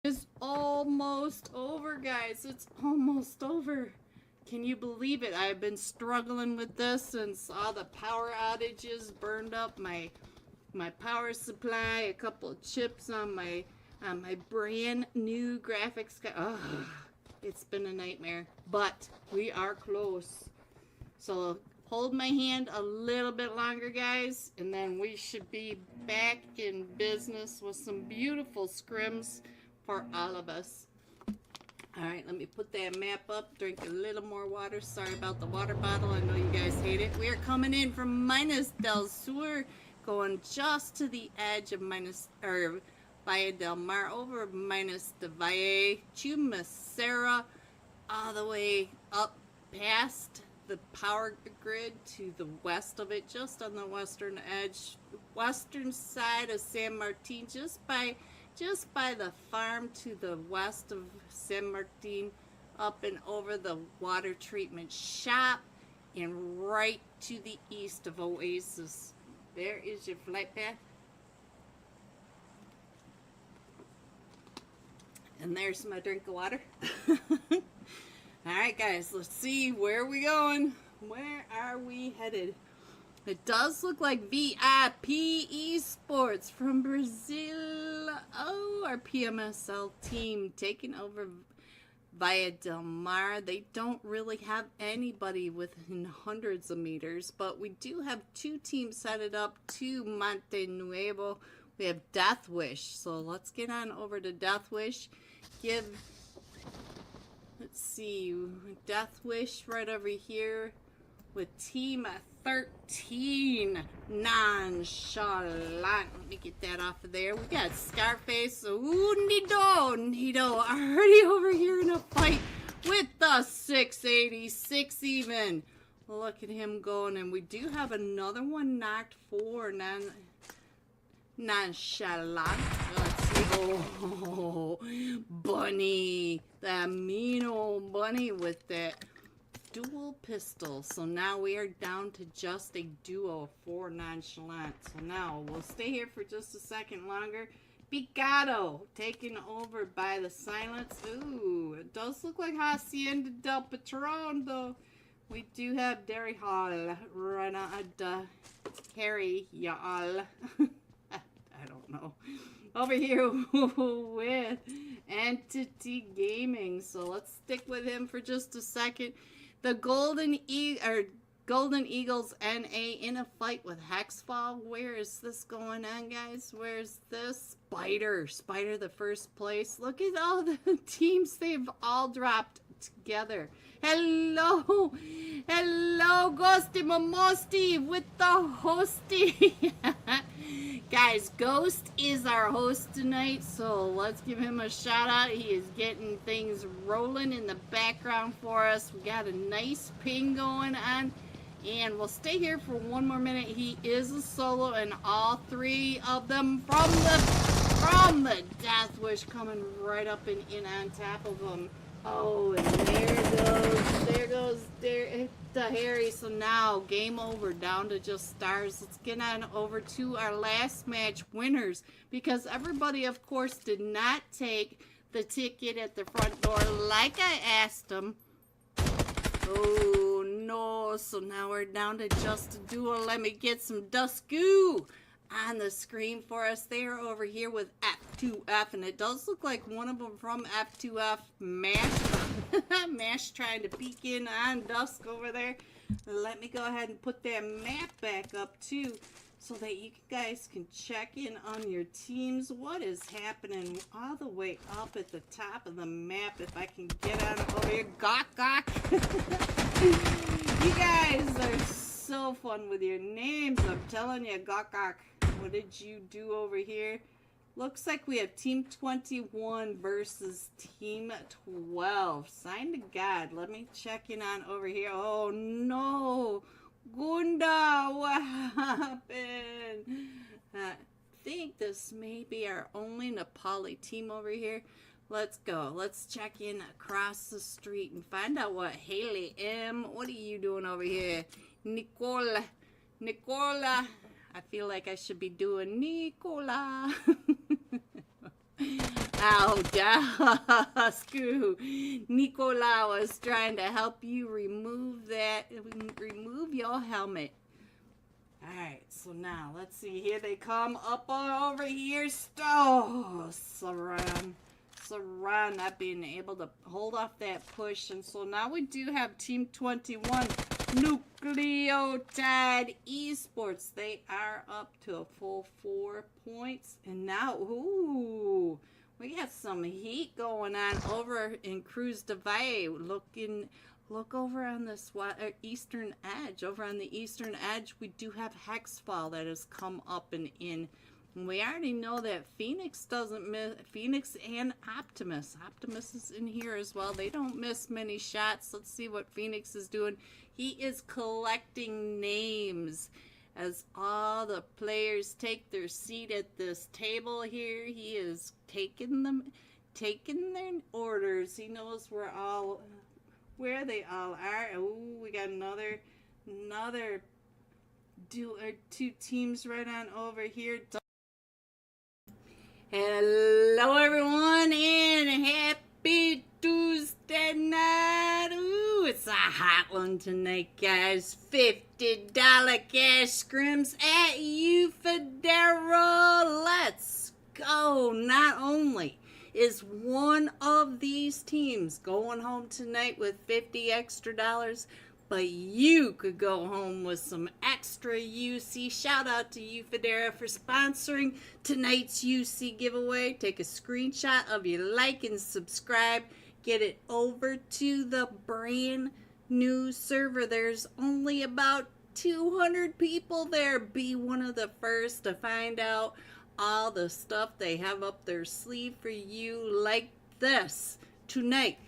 It's almost over, guys. It's almost over. Can you believe it? I've been struggling with this since all the power outages burned up my power supply, a couple of chips on my brand new graphics card. Oh, it's been a nightmare, but we are close. So hold my hand a little bit longer, guys, and then we should be back in business with some beautiful scrims for all of us. All right, let me put that map up, drink a little more water. Sorry about the water bottle. I know you guys hate it. We are coming in from Minus del Sur, going just to the edge of Valle del Mar, over Minus de Valle, Chumacera, all the way up past the power grid to the west of it, just on the western edge, western side of San Martin, just by the farm to the west of San Martin, up and over the water treatment shop, and right to the east of Oasis. There is your flight path. And there's my drink of water. Alright guys, let's see, where are we going? Where are we headed? It does look like VIP Esports from Brazil. Oh, our PMSL team taking over Valle del Mar. They don't really have anybody within hundreds of meters, but we do have two teams headed up to Monte Nuevo. We have Death Wish, so let's get on over to Death Wish. Let's see, Death Wish right over here with Team 13, Nonchalant. Let me get that off of there. We got Scarface. Ooh, Nido, already over here in a fight with the 686 even. Look at him going, and we do have another one knocked for Nonchalant. Let's see. Oh, Bunny. That mean old Bunny with that dual pistol. So now we are down to just a duo for Nonchalant. So now we'll stay here for just a second longer. Picado taken over by the Silence. Ooh, it does look like Hacienda del Patron, though. We do have Dairy Hall, Renata, Harry, y'all. I don't know. Over here with Entity Gaming. So let's stick with him for just a second. The Golden Eagles NA in a fight with Hexfall. Where is this going on, guys? Where's this? Spider the first place. Look at all the teams they've all dropped together. Hello, Ghosty Momosti with the hosty. Guys, Ghost is our host tonight, so let's give him a shout out. He is getting things rolling in the background for us. We got a nice ping going on, and we'll stay here for one more minute. He is a solo, and all three of them from the Death Wish coming right up and in on top of him. Oh, and there goes the Harry. So now, game over, down to just stars. Let's get on over to our last match winners, because everybody, of course, did not take the ticket at the front door like I asked them. Oh, no. So now we're down to just a duo. Let me get some Dusku on the screen for us. They are over here with F2F, and it does look like one of them from F2F, Mash trying to peek in on Dusk over there. Let me go ahead and put that map back up too, so that you guys can check in on your teams. What is happening all the way up at the top of the map? If I can get on over here. Gok. You guys are so fun with your names, I'm telling you. Gok. What did you do over here? Looks like we have Team 21 versus Team 12. Sign to God. Let me check in on over here. Oh, no. Gunda, what happened? I think this may be our only Nepali team over here. Let's go. Let's check in across the street and find out what Haley M. What are you doing over here? Nicola. I feel like I should be doing Nicola. Ow, Screw. Nicolau is trying to help you remove your helmet. Alright, so now, let's see. Here they come up on over here. Saran not being able to hold off that push. And so now we do have Team 21, Nucleotide Esports. They are up to a full 4 points. And now, ooh, we got some heat going on over in Cruz Divide. Look over on this eastern edge. Over on the eastern edge, we do have Hexfall that has come up and in. And we already know that Phoenix doesn't miss. Phoenix and Optimus. Optimus is in here as well. They don't miss many shots. Let's see what Phoenix is doing. He is collecting names as all the players take their seat at this table here. He is taking their orders. He knows where they all are. Oh, we got another two teams right on over here. Hello everyone and happy Tuesday night. Ooh, it's a hot one tonight, guys. $50 cash scrims at Euphaedra. Let's go. Not only is one of these teams going home tonight with 50 extra dollars, but you could go home with some extra UC. Shout out to Euphaedra for sponsoring tonight's UC giveaway. Take a screenshot of your like and subscribe. Get it over to the brand new server. There's only about 200 people there. Be one of the first to find out all the stuff they have up their sleeve for you, like this tonight.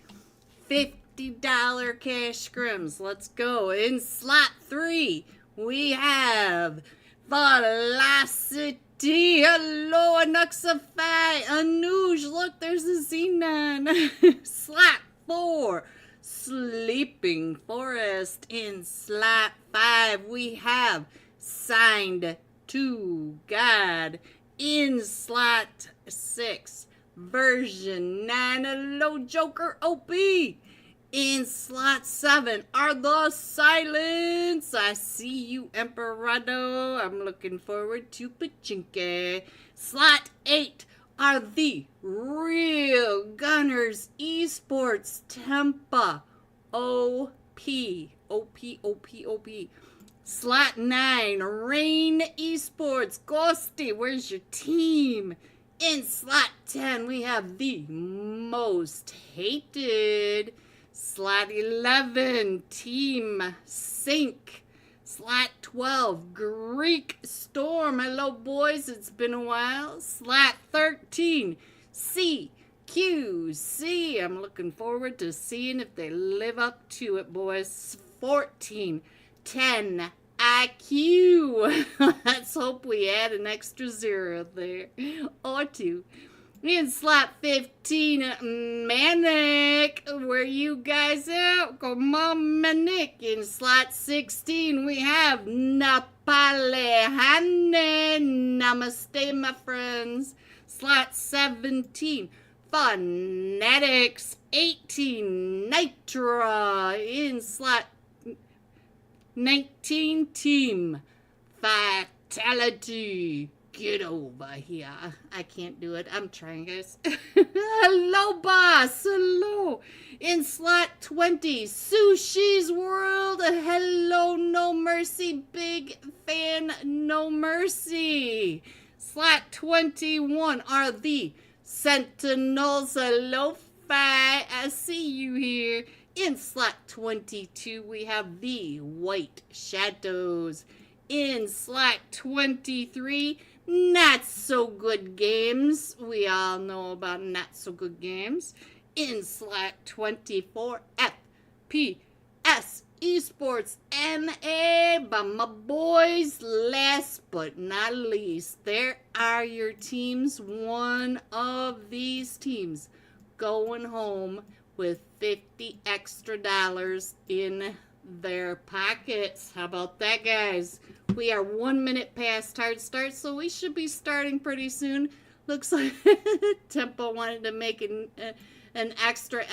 $50 cash scrims. Let's go. In slot 3, we have Velocity. Hello, Anuxify. Anuj, look, there's a Xenon. Slot 4, Sleeping Forest. In slot 5, we have Signed to God. In slot 6, version 9. Hello, Joker OP. In slot 7 are the Silence. I see you, Emperado. I'm looking forward to Pachinke. Slot 8 are the Real Gunners Esports Tempa. OP. Slot 9, Rain Esports. Ghosty, where's your team? In slot 10, we have the Most Hated. Slot 11, Team Sync. Slot 12, Greek Storm. Hello, boys. It's been a while. Slot 13, CQC. I'm looking forward to seeing if they live up to it, boys. 14, 10 IQ. Let's hope we add an extra 0 there. Or 2. In slot 15, Manic. Where you guys at? Come on, Manic. In slot 16, we have Napalehane. Namaste, my friends. Slot 17, Phonetics. 18, Nitra. In slot 19, Team Fatality. Get over here. I can't do it. I'm trying, guys. Hello, boss. Hello. In slot 20, Sushi's World. Hello, No Mercy. Big fan, No Mercy. Slot 21 are the Sentinels. Hello, Fi. I see you here. In slot 22, we have the White Shadows. In slot 23, Not So Good Games. We all know about Not So Good Games. In slot 24, FPS Esports NA by my boys. Last but not least, there are your teams. One of these teams going home with $50 extra in their pockets. How about that, guys? We are 1 minute past hard start, so we should be starting pretty soon. Looks like Tempa wanted to make an extra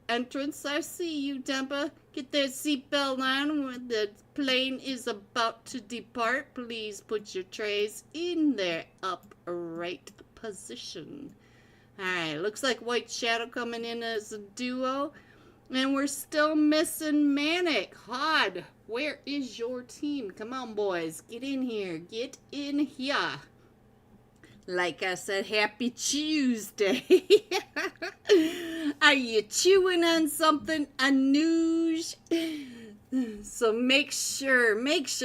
entrance. I see you, Tempa. Get that seatbelt on when the plane is about to depart. Please put your trays in their upright position. Alright, looks like White Shadow coming in as a duo. And we're still missing Manic. Hod, where is your team? Come on, boys. Get in here. Get in here. Like I said, happy Tuesday. Are you chewing on something, Anuj? So make sure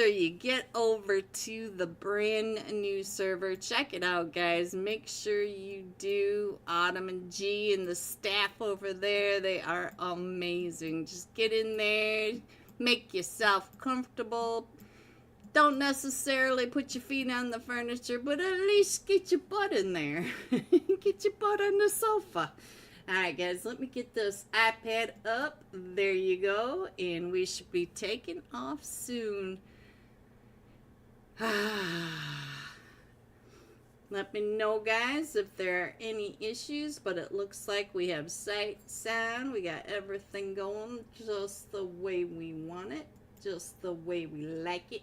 you get over to the brand new server. Check it out, guys. Make sure you do. Autumn and G and the staff over there, they are amazing. Just get in there, make yourself comfortable. Don't necessarily put your feet on the furniture, but at least get your butt in there. Get your butt on the sofa. Alright, guys, let me get this iPad up. There you go. And we should be taking off soon. Let me know, guys, if there are any issues, but it looks like we have sight, sound. We got everything going just the way we want it, just the way we like it.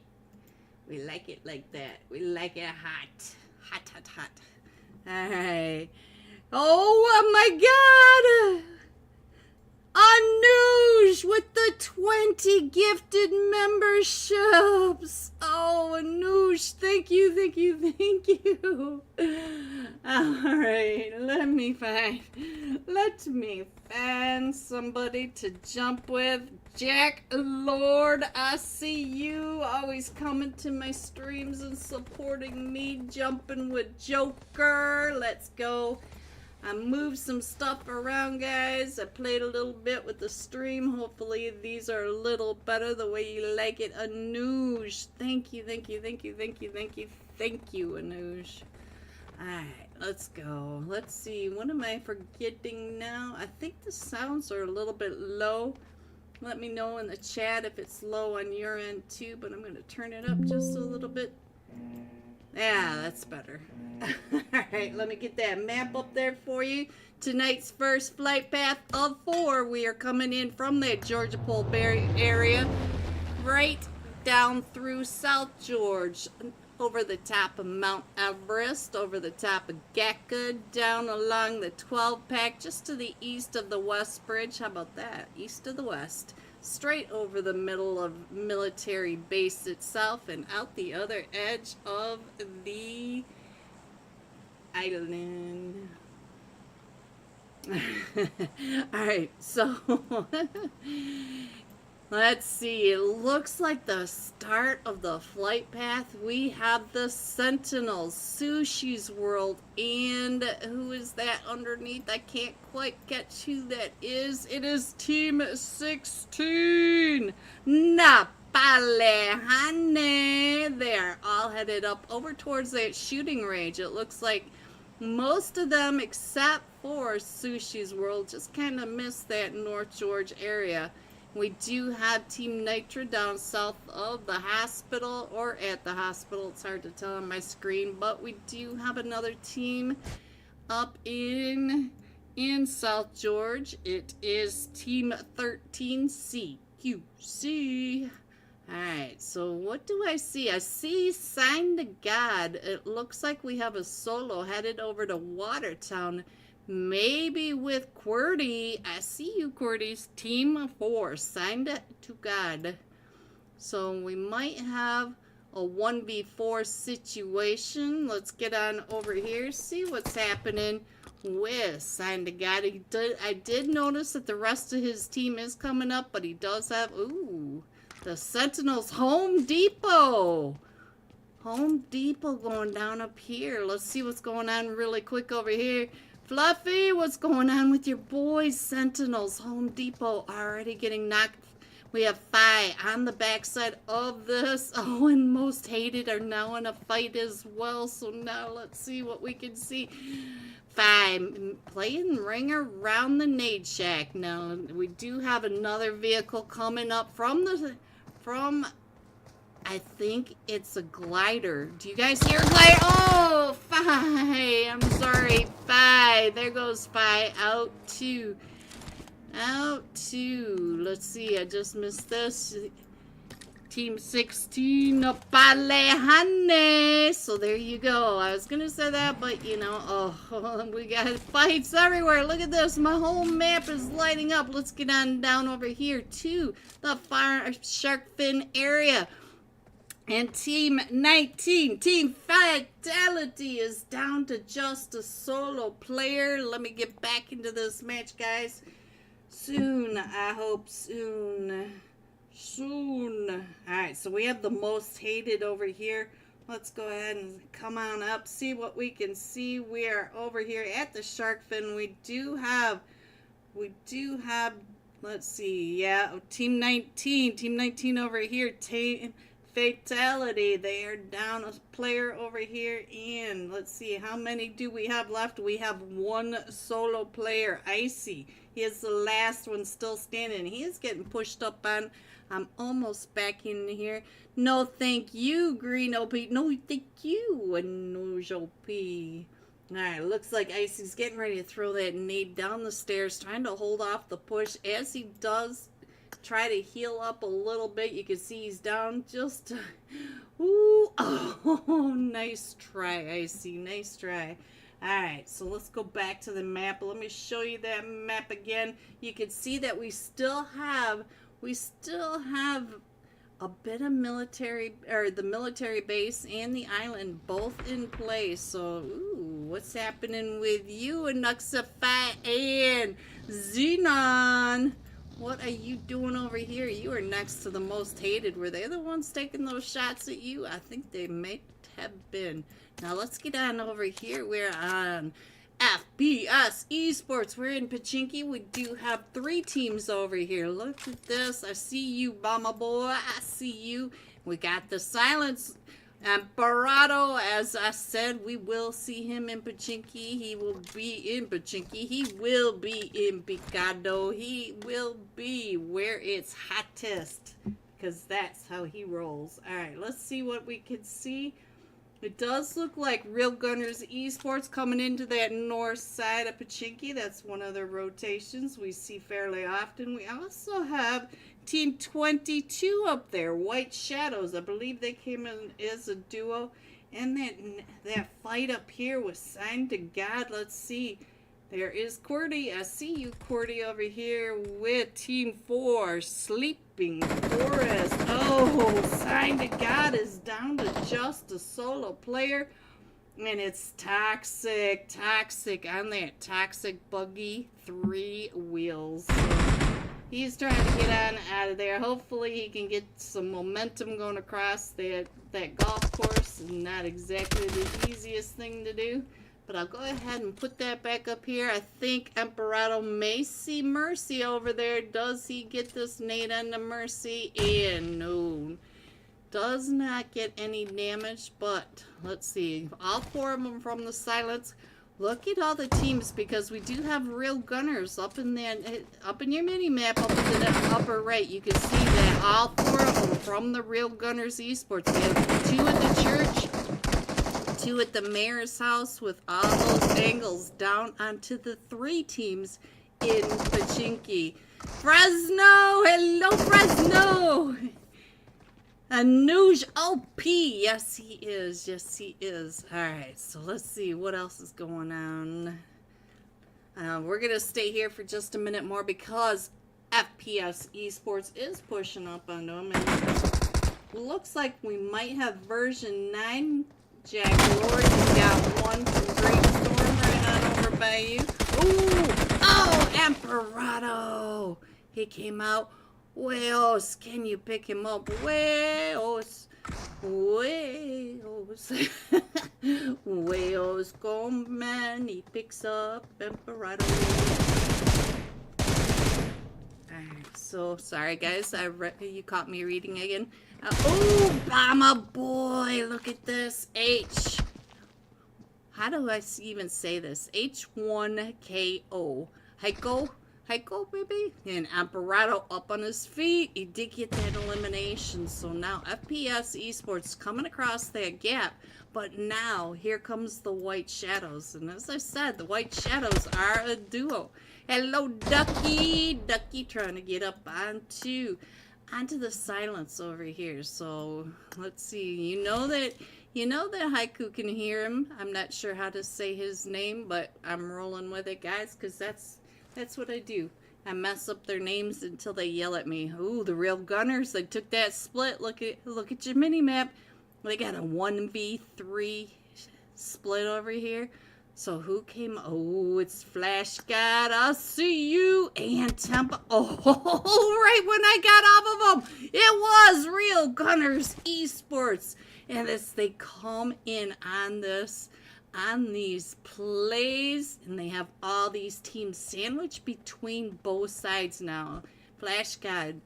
We like it like that. We like it hot. Hot, hot, hot. Alright. Oh my god! Anuj with the 20 gifted memberships. Oh, Anuj, thank you, thank you, thank you. Alright, let me find somebody to jump with. Jack Lord, I see you. Always coming to my streams and supporting me. Jumping with Joker. Let's go. I moved some stuff around, guys. I played a little bit with the stream. Hopefully these are a little better the way you like it. Anuj, thank you, thank you, thank you, thank you, thank you, thank you, Anuj. Alright, let's go. Let's see, what am I forgetting now? I think the sounds are a little bit low. Let me know in the chat if it's low on your end too, but I'm going to turn it up just a little bit. Yeah, that's better. Alright, let me get that map up there for you. Tonight's first flight path of 4. We are coming in from that Georgia Pole area, right down through South George, over the top of Mount Everest, over the top of Gecka, down along the 12-pack, just to the east of the West Bridge. How about that? East of the West. Straight over the middle of military base itself and out the other edge of the island. Alright, so let's see. It looks like the start of the flight path. We have the Sentinels, Sushi's World, and who is that underneath? I can't quite catch who that is. It is Team 16. Napale, honey. They are all headed up over towards that shooting range. It looks like most of them, except for Sushi's World, just kind of missed that North George area. We do have Team Nitra down south of the hospital, or at the hospital. It's hard to tell on my screen, but we do have another team up in South George. It is Team 13 CQC. Alright, so what do I see? I see Sign to God. It looks like we have a solo headed over to Watertown. Maybe with QWERTY. I see you, QWERTY's Team 4. Signed to God. So we might have a 1v4 situation. Let's get on over here. See what's happening with Signed to God. I did notice that the rest of his team is coming up. But he does have... Ooh. The Sentinels. Home Depot. Home Depot going down up here. Let's see what's going on really quick over here. Fluffy, what's going on with your boys? Sentinels, Home Depot already getting knocked. We have 5 on the backside of this. Oh, and Most Hated are now in a fight as well. So now let's see what we can see. 5 playing ring around the Nade Shack. Now we do have another vehicle coming up from I think it's a glider. Do you guys hear a glider? Oh, 5 Phi. I'm sorry, Phi. There goes Phi. Out two. Out two. Let's see. I just missed this. Team 16, Palehane. So there you go. I was gonna say that, but you know, oh, we got fights everywhere. Look at this. My whole map is lighting up. Let's get on down over here to the fire shark fin area. And Team 19, Team Fidelity, is down to just a solo player. Let me get back into this match, guys. Soon, I hope soon. Soon. Alright, so we have the most hated over here. Let's go ahead and come on up, see what we can see. We are over here at the shark fin. We do have, let's see, yeah, Team 19 over here. Team Fatality, they are down a player over here. And let's see, how many do we have left? We have one solo player, Icy. He is the last one still standing. He is getting pushed up on. I'm almost back in here. No, thank you, Green OP. No, thank you, no OP. Alright, looks like Icy's getting ready to throw that nade down the stairs, trying to hold off the push. As he does try to heal up a little bit, you can see he's down just... Ooh, oh, nice try, Icy. Nice try. Alright, so let's go back to the map. Let me show you that map again. You can see that we still have a bit of military, or the military base and the island both in place. So, ooh, what's happening with you, Anuxify and Xenon? What are you doing over here? You are next to the most hated. Were they the ones taking those shots at you? I think they may have been. Now let's get on over here. We're on FPS Esports. We're in Pachinki. We do have 3 teams over here. Look at this. I see you, Mama Boy. I see you. We got the Silence Emperado. As I said, we will see him in Pachinki. He will be in Pachinki. He will be in Picado. He will be where it's hottest, because that's how he rolls. Alright, let's see what we can see. It does look like Real Gunners Esports coming into that north side of Pachinki. That's one of their rotations we see fairly often. We also have Team 22 up there, White Shadows. I believe they came in as a duo. And that fight up here was Signed to God. Let's see. There is Cordy. I see you, Cordy, over here with Team 4, Sleeping Forest. Oh, Signed to God is down to just a solo player. And it's Toxic on that Toxic buggy, 3 wheels. He's trying to get on out of there. Hopefully he can get some momentum going across that golf course. Not exactly the easiest thing to do. But I'll go ahead and put that back up here. I think Emperado may see Mercy over there. Does he get this nade onto Mercy? And no. Does not get any damage, but let's see. All 4 of them from the Silence. Look at all the teams, because we do have Real Gunners up in your mini map, up in the upper right. You can see that all 4 of them from the Real Gunners Esports. We have 2 at the church, 2 at the mayor's house, with all those angles down onto the 3 teams in Pachinki. Fresno! Hello, Fresno! Anuj OP! Yes, he is. Yes, he is. Alright, so let's see what else is going on. We're going to stay here for just a minute more, because FPS Esports is pushing up on them. And looks like we might have version 9. Jack Lord, you got one from Great Storm right on over by you. Ooh! Oh, Emperado! He came out. Wales, can you pick him up? Wales! Wales! Wales, come man, he picks up Emperado. Alright, so sorry guys, you caught me reading again. Oh, Mama Boy, look at this. How do I even say this? H1KO. Heiko Heiko, baby. And Amparato up on his feet. He did get that elimination. So now FPS Esports coming across that gap. But now here comes the White Shadows. And as I said, the White Shadows are a duo. Hello, Ducky. Ducky trying to get up onto the silence over here. So let's see. You know that Haiku can hear him. I'm not sure how to say his name, but I'm rolling with it, guys, because that's what I do. I mess up their names until they yell at me. Ooh, the real gunners. They took that split. Look at your mini map. They got a 1v3 split over here. So who came? Oh, it's Flash God. I'll see you. And Tempa. Oh, right when I got off of them, it was Real Gunners Esports. And as they come in on these plays, and they have all these teams sandwiched between both sides now. Flash God,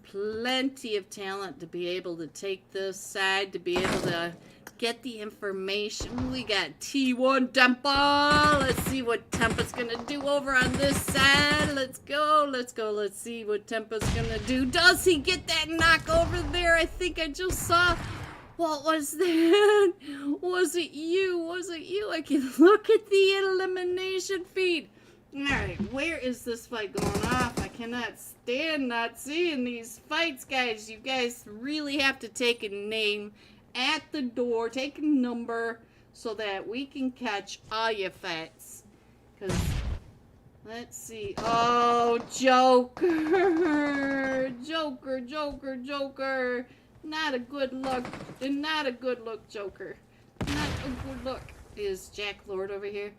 plenty of talent to be able to take this side, to be able to get the information. We got T1 Tempa. Let's see what Tempa's gonna do over on this side. Let's go. Let's see what Tempa's gonna do. Does he get that knock over there? I think I just saw. What was that? Was it you? Was it you? I can look at the elimination feed. Alright, where is this fight going off? I cannot stand not seeing these fights, guys. You guys really have to take a name at the door, take a number, so that we can catch all your fights. Because, let's see. Oh, Joker. Joker. Not a good look. Not a good look, Joker. Not a good look. Is Jack Lord over here?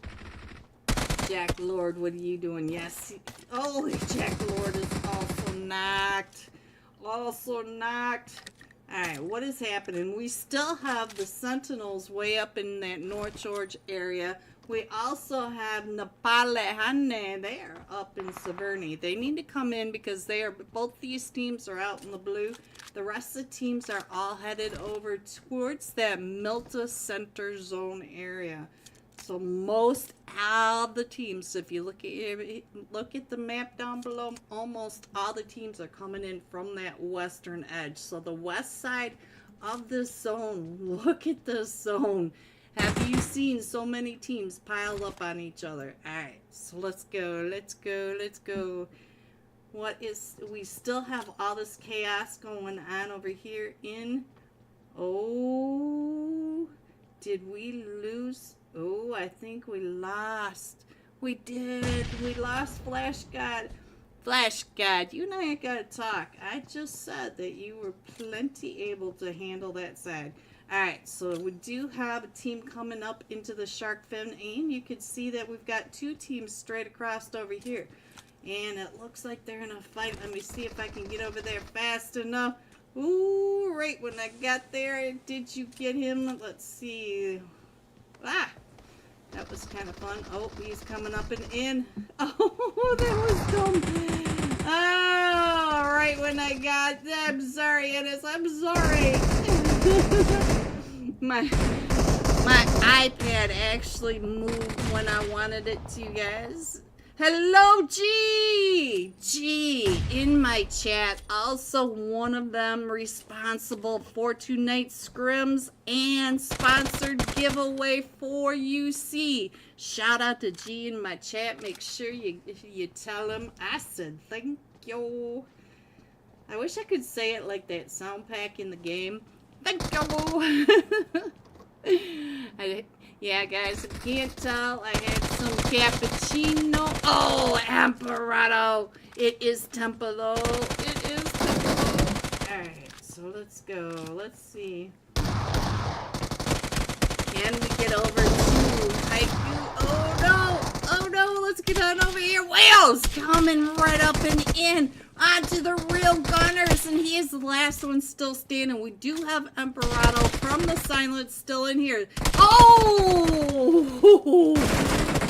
Jack Lord, what are you doing? Yes. Oh, Jack Lord is also knocked. Alright, what is happening? We still have the Sentinels way up in that North George area. We also have Napalehane there up in Severny. They need to come in because both these teams are out in the blue. The rest of the teams are all headed over towards that Milta Center Zone area. So most all the teams, if you look at the map down below, almost all the teams are coming in from that western edge. So the west side of this zone, look at this zone. Have you seen so many teams piled up on each other? Alright, so let's go. We still have all this chaos going on over here in, oh, did we lose? Oh, I think we lost. We did. We lost Flash God. Flash God, you and I gotta talk. I just said that you were plenty able to handle that side. Alright, so we do have a team coming up into the shark fin, and you can see that we've got two teams straight across over here. And it looks like they're in a fight. Let me see if I can get over there fast enough. Ooh, right when I got there, did you get him? Let's see. Ah! That was kind of fun. Oh, he's coming up and in. Oh, that was dumb. Oh, right when I got that. I'm sorry, Ennis. I'm sorry. my iPad actually moved when I wanted it to, guys. Hello, G! G in my chat. Also one of them responsible for tonight's scrims and sponsored giveaway for UC. Shout out to G in my chat. Make sure you tell him I said thank you. I wish I could say it like that sound pack in the game. Thank you. Yeah, guys, if you can't tell, I had some cappuccino. Oh, Amparato. It is Tempa, though. It is Tempa. Alright, so let's go. Let's see. Can we get over to Haiku? Oh, no. Oh, no. Let's get on over here. Whales coming right up and in onto the Real Gunners, and he is the last one still standing. We do have Emperato from the Silence still in here. Oh!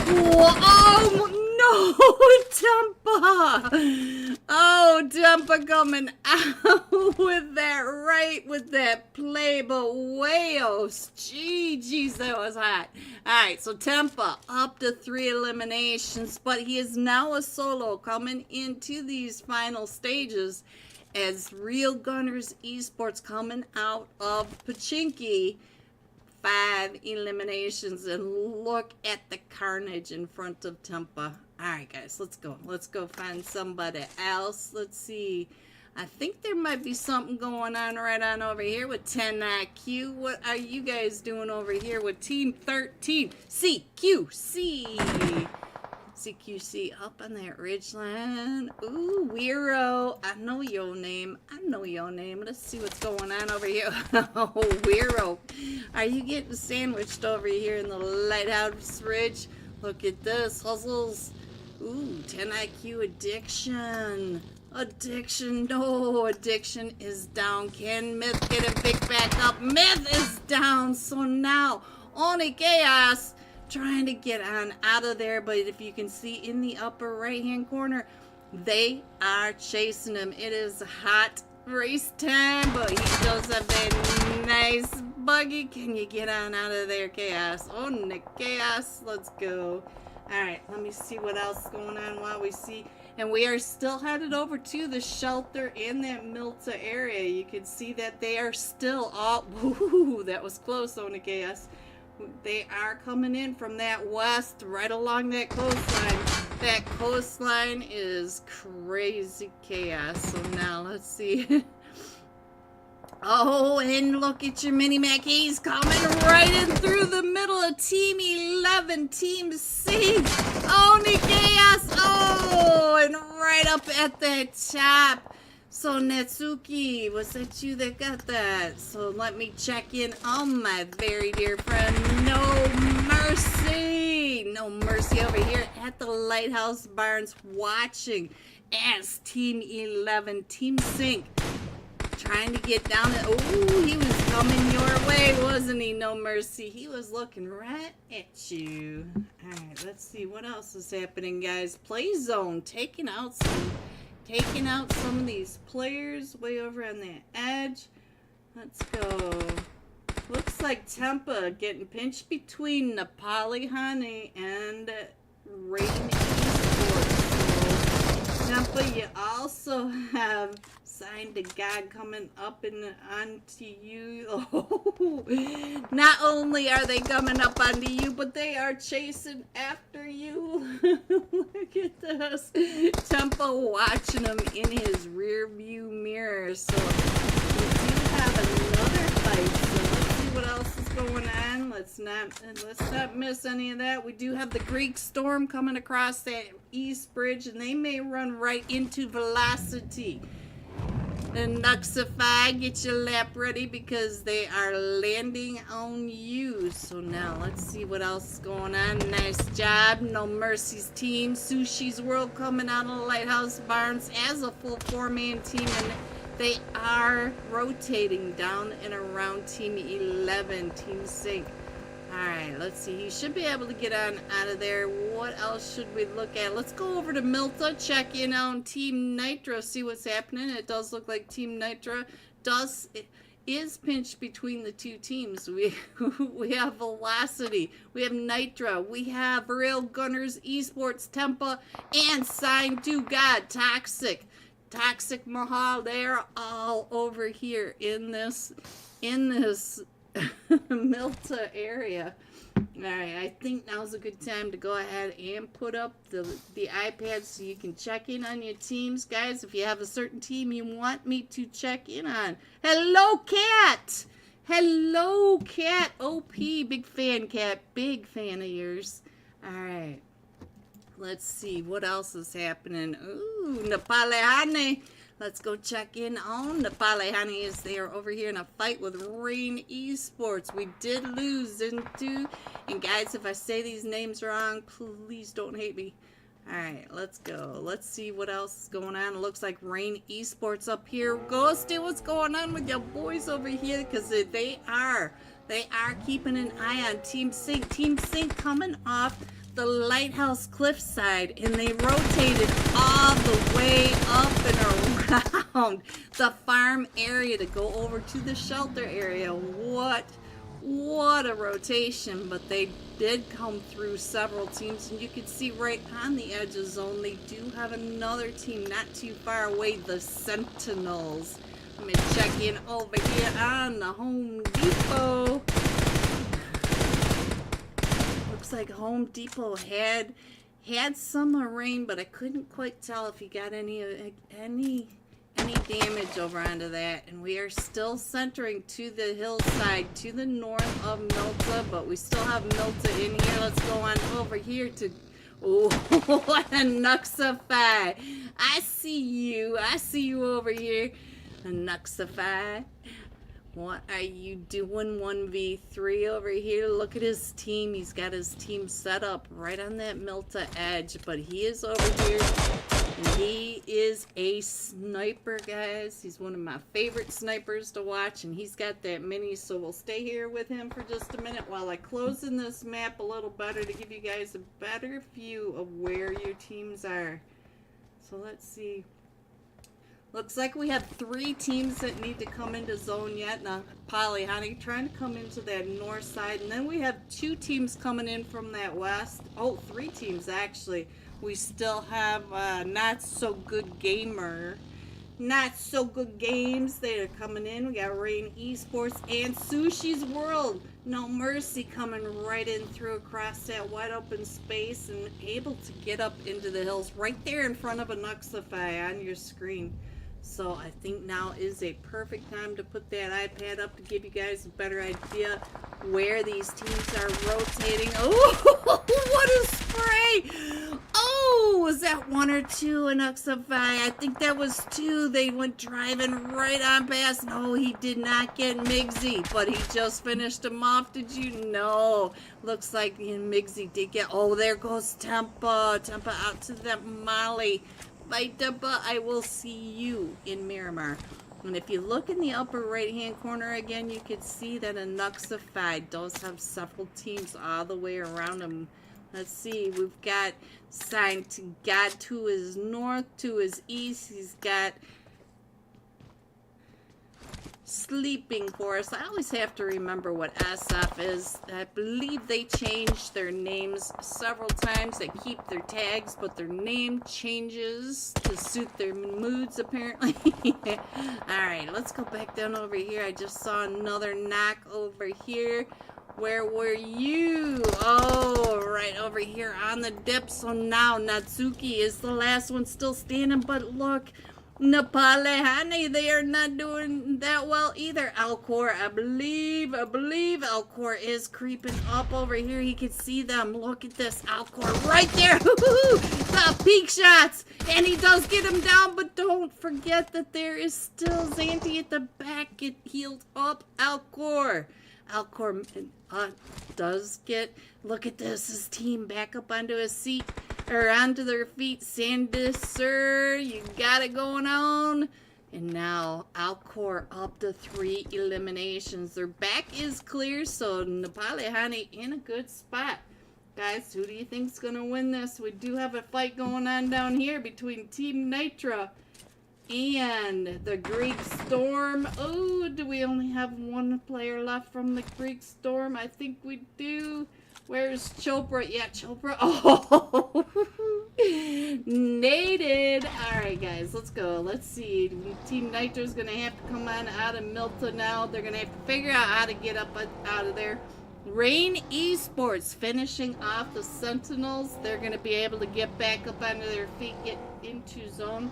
Oh, no, Tempa! Oh, Tempa coming out with that right with that play, but wayos. Jeez, that was hot. Alright, so Tempa up to 3 eliminations, but he is now a solo coming into these final stages as Real Gunners Esports coming out of Pachinki. 5 eliminations, and look at the carnage in front of Tempa. Alright guys, let's go. Let's go find somebody else. Let's see. I think there might be something going on right on over here with 10 IQ. What are you guys doing over here with Team 13? CQC. CQC up on that ridgeline. Ooh, Weiro. I know your name. I know your name. Let's see what's going on over here. Oh, Weiro. Are you getting sandwiched over here in the lighthouse ridge? Look at this. Hustles. Ooh, 10 IQ addiction. Addiction. No, addiction is down. Can Myth get him picked back up? Myth is down. So now, only Chaos trying to get on out of there, but if you can see in the upper right hand corner, they are chasing him. It is hot race time, but he does have that nice buggy. Can you get on out of there, Chaos? Oh, Nick Chaos, let's go. All right, let me see what else is going on while we see. And we are still headed over to the shelter in that Milta area. You can see that they are still all, woohoo, that was close, oh, Nick Chaos. They are coming in from that west, right along that coastline. That coastline is crazy chaos. So now let's see. Oh, and look at your mini-mac. He's coming right in through the middle of Team 11, Team C. Oh, Chaos. Oh, and right up at the top. So Natsuki, was that you that got that? So let me check in on my very dear friend. No mercy. No mercy over here at the Lighthouse Barns watching as Team 11, Team Sync, trying to get down. Oh, he was coming your way, wasn't he? No mercy. He was looking right at you. All right, let's see what else is happening, guys. Play Zone taking out some of these players way over on the edge. Let's go. Looks like Tempa getting pinched between Nepali Honey and Rain Esports. So, Tempa, you also have Signed to God coming up and onto you. Oh, not only are they coming up onto you, but they are chasing after you. Look at this. Tempo watching them in his rear view mirror. So we do have another fight. So let's see what else is going on. Let's not miss any of that. We do have the Greek Storm coming across that east bridge, and they may run right into Velocity. And Nuxify, get your lap ready because they are landing on you. So now let's see what else is going on. Nice job. No Mercy's team. Sushi's World coming out of the Lighthouse Barns as a full 4-man team. And they are rotating down and around Team 11, Team Sync. Alright, let's see. He should be able to get on out of there. What else should we look at? Let's go over to Milta, check in on Team Nitro, see what's happening. It does look like Team Nitro is pinched between the two teams. We have Velocity, we have Nitro, we have Real Gunners Esports, Tempa, and Signed to God, Toxic Mahal. They're all over here in this Milta area. Alright, I think now's a good time to go ahead and put up the iPad so you can check in on your teams. Guys, if you have a certain team you want me to check in on. Hello, Cat! Hello, Cat! OP, big fan, Cat. Big fan of yours. Alright. Let's see what else is happening. Ooh, Napalehane. Let's go check in on Nepali as they are over here in a fight with Rain Esports. We did lose, didn't we? And guys, if I say these names wrong, please don't hate me. Alright, let's go. Let's see what else is going on. It looks like Rain Esports up here. Ghosty, what's going on with your boys over here? Because they are keeping an eye on Team Sync. Team Sync coming off the lighthouse cliffside, and they rotated all the way up and around the farm area to go over to the shelter area. What a rotation. But they did come through several teams, and you can see right on the edge of zone they do have another team not too far away, the Sentinels. Let me check in over here on the Home Depot. Looks like Home Depot had some rain, but I couldn't quite tell if he got any damage over onto that. And we are still centering to the hillside to the north of Milta, but we still have Milta in here. Let's go on over here to, oh, what a Nuxify. I see you over here, a Nuxify. What are you doing 1v3 over here? Look at his team. He's got his team set up right on that Milta edge, but he is over here, and he is a sniper, guys. He's one of my favorite snipers to watch, and he's got that mini, so we'll stay here with him for just a minute while I close in this map a little better to give you guys a better view of where your teams are. So let's see. Looks like we have 3 teams that need to come into zone yet. Now, Polly, honey, trying to come into that north side. And then we have 2 teams coming in from that west. Oh, 3 teams, actually. We still have Not So Good Gamer. Not So Good Games. They are coming in. We got Rain Esports and Sushi's World. No Mercy coming right in through across that wide open space and able to get up into the hills right there in front of a Nuxify on your screen. So I think now is a perfect time to put that iPad up to give you guys a better idea where these teams are rotating. Oh, what a spray! Oh, was that 1 or 2 in Nuxify? I think that was 2. They went driving right on past. No, he did not get Migsy, but he just finished him off. Did you know? Looks like Migsy did get. Oh, there goes Tempa. Tempa out to that Molly. Bye, Tempa. I will see you in Miramar. And if you look in the upper right-hand corner again, you can see that a Nuxify does have several teams all the way around him. Let's see. We've got signed to God to his north, to his east. He's got Sleeping Forest. I always have to remember what SF is. I believe they changed their names several times. They keep their tags, but their name changes to suit their moods, apparently. Alright, let's go back down over here. I just saw another knock over here. Where were you? Oh, right over here on the dip. So now Natsuki is the last one still standing, but look, Napalehane, they are not doing that well either. Alcor, I believe Alcor is creeping up over here. He can see them. Look at this, Alcor right there. The peak shots, and he does get him down, but don't forget that there is still Xanty at the back. Get healed up, Alcor. Alcor does get, look at this, his team back up onto his seat, or onto their feet. Sandis, sir, you got it going on. And now Alcor up to 3 eliminations. Their back is clear, so Napalehane in a good spot. Guys, who do you think's gonna win this? We do have a fight going on down here between Team Nitra and the Greek Storm. Oh, do we only have 1 player left from the Greek Storm? I think we do. Where's Chopra? Yeah, Chopra. Oh, nated. Alright, guys, let's go. Let's see. Team Nitro's going to have to come on out of Milta now. They're going to have to figure out how to get up out of there. Rain Esports finishing off the Sentinels. They're going to be able to get back up onto their feet, get into zone.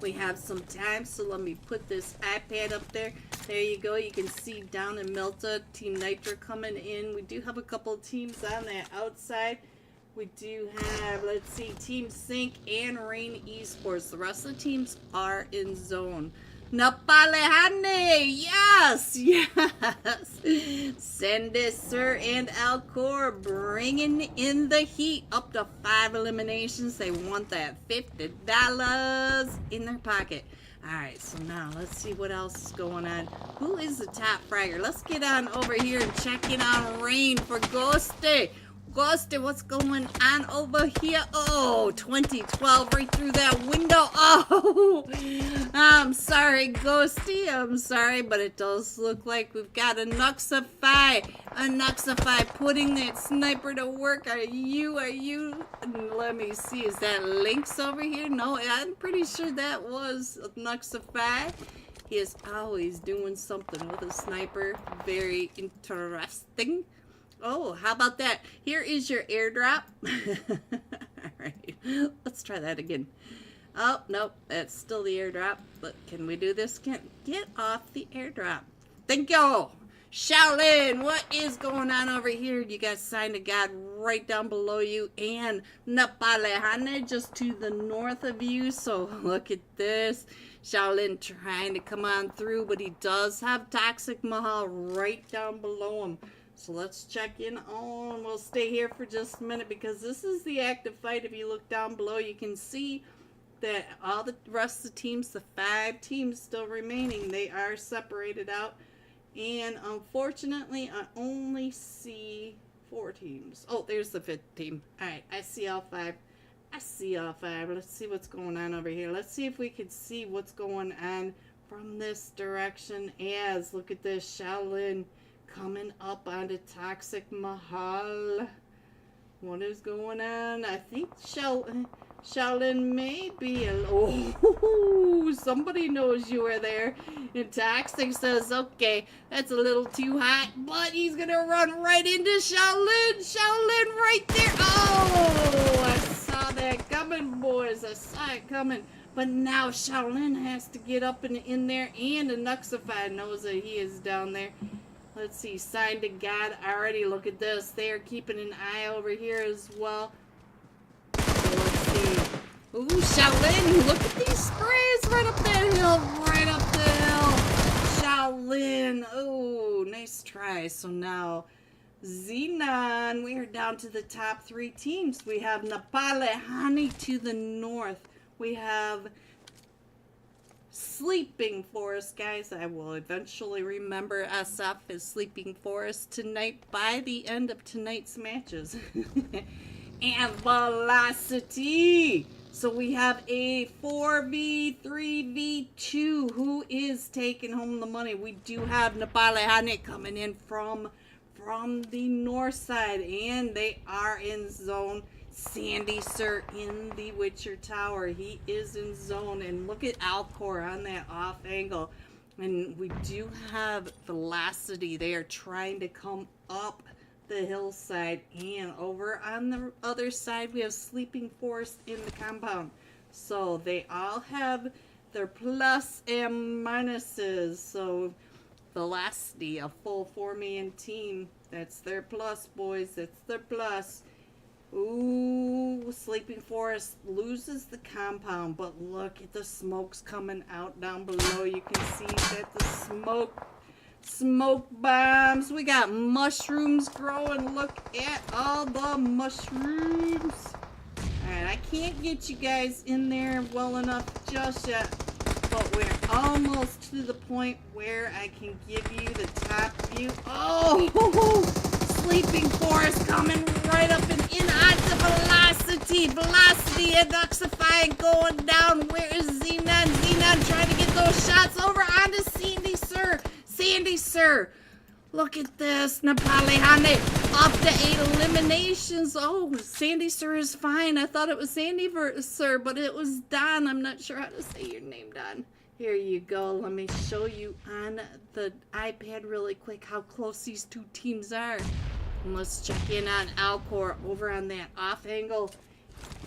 We have some time, so let me put this iPad up there. There you go. You can see down in Milta, Team Nitro coming in. We do have a couple of teams on that outside. We do have, let's see, Team Sync and Rain Esports. The rest of the teams are in zone. Napalehane, yes, Sandis, sir, and Alcor bringing in the heat. Up to 5 eliminations. They want that $50 in their pocket. Alright, so now let's see what else is going on. Who is the top fragger? Let's get on over here and check in on Rain for Ghosty. Ghosty, what's going on over here? Oh, 2012 right through that window. Oh, I'm sorry, Ghosty. I'm sorry, but it does look like we've got a Nuxify. A Nuxify putting that sniper to work. Are you? Let me see. Is that Lynx over here? No, I'm pretty sure that was a Nuxify. He is always doing something with a sniper. Very interesting. Oh, how about that? Here is your airdrop. Alright, let's try that again. Oh, nope, that's still the airdrop. But can we do this? Get off the airdrop. Thank you. Shaolin, what is going on over here? You got Sign to God right down below you, and Napalehane just to the north of you. So look at this. Shaolin trying to come on through, but he does have Toxic Mahal right down below him. So let's check in on. We'll stay here for just a minute because this is the active fight. If you look down below, you can see that all the rest of the teams, the 5 teams still remaining, they are separated out. And unfortunately, I only see 4 teams. Oh, there's the 5th team. Alright, I see all 5. I see all 5. Let's see what's going on over here. Let's see if we can see what's going on from this direction. As, look at this, Shaolin coming up onto Toxic Mahal. What is going on? I think Shaolin may be oh, somebody knows you were there. And Toxic says, okay, that's a little too hot, but he's gonna run right into Shaolin. Shaolin right there. Oh, I saw that coming, boys. I saw it coming. But now Shaolin has to get up and in there, and a Nuxify knows that he is down there. Let's see, Sign to God already. Look at this. They are keeping an eye over here as well. So let's see. Ooh, Shaolin, look at these sprays right up that hill. Right up the hill. Shaolin. Oh, nice try. So now, Xenon, we are down to the top 3 teams. We have Napalehane to the north. We have Sleeping Forest, guys. I will eventually remember SF as Sleeping Forest tonight by the end of tonight's matches. And Velocity. So we have a 4v3v2. Who is taking home the money? We do have Napalehane coming in from the north side, and they are in zone. Sandy Sir in the Witcher Tower. He is in zone. And look at Alcor on that off angle. And we do have Velocity. They are trying to come up the hillside. And over on the other side, we have Sleeping Forest in the compound. So they all have their plus and minuses. So Velocity, a full 4-man team. That's their plus, boys. That's their plus. Ooh, Sleeping Forest loses the compound, but look at the smokes coming out down below. You can see that the smoke bombs. We got mushrooms growing. Look at all the mushrooms. Alright, I can't get you guys in there well enough just yet, but we're almost to the point where I can give you the top view. Oh! Sleeping Forest coming right up and in onto Velocity. Velocity and Nuxify going down. Where is Xenon? Xenon trying to get those shots over onto Sandy Sir. Sandy Sir. Look at this. Napalehane up to 8 eliminations. Oh, Sandy Sir is fine. I thought it was Sandy Sir, but it was Don. I'm not sure how to say your name, Don. Here you go. Let me show you on the iPad really quick how close these 2 teams are. And let's check in on Alcor over on that off angle.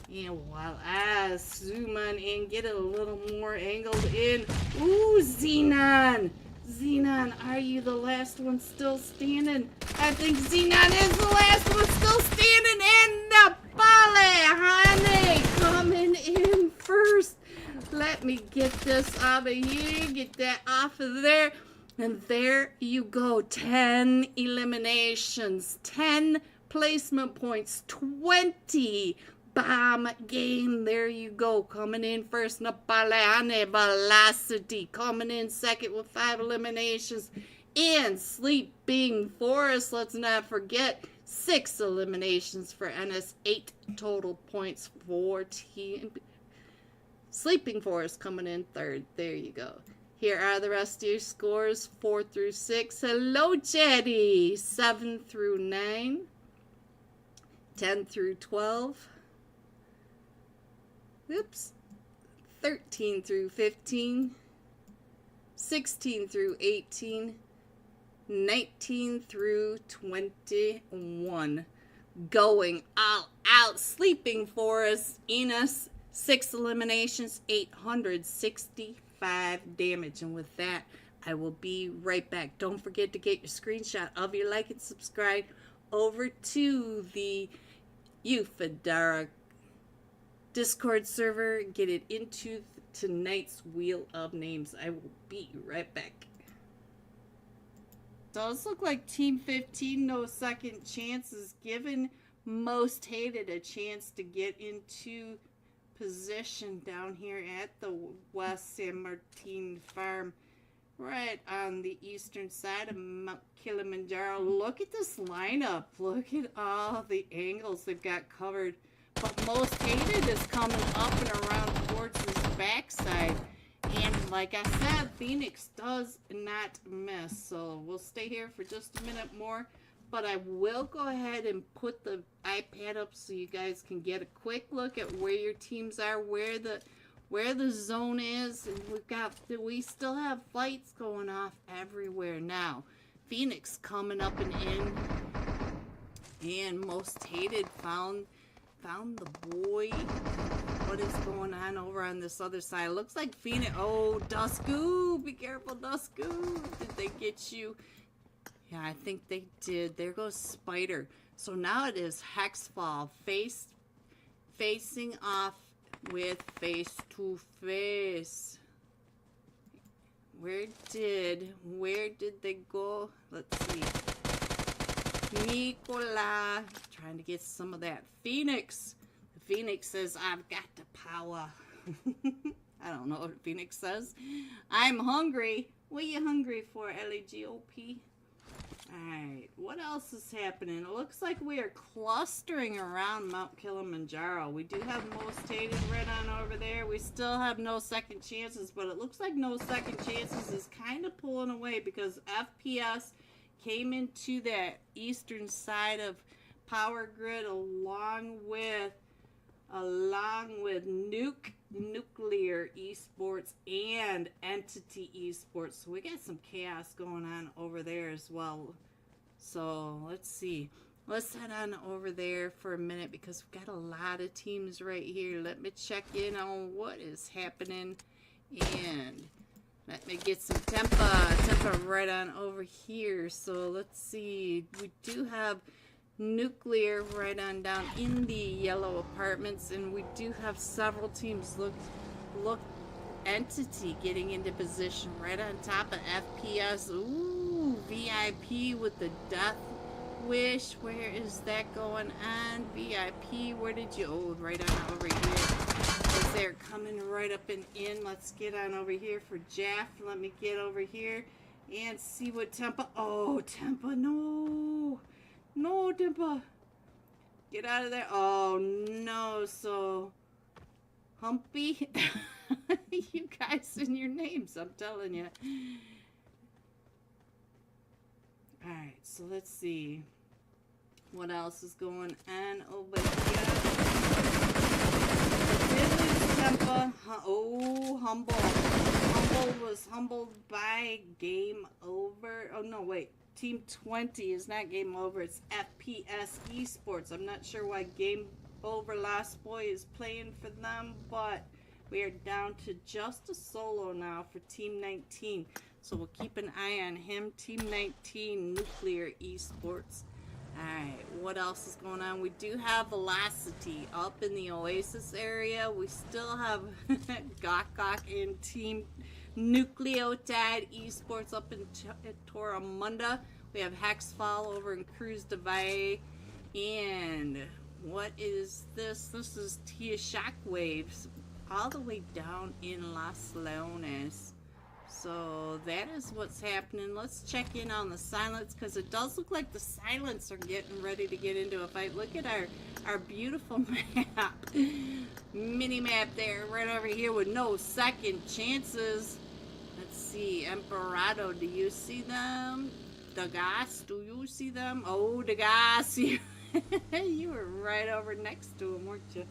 And while I zoom on and get it a little more angled in. Ooh, Xenon! Xenon, are you the last one still standing? I think Xenon is the last one still standing. And Napalehane coming in first. Let me get this out of here. Get that off of there. And there you go. 10 eliminations. 10 placement points. 20 bomb game. There you go. Coming in first. Napalehane Velocity. Coming in second with 5 eliminations. And Sleeping Forest. Let's not forget. 6 eliminations for NS, 8 total points for Team Sleeping Forest coming in third. There you go. Here are the rest of your scores, 4 through 6. Hello, Jetty. 7 through 9. 10 through 12. Oops. 13 through 15. 16 through 18. 19 through 21. Going all out. Sleeping Forest, Enos, 6 eliminations, 865 damage. And with that, I will be right back. Don't forget to get your screenshot of your like and subscribe over to the Euphaedra Discord server. Get it into tonight's Wheel of Names. I will be right back. Does look like Team 15, no second chances, given Most Hated a chance to get into position down here at the West San Martin farm, right on the eastern side of Mount Kilimanjaro. Look at this lineup. Look at all the angles they've got covered. But Most Hated is coming up and around towards his backside. And like I said, Phoenix does not miss. So we'll stay here for just a minute more. But I will go ahead and put the iPad up so you guys can get a quick look at where your teams are, where the zone is. And we still have fights going off everywhere now. Phoenix coming up and in. And Most Hated found the boy. What is going on over on this other side? Looks like Phoenix. Oh, Dusku. Be careful, Dusku. Did they get you? Yeah, I think they did. There goes Spider. So now it is Hexfall facing off with Face to Face. Where did they go? Let's see. Nicola trying to get some of that. Phoenix. Phoenix says, I've got the power. I don't know what Phoenix says. I'm hungry. What are you hungry for, LAGOP? Alright, what else is happening? It looks like we are clustering around Mount Kilimanjaro. We do have Most Hated right on over there. We still have no second chances, but it looks like no second chances is kind of pulling away because FPS came into that eastern side of Power Grid along with Nuclear Esports and Entity Esports. So we got some chaos going on over there as well. So let's see. Let's head on over there for a minute because we've got a lot of teams right here. Let me check in on what is happening. And let me get some tempo right on over here. So let's see. We do have Nuclear right on down in the yellow apartments, and we do have several teams. Look, Entity getting into position right on top of FPS. Ooh, VIP with the Death Wish. Where is that going on? VIP, where did you? Oh, right on over here. As they're coming right up and in. Let's get on over here for Jaff. Let me get over here and see what Tempa. Oh, Tempa, no. No, Tempa. Get out of there. Oh, no. So, Humpy. You guys and your names, I'm telling you. Alright, so let's see. What else is going on over here? Tempa. Oh, Humble. Humble was humbled by Game Over. Oh, no, wait. Team 20 is not Game Over. It's FPS Esports. I'm not sure why Game Over Lost Boy is playing for them, but we are down to just a solo now for Team 19. So we'll keep an eye on him. Team 19, Nuclear Esports. Alright, what else is going on? We do have Velocity up in the Oasis area. We still have Gok and Team Nucleotide Esports up in Toramunda. We have Hexfall over in Cruz de Valle. And what is this? This is Tia Shockwaves all the way down in Las Leones. So that is what's happening. Let's check in on the silence, because it does look like the silence are getting ready to get into a fight. Look at our beautiful map. Mini map there right over here with no second chances. Let's see. Emperado, do you see them? Dagas, do you see them? Oh, Dagas, you were right over next to him, weren't you?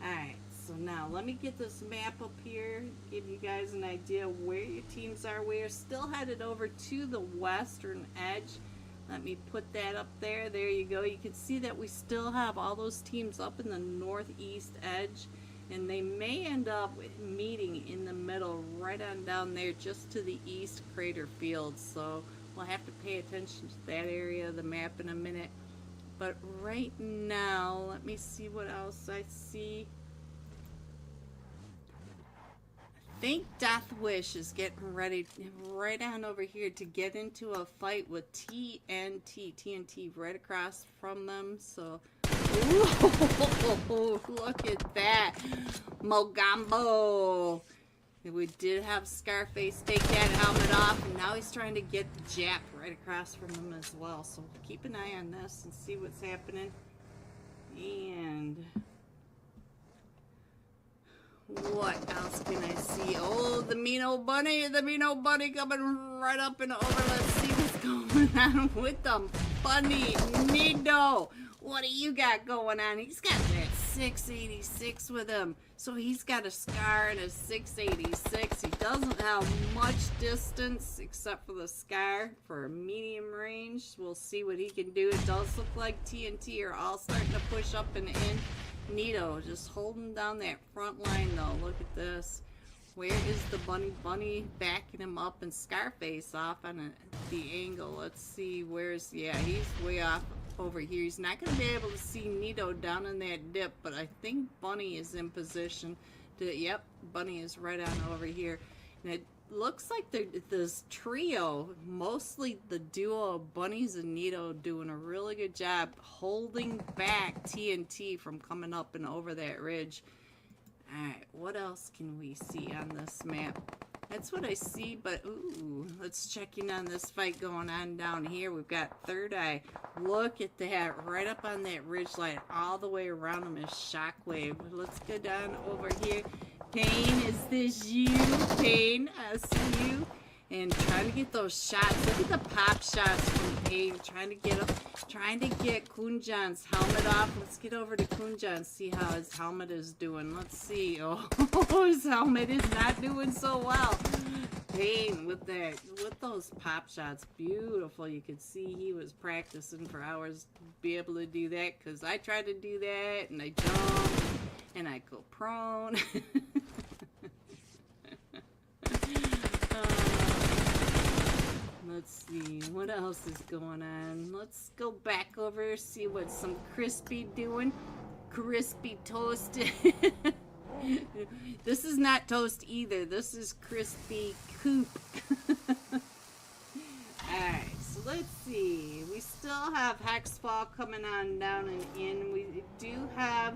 Alright, so now let me get this map up here, give you guys an idea where your teams are. We're still headed over to the western edge. Let me put that up there. There you go. You can see that we still have all those teams up in the northeast edge, and they may end up meeting in the middle right on down there just to the east crater field. So we'll have to pay attention to that area of the map in a minute. But right now, let me see what else I see. I think Death Wish is getting ready right on over here to get into a fight with TNT right across from them. So, ooh, look at that. Mogambo. We did have Scarface take that helmet off, and now he's trying to get Jap right across from him as well. So keep an eye on this and see what's happening. And what else can I see? Oh, the mean old bunny coming right up and over. Let's see what's going on with them. Bunny, Nido, what do you got going on? He's got that 686 with him. So he's got a Scar and a 686. He doesn't have much distance except for the Scar for medium range. We'll see what he can do. It does look like TNT are all starting to push up and in. Nito just holding down that front line though. Look at this. Where is the bunny backing him up, and Scarface off on the angle? Let's see. Yeah, he's way off over here. He's not going to be able to see Nito down in that dip, but I think Bunny is in position to, yep, Bunny is right on over here. And it looks like this trio, mostly the duo of Bunnies and Nito, doing a really good job holding back TNT from coming up and over that ridge. Alright, what else can we see on this map? That's what I see, but ooh, let's check in on this fight going on down here. We've got Third Eye. Look at that, right up on that ridge line, all the way around him is Shockwave. Let's go down over here. Pain, is this you? Pain, I see you. And trying to get those shots. Look at the pop shots from Pain. Trying to get Kunjan's helmet off. Let's get over to Kunjan and see how his helmet is doing. Let's see. Oh, his helmet is not doing so well. Pain with those pop shots. Beautiful. You could see he was practicing for hours to be able to do that, because I tried to do that and I jumped and I go prone. Let's see, what else is going on? Let's go back over, see what some Crispy doing. Crispy toasted. This is not toast either. This is Crispy Coop. Alright, so let's see. We still have Hexfall coming on down and in. We do have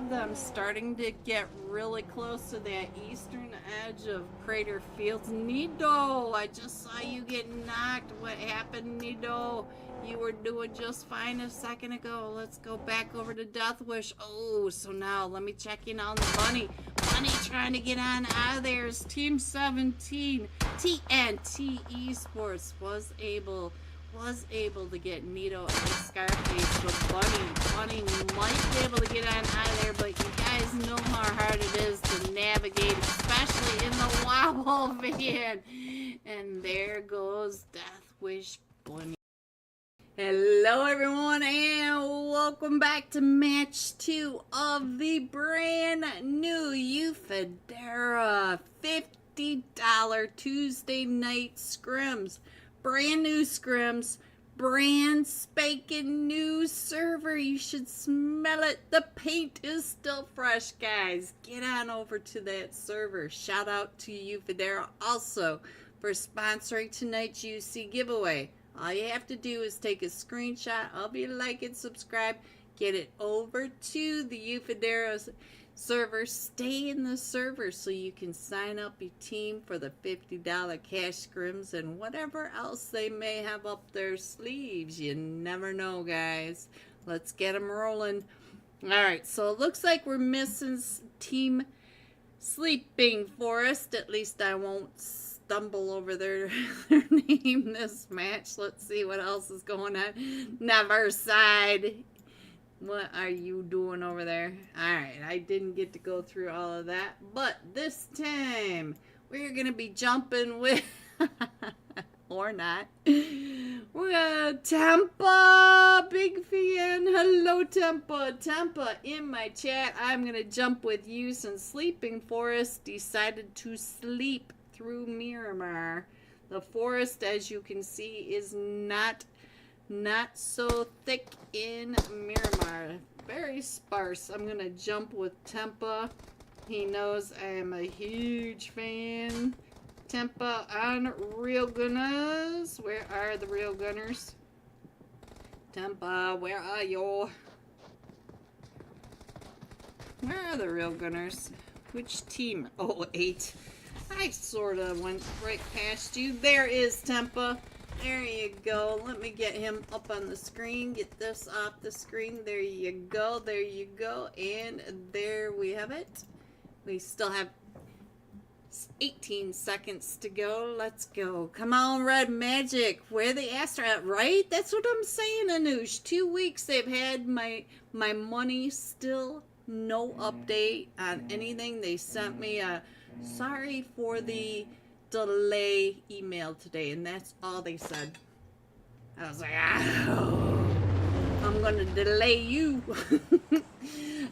them starting to get really close to that eastern edge of Crater Fields. Nido, I just saw you get knocked. What happened, Nido? You were doing just fine a second ago. Let's go back over to Death Wish. Oh, so now let me check in on the Bunny. Bunny trying to get on out of there. Is Team 17. TNT Esports was able to get Nito and Scarface, but Bunny might be able to get on out of there, but you guys know how hard it is to navigate, especially in the wobble van. And there goes Death Wish Bunny. Hello everyone, and welcome back to match 2 of the brand new Euphaedra $50 Tuesday night scrims. Brand new scrims, brand spanking new server. You should smell it. The paint is still fresh, guys. Get on over to that server. Shout out to Euphaedra also for sponsoring tonight's UC giveaway. All you have to do is take a screenshot of your like and subscribe. Get it over to the Euphaedra server, stay in the server so you can sign up your team for the $50 cash scrims and whatever else they may have up their sleeves. You never know, guys. Let's get them rolling. Alright, so it looks like we're missing Team Sleeping Forest. At least I won't stumble over their name this match. Let's see what else is going on. Never side. What are you doing over there? Alright, I didn't get to go through all of that. But this time, we're going to be jumping with... or not. Tempa, big fan. Hello, Tempa. Tempa, in my chat, I'm going to jump with you since Sleeping Forest decided to sleep through Miramar. The forest, as you can see, is not so thick in Miramar. Very sparse. I'm going to jump with Tempa. He knows I am a huge fan. Tempa on Real Gunners. Where are the Real Gunners? Tempa, where are you? Where are the Real Gunners? Which team? Oh, 8. I sort of went right past you. There is Tempa. There you go. Let me get him up on the screen. Get this off the screen. There you go. There you go. And there we have it. We still have 18 seconds to go. Let's go. Come on, Red Magic. Where the Astra at, right? That's what I'm saying, Anush. 2 weeks they've had my money. Still no update on anything. They sent me a sorry for the delay email today, and that's all they said. I was like, oh, I'm gonna delay you.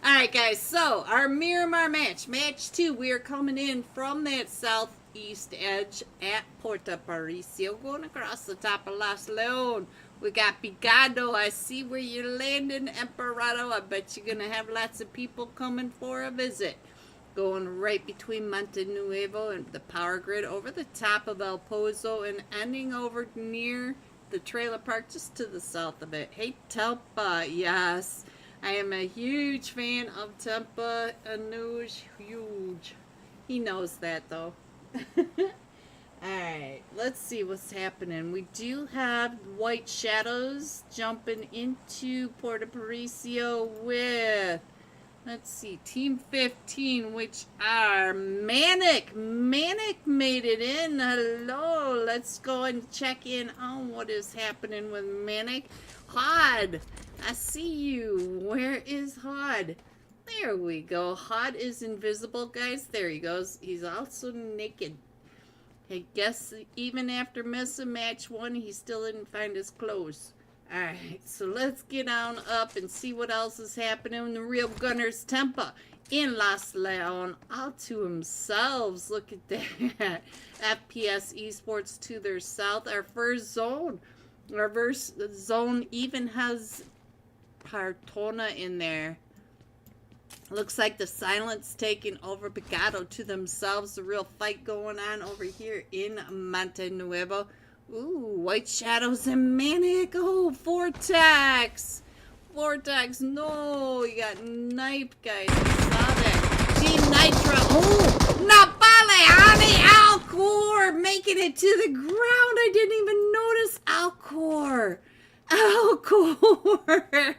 Alright, guys, so our Miramar match 2, we are coming in from that southeast edge at Puerto Paricio, going across the top of Las Leon. We got Picado. I see where you're landing, Emperado. I bet you're gonna have lots of people coming for a visit. Going right between Monte Nuevo and the power grid, over the top of El Pozo, and ending over near the trailer park just to the south of it. Hey, Tempa, yes. I am a huge fan of Tempa. Anuj, huge. He knows that, though. Alright, let's see what's happening. We do have White Shadows jumping into Puerto Paricio with... let's see, Team 15, which are Manic. Manic made it in. Hello. Let's go and check in on what is happening with Manic. Hod, I see you. Where is Hod? There we go. Hod is invisible, guys. There he goes. He's also naked. I guess even after missing match 1, he still didn't find his clothes. Alright, so let's get on up and see what else is happening. The Real Gunners Tempa in Las Leon all to themselves. Look at that. FPS Esports to their south. Our first zone. Our first zone even has Partona in there. Looks like the Silence taking over Picado to themselves. The real fight going on over here in Monte Nuevo. Ooh, White Shadows and Manic. Oh, Vortex. Vortex, no. You got knifed, guys. I saw that. Team Nitro. Oh, Napaleani Alcor making it to the ground. I didn't even notice Alcor. Alcor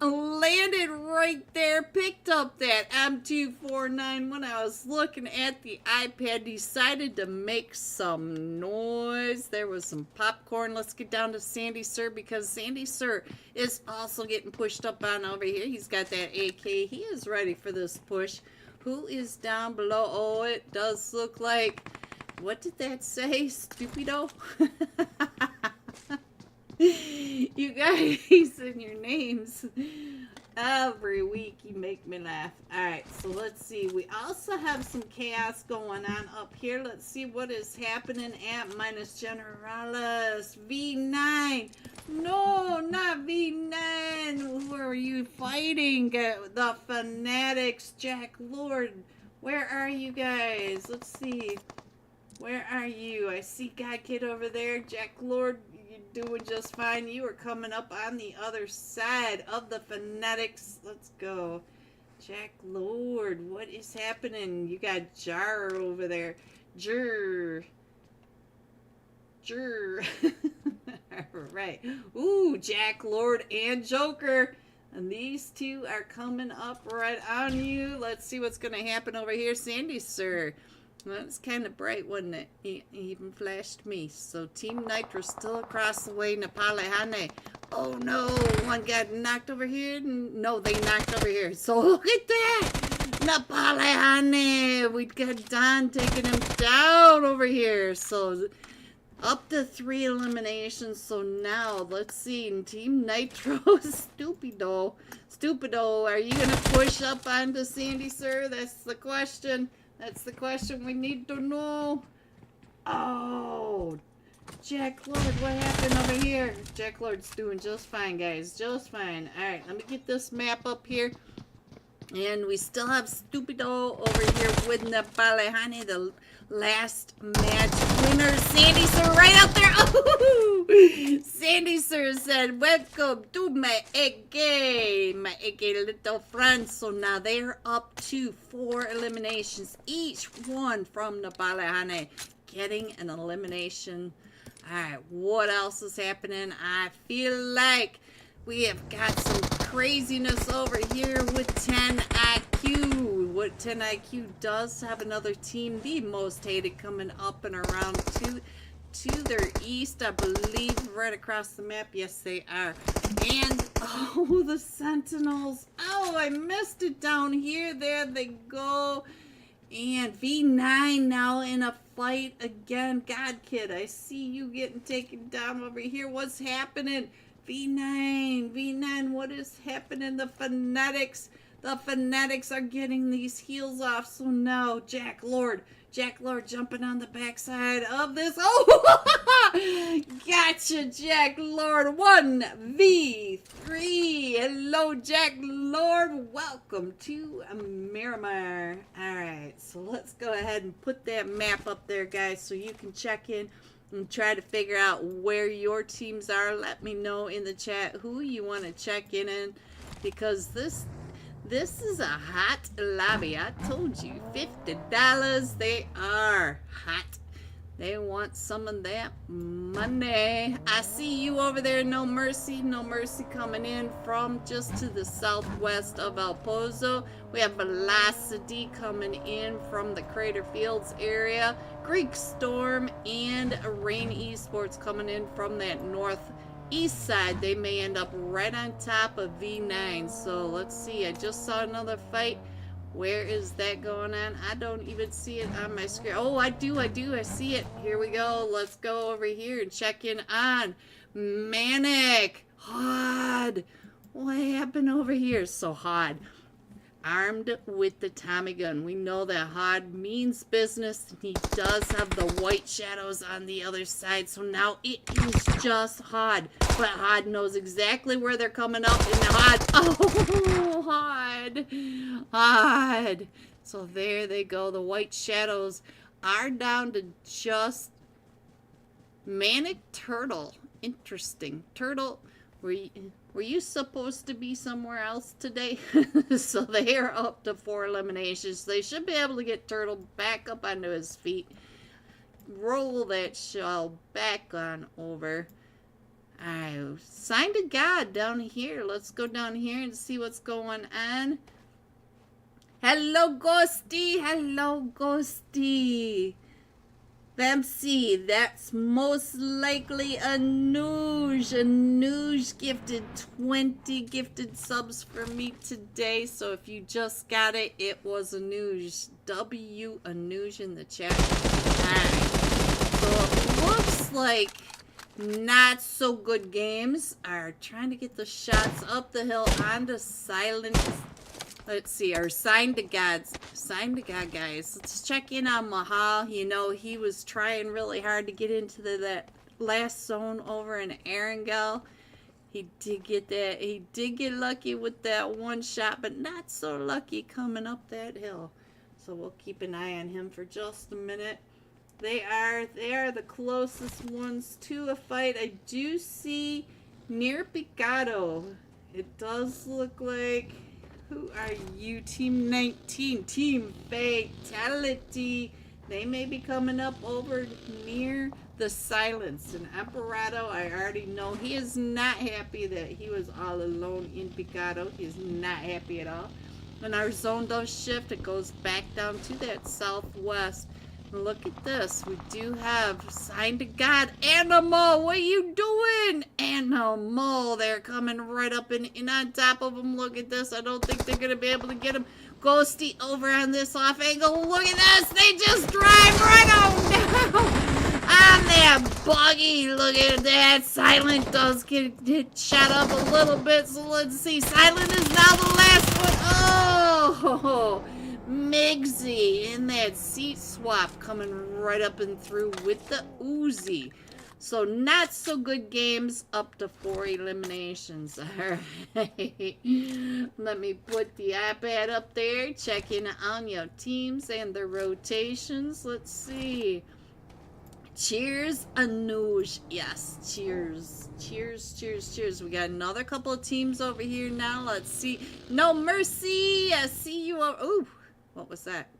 landed right there, picked up that M249 when I was looking at the iPad, decided to make some noise. There was some popcorn. Let's get down to Sandy Sir, because Sandy Sir is also getting pushed up on over here. He's got that AK. He is ready for this push. Who is down below? Oh, it does look like, what did that say? Stupido? You guys and your names. Every week you make me laugh. Alright, so let's see. We also have some chaos going on up here. Let's see what is happening at Minus Generalis. V9. No, not V9. Who are you fighting? The Fanatics. Jack Lord. Where are you guys? Let's see. Where are you? I see God Kid over there. Jack Lord, you're doing just fine. You are coming up on the other side of the Fanatics. Let's go. Jack Lord, what is happening? You got Jar over there. Jur. Alright. Ooh, Jack Lord and Joker. And these two are coming up right on you. Let's see what's going to happen over here. Sandy, sir. Well, it's kind of bright, wasn't it? He even flashed me. So Team Nitro still across the way. Napalehane. Oh no, one got knocked over here. No, they knocked over here. So look at that. Napalehane. We got Don taking him down over here. So up to 3 eliminations. So now, let's see. In Team Nitro, Stupido, are you going to push up onto Sandy, sir? That's the question. That's the question we need to know. Oh, Jack Lord, what happened over here? Jack Lord's doing just fine, guys. Just fine. Alright, let me get this map up here. And we still have Stupido over here with Napalehane, the last match winner. Sandy Sir right out there. Oh, Sandy Sir said, welcome to my little friends. So now they're up to 4 eliminations, each one from Napalehane getting an elimination. Alright, what else is happening? I feel like we have got some craziness over here with 10 IQ. What 10 IQ does have another team, the most hated, coming up and around to their east, I believe, right across the map. Yes, they are. And, oh, the Sentinels. Oh, I missed it down here. There they go. And V9 now in a fight again. God, kid, I see you getting taken down over here. What's happening? V9, what is happening? The Fanatics are getting these heals off. So now Jack Lord jumping on the backside of this. Oh, gotcha, Jack Lord. 1v3. Hello, Jack Lord. Welcome to Miramar. All right, so let's go ahead and put that map up there, guys, so you can check in and try to figure out where your teams are. Let me know in the chat who you want to check in, because this is a hot lobby. I told you, $50. They are hot. They want some of that money. I see you over there. No Mercy coming in from just to the southwest of El Pozo. We have Velocity coming in from the Crater Fields area. Greek Storm and Rain Esports coming in from that northeast side. They may end up right on top of V9. So let's see. I just saw another fight. Where is that going on? I don't even see it on my screen. Oh, I do. I see it. Here we go. Let's go over here and check in on Manic. Hod. What happened over here? So Hod, armed with the Tommy gun. We know that Hod means business. He does have the white shadows on the other side. So now it is just Hod. But Hod knows exactly where they're coming up. And Hod. Oh, Hod. So there they go. The white shadows are down to just Manic Turtle. Interesting. Turtle, were you supposed to be somewhere else today? So they are up to 4 eliminations. They should be able to get Turtle back up onto his feet. Roll that shell back on over. Alright, Sign to God down here. Let's go down here and see what's going on. Hello, Ghosty. Hello, Ghosty. Bempsy, that's most likely a Noosh. A Noosh gifted 20 gifted subs for me today. So if you just got it, it was a Noosh. W a Noosh in the chat. Alright. So it looks like not so good games are trying to get the shots up the hill onto Silent. Let's see, our Sign to God guys. Let's check in on Mahal. You know, he was trying really hard to get into that last zone over in Erangel. He did get that. He did get lucky with that one shot, but not so lucky coming up that hill. So we'll keep an eye on him for just a minute. They are the closest ones to a fight. I do see near Picado. It does look like Who are you? Team 19. Team Fatality. They may be coming up over near the silence. And Emperado, I already know he is not happy that he was all alone in Picado. He is not happy at all. When our zone does shift, it goes back down to that southwest. And look at this. We do have Sign to God. Animal, what are you doing? Animal, they're coming right up and on top of him. Look at this. I don't think they're going to be able to get him. Ghosty over on this off angle. Look at this. They just drive right on down on that buggy. Look at that. Silent does get shot up a little bit. So let's see. Silent is now the last one. Oh, Migsy in that seat swap coming right up and through with the Uzi. So not so good games, up to 4 eliminations. All right. Let me put the iPad up there. Check in on your teams and the rotations. Let's see. Cheers, Anuj. Yes, cheers. Cheers, cheers, cheers. We got another couple of teams over here now. Let's see. No Mercy. I see you. Ooh, what was that?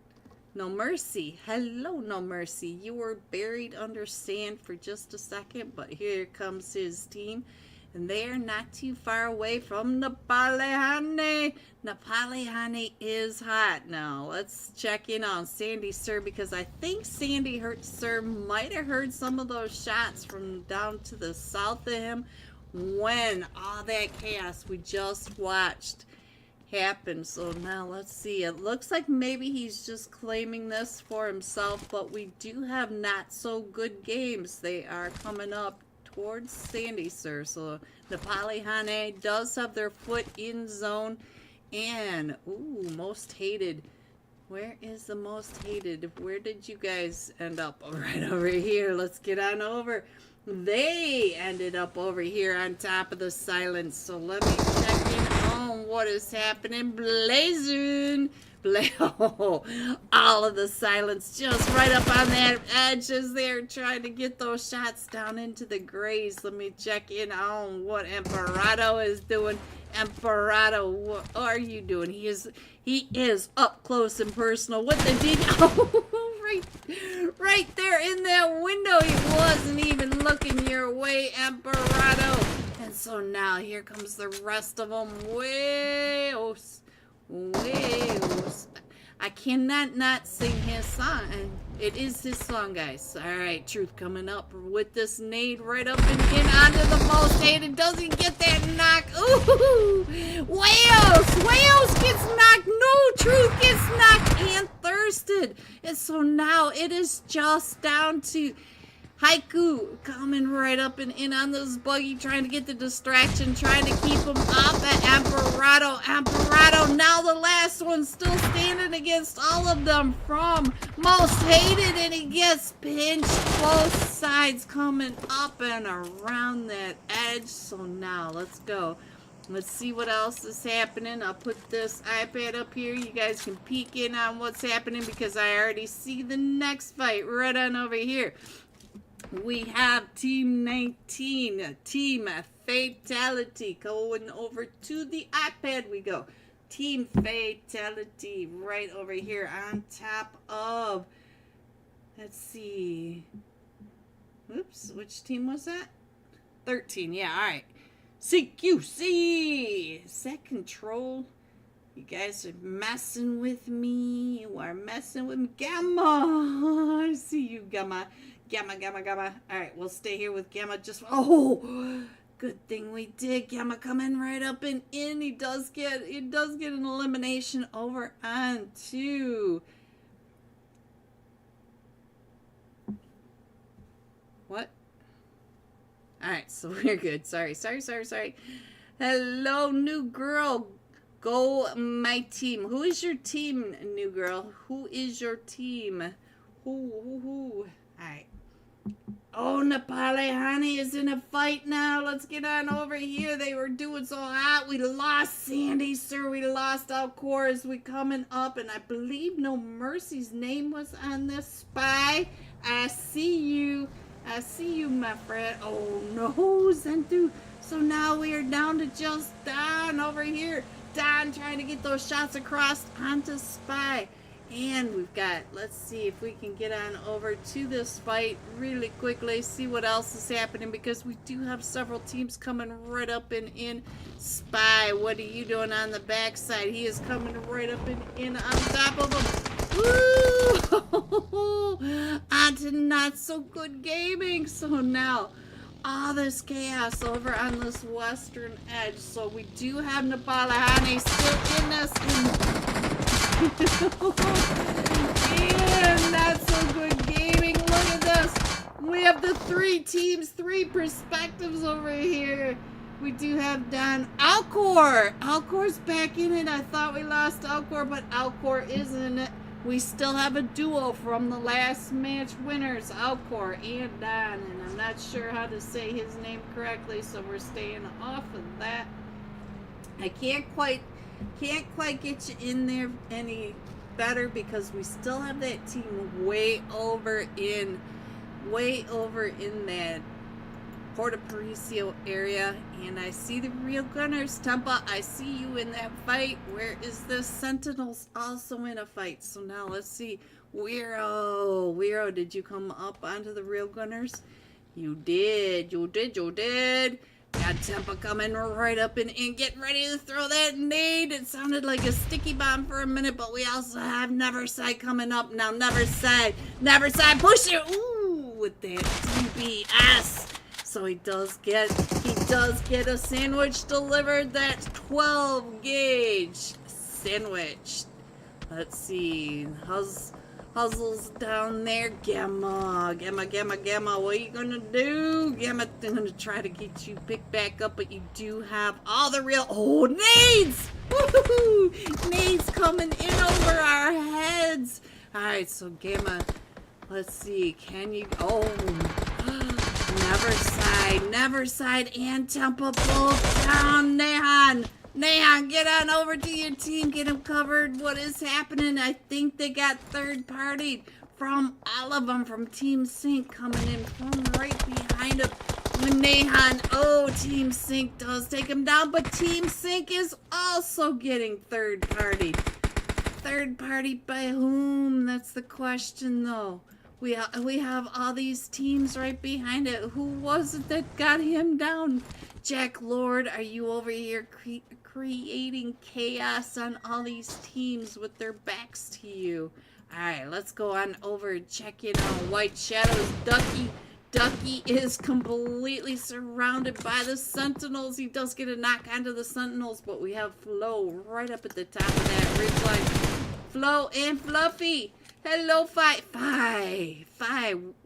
No Mercy. Hello, No Mercy. You were buried under sand for just a second, but here comes his team. And they are not too far away from Napalehane. Napalehane is hot. Now, let's check in on Sandy Sir, because I think Sandy Sir might have heard some of those shots from down to the south of him when all that chaos we just watched happened. So now let's see. It looks like maybe he's just claiming this for himself, but we do have not so good games. They are coming up towards Sandy Sir. So the Palihane does have their foot in zone. And ooh, most hated. Where is the most hated? Where did you guys end up? Right over here. Let's get on over. They ended up over here on top of the silence. So let me check in on what is happening. Blazing. All of the silence just right up on that edge as they're trying to get those shots down into the grays. Let me check in on what Emperado is doing. Emperado, what are you doing? He is up close and personal with the D. Oh, right there in that window. He wasn't even looking your way, Emperado. And so now here comes the rest of them. I cannot not sing his song, and it is his song, guys. All right, Truth coming up with this nade right up and in onto the most hated. Doesn't get that knock. Ooh, Wales gets knocked. No, Truth gets knocked and thirsted. And so now it is just down to Haiku coming right up and in on this buggy, trying to get the distraction, trying to keep him off at Emperado. Emperado, now the last one, still standing against all of them from most hated, and he gets pinched. Both sides coming up and around that edge. So now let's go. Let's see what else is happening. I'll put this iPad up here. You guys can peek in on what's happening because I already see the next fight right on over here. We have Team 19, Team Fatality. Going over to the iPad we go. Team Fatality right over here on top of, let's see. Oops, which team was that? 13, yeah, all right. CQC. Is that Control? You guys are messing with me. You are messing with me. Gamma. I see you, Gamma. Gamma. All right, we'll stay here with Gamma. Oh, good thing we did. Gamma coming right up and in. He does get an elimination over on to what? All right, so we're good. Sorry. Hello, new girl. Go, my team. Who is your team, new girl? Who is your team? Who? All right. Oh, Napalehane is in a fight now. Let's get on over here. They were doing so hot. We lost Sandy, sir. We lost Alcor as we coming up. And I believe No Mercy's name was on this spy. I see you, my friend. Oh, no, Zentu. So now we are down to just down over here Don trying to get those shots across onto Spy. And we've got, let's see if we can get on over to this fight really quickly, see what else is happening, because we do have several teams coming right up and in. Spy, what are you doing on the backside? He is coming right up and in on top of him. Woo! On to Not So Good Gaming. So now, all this chaos over on this western edge. So we do have Nabalahani still in this. And Not So Good Gaming. Look at this. We have the 3 teams, 3 perspectives over here. We do have Don Alcor. Alcor's back in it. I thought we lost Alcor, but Alcor is in it. We still have a duo from the last match winners, Alcor and Don, and I'm not sure how to say his name correctly, so we're staying off of that. I can't quite get you in there any better because we still have that team way over in that Porto Paraiso area, and I see the real gunners. Tempa, I see you in that fight. Where is this? Sentinel's also in a fight. So now let's see. Weiro, did you come up onto the real gunners? You did. Got Tempa coming right up and getting ready to throw that nade. It sounded like a sticky bomb for a minute, but we also have Neverside coming up now. Neverside, push it. Ooh, with that DBS. So he does get a sandwich delivered. That 12 gauge sandwich. Let's see. Huzzle's down there. Gamma. What are you gonna do? Gamma, I'm gonna try to get you picked back up, but you do have all the real. Oh, nades! Woohoo! Nades coming in over our heads. All right, so Gamma. Let's see. Can you? Oh. Neverside, and Tempa both down. Nehan, get on over to your team. Get them covered. What is happening? I think they got third-partied from all of them, from Team Sync coming in from right behind him. Nehan, oh, Team Sync does take him down, but Team Sync is also getting third-partied. Third-partied by whom? That's the question, though. We have all these teams right behind it. Who was it that got him down? Jack Lord, are you over here creating chaos on all these teams with their backs to you? Alright, let's go on over and check in on White Shadows. Ducky is completely surrounded by the Sentinels. He does get a knock onto the Sentinels, but we have Flo right up at the top of that ridgeline. Flo and Fluffy. Hello, Fi.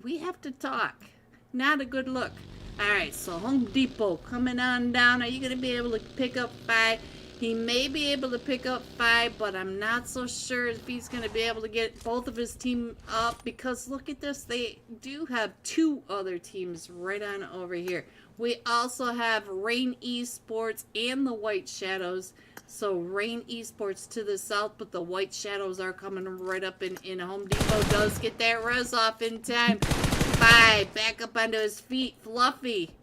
We have to talk. Not a good look. Alright, so Home Depot coming on down. Are you going to be able to pick up Fi? He may be able to pick up Fi, but I'm not so sure if he's going to be able to get both of his team up, because look at this. They do have 2 other teams right on over here. We also have Rain Esports and the White Shadows. So Rain Esports to the south, but the White Shadows are coming right up in Home Depot. Does get that res off in time. Fi, back up onto his feet. Fluffy,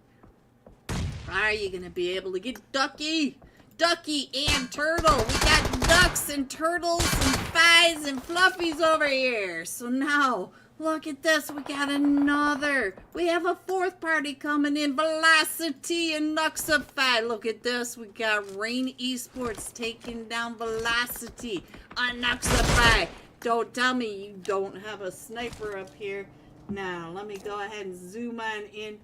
are you going to be able to get Ducky and Turtle? We got ducks and turtles and Fis and Fluffies over here. So now, look at this. We got another. We have a 4th party coming in. Velocity and Nuxify. Look at this. We got Rain Esports taking down Velocity on Nuxify. Don't tell me you don't have a sniper up here. Now, let me go ahead and zoom on in.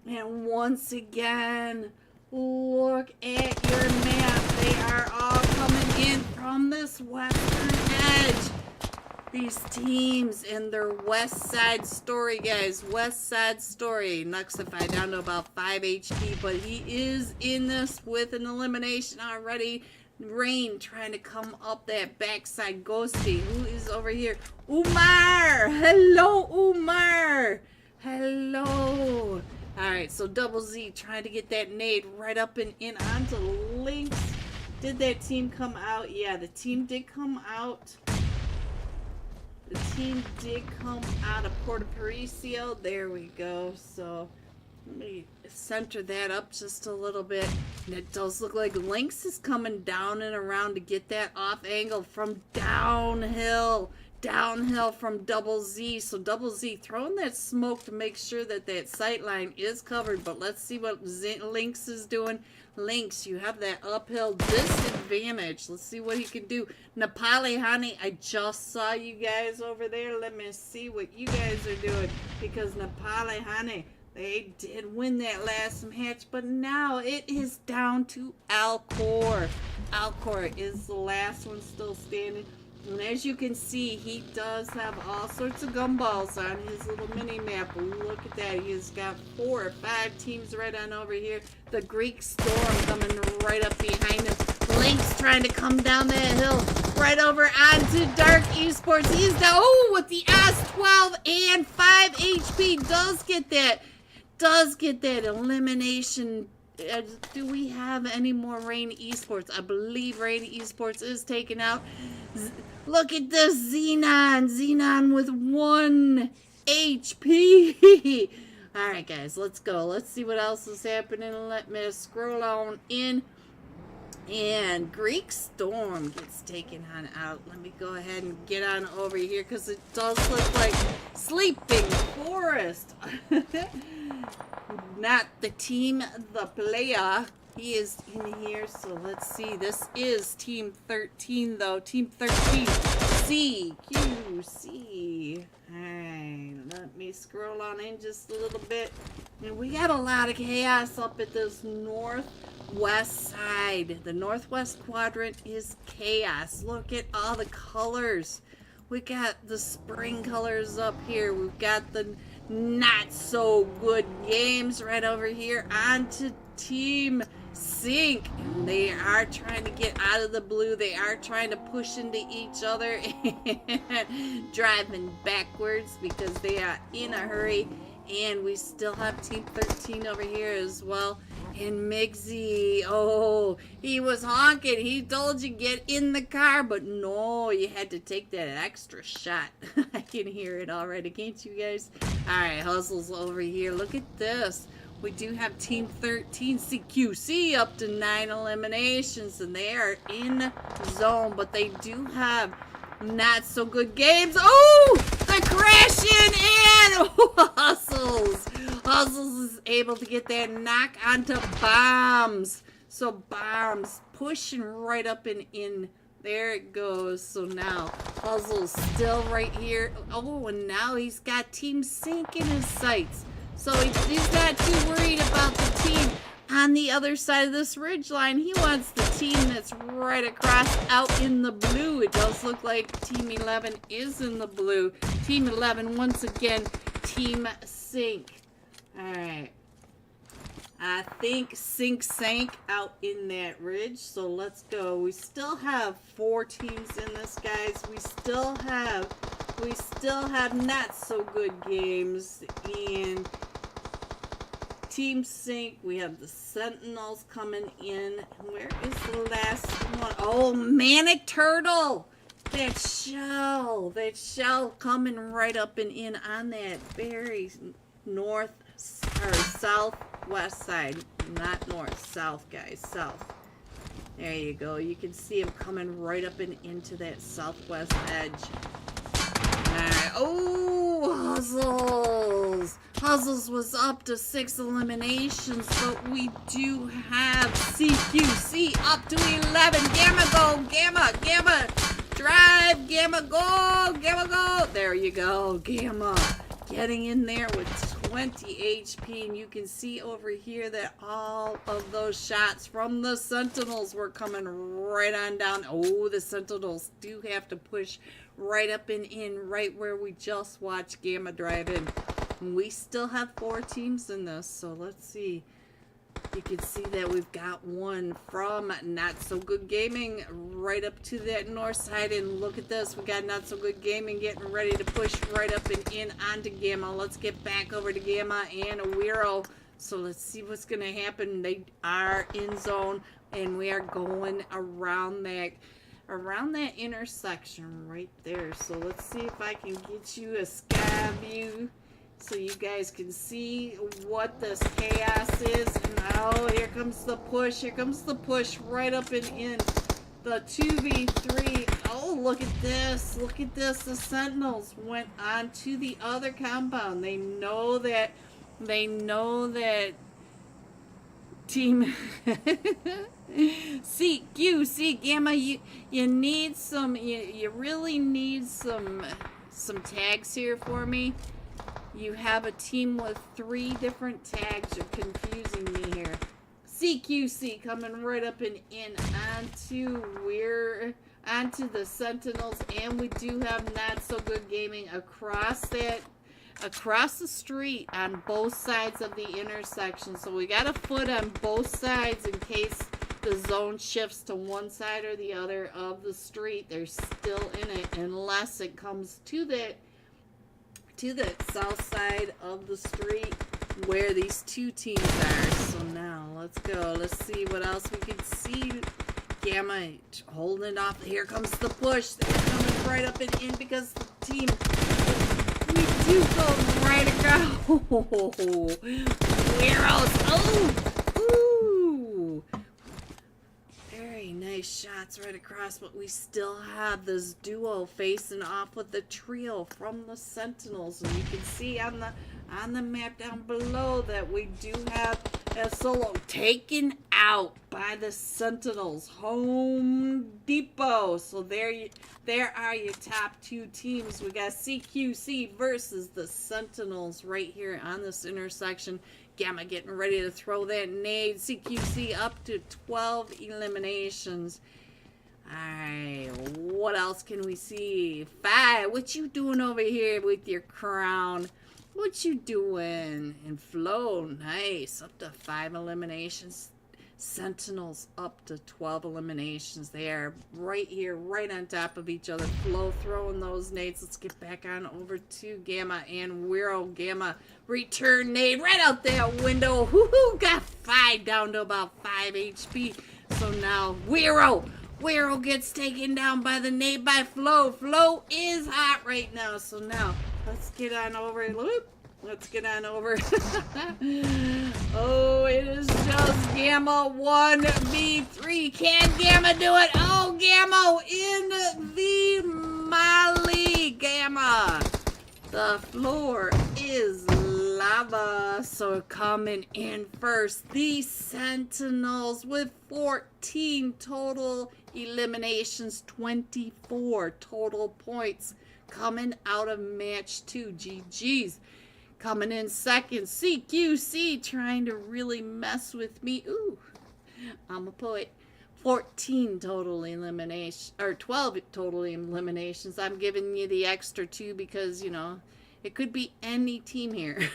And once again, look at your map. They are all coming in from this western edge. These teams and their West Side Story, guys. West Side Story. Nuxify down to about 5 HP, but he is in this with an elimination already. Rain trying to come up that backside. Ghosty, who is over here? Umar! Hello, Umar! Hello! Alright, so Double Z trying to get that nade right up and in onto Lynx. Did that team come out? Yeah, the team did come out. The team did come out of Porto Paraiso. There we go. So let me center that up just a little bit. And it does look like Lynx is coming down and around to get that off angle from downhill. Downhill from Double Z. So Double Z throwing that smoke to make sure that that sight line is covered. But let's see what Lynx is doing. Lynx, you have that uphill disadvantage. Let's see what he can do. Nepali, honey, I just saw you guys over there. Let me see what you guys are doing. Because Nepali, honey, they did win that last match. But now it is down to Alcor. Alcor is the last one still standing. And as you can see, he does have all sorts of gumballs on his little mini map. Look at that. He's got 4 or 5 teams right on over here. The Greek Storm coming right up behind him. Lynx trying to come down that hill. Right over onto Dark Esports. He's down. Oh, with the S12 and 5 HP. Does get that. Does get that elimination. Do we have any more Rain Esports? I believe Rain Esports is taken out. Look at this Xenon. Xenon with 1 HP. Alright, guys, let's go. Let's see what else is happening. Let me scroll on in. And Greek Storm gets taken on out. Let me go ahead and get on over here because it does look like Sleeping Forest. Not the team, the player. He is in here, so let's see. This is Team 13, though. Team 13. CQC. Alright, let me scroll on in just a little bit. And we got a lot of chaos up at this northwest side. The northwest quadrant is chaos. Look at all the colors. We got the spring colors up here. We've got the not so good games right over here onto Team Sync. And they are trying to get out of the blue. They are trying to push into each other and driving backwards because they are in a hurry. And we still have Team 13 over here as well. And Mixie, oh, he was honking. He told you get in the car, but no, you had to take that extra shot. I can hear it already, can't you guys? All right, Hustle's over here. Look at this. We do have Team 13 CQC up to 9 eliminations, and they are in zone, but they do have not so good games. Oh, they're crashing in. Oh, Hustles. Hustles is able to get that knock onto Bombs. So Bombs pushing right up and in. There it goes. So now Hustle's still right here. Oh, and now he's got Team Sync in his sights. So he's not too worried about the team on the other side of this ridge line. He wants the team that's right across out in the blue. It does look like Team 11 is in the blue. Team 11 once again, Team Sync. Alright. I think Sync sank out in that ridge. So let's go. We still have 4 teams in this, guys. We still have not so good games. And Team Sync, we have the Sentinels coming in. Where is the last one? Oh, Manic Turtle! That shell coming right up and in on that very north or southwest side. Not north, south, guys, south. There you go. You can see him coming right up and into that southwest edge. Alright. Oh, Hustles! Hustles was up to 6 eliminations, but we do have CQC up to 11. Gamma go! Gamma! Drive! Gamma go! Gamma go! There you go. Gamma getting in there with 20 HP, and you can see over here that all of those shots from the Sentinels were coming right on down. Oh, the Sentinels do have to push right up and in, right where we just watched Gamma drive in. And we still have 4 teams in this, so let's see. You can see that we've got one from Not So Good Gaming right up to that north side, and look at this. We got Not So Good Gaming getting ready to push right up and in onto Gamma. Let's get back over to Gamma and Wiro. So let's see what's going to happen. They are in zone, and we are going around that intersection right there. So let's see if I can get you a sky view. so you guys can see what this chaos is. And oh, here comes the push. Here comes the push right up and in. The 2v3. Oh, look at this. Look at this. The Sentinels went on to the other compound. They know that team CQC Gamma, you need some, you really need some tags here for me. You have a team with 3 different tags. You're confusing me here. CQC coming right up and in onto the Sentinels, and we do have Not So Good Gaming across the street on both sides of the intersection. So we got a foot on both sides in case the zone shifts to one side or the other of the street. They're still in it unless it comes to the south side of the street where these 2 teams are. So now let's go. Let's see what else we can see. Gamma holding it off. Here comes the push. They're coming right up and in because the team, we do go right across. Weirdos. Oh, ooh. Very nice shots right across, but we still have this duo facing off with the trio from the Sentinels. And you can see on the map down below that we do have a solo taken out by the Sentinels. Home Depot. So there are your top 2 teams. We got CQC versus the Sentinels right here on this intersection. Gamma getting ready to throw that nade. CQC up to 12 eliminations. Alright, what else can we see? 5, what you doing over here with your crown? What you doing? And Flow, nice. Up to 5 eliminations. Sentinels up to 12 eliminations. They are right here, right on top of each other. Flow throwing those nades. Let's get back on over to Gamma and Wiro. Gamma return nade right out that window. Woohoo! Got 5 down to about 5 HP. So now Wiro gets taken down by the nade by Flow. Flow is hot right now. So now let's get on over. Let's get on over. Oh, it is just Gamma 1v3. Can Gamma do it? Oh, Gamma in the Molly. Gamma. The floor is lava. So coming in first, the Sentinels with 14 total eliminations, 24 total points coming out of match 2. GG's. Coming in second, CQC trying to really mess with me. Ooh, I'm a poet. 14 total eliminations, or 12 total eliminations. I'm giving you the extra 2 because, you know, it could be any team here.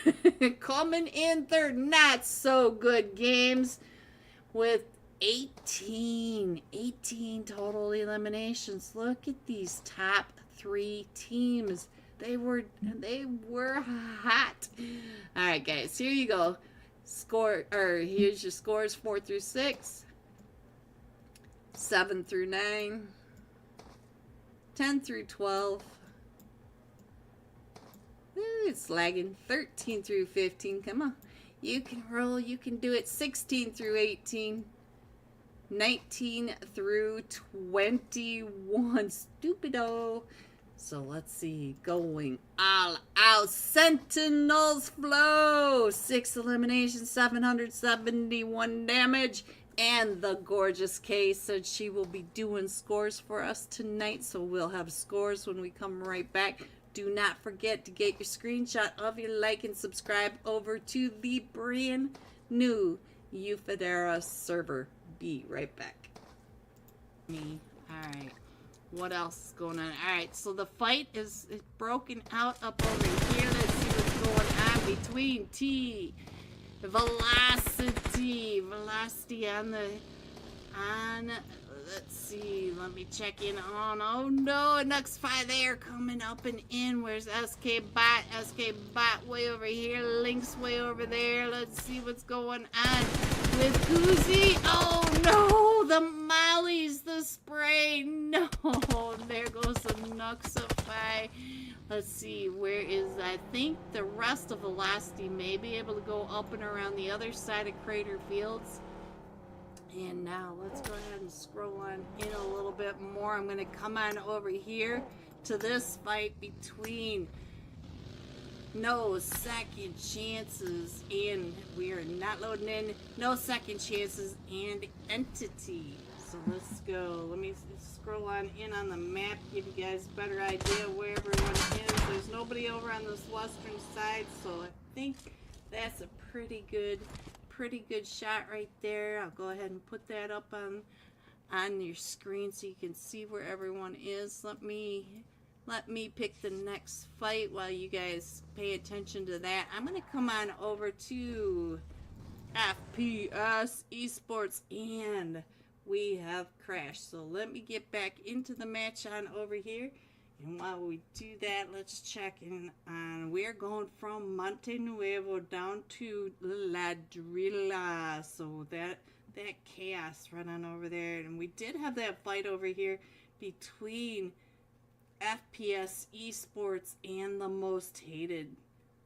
Coming in third, Not So Good Games with 18 total eliminations. Look at these top 3 teams. They were hot. All right, guys, here you go. Here's your scores: 4 through 6, 7 through 9, 10 through 12. Ooh, it's lagging. 13 through 15. Come on, you can roll. You can do it. 16 through 18. 19 through 21. Stupido. So let's see, going all out. Sentinels Flow, 6 eliminations, 771 damage. And the gorgeous Kay said she will be doing scores for us tonight. So we'll have scores when we come right back. Do not forget to get your screenshot of your like and subscribe over to the brand new Euphaedra server. Be right back. Alright. What else is going on? Alright, so the fight is broken out up over here. Let's see what's going on between Velocity let's see, let me check in on, oh no, a Nux5 there coming up and in. Where's SK Bot? SK Bot way over here, Link's way over there. Let's see what's going on with Koozie. Oh no, the Molly's the spray. No, there goes some Nuxify. Let's see, where is, I think the rest of Velocity may be able to go up and around the other side of Crater Fields. And now let's go ahead and scroll on in a little bit more. I'm going to come on over here to this fight between No Second Chances, and we are not loading in No Second Chances and Entity. So let's go. Let me scroll on in on the map, give you guys a better idea where everyone is. There's nobody over on this western side, so I think that's a pretty good shot right there. I'll go ahead and put that up on your screen so you can see where everyone is. Let me pick the next fight while you guys pay attention to that. I'm going to come on over to FPS Esports, and we have crashed. So let me get back into the match on over here. And while we do that, let's check in on, we're going from Monte Nuevo down to Ladrilla. So that chaos right on over there. And we did have that fight over here between FPS Esports and the Most Hated.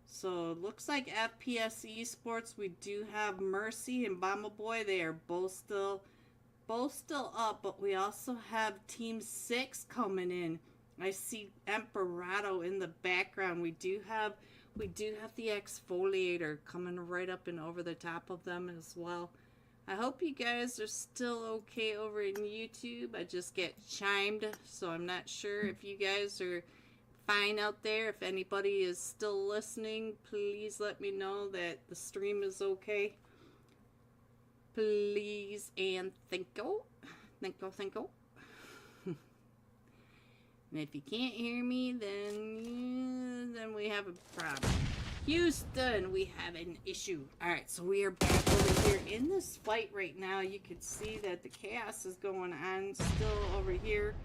So it looks like FPS Esports, we do have Mercy and Bomba Boy. They are both still up, but we also have Team 6 coming in. I see Emperado in the background. We do have the exfoliator coming right up and over the top of them as well. I hope you guys are still okay over in YouTube. I just get chimed, so I'm not sure if you guys are fine out there. If anybody is still listening, please let me know that the stream is okay. Please and thank you. And if you can't hear me, then we have a problem. Houston, we have an issue. Alright, so we are back over here in this fight right now. You can see that the chaos is going on still over here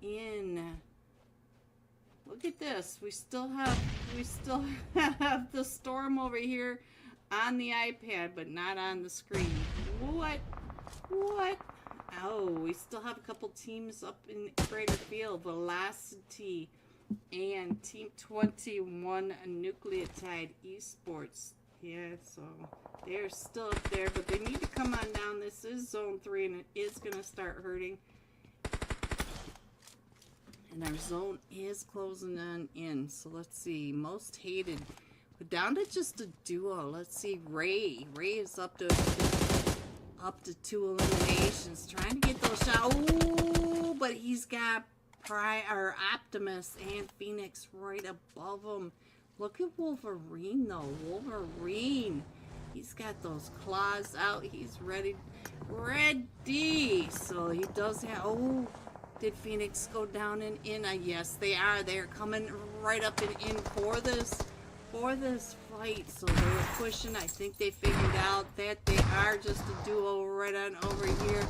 in... Look at this. We still have the storm over here on the iPad, but not on the screen. What? Oh, we still have a couple teams up in Crater Field. Velocity and Team 21 Nucleotide Esports. Yeah, so they're still up there, but they need to come on down. This is Zone 3, and it is going to start hurting. And our zone is closing on in. So let's see. Most Hated. We're down to just a duo. Let's see. Ray is up to 2 eliminations. Trying to get those shots. Ooh, but he's got Optimus and Phoenix right above him. Look at Wolverine, though. Wolverine. He's got those claws out. He's ready. So he does have... Oh, did Phoenix go down and in? Yes, they are. They're coming right up and in for this fight. So they were pushing. I think they figured out that they are just a duo right on over here.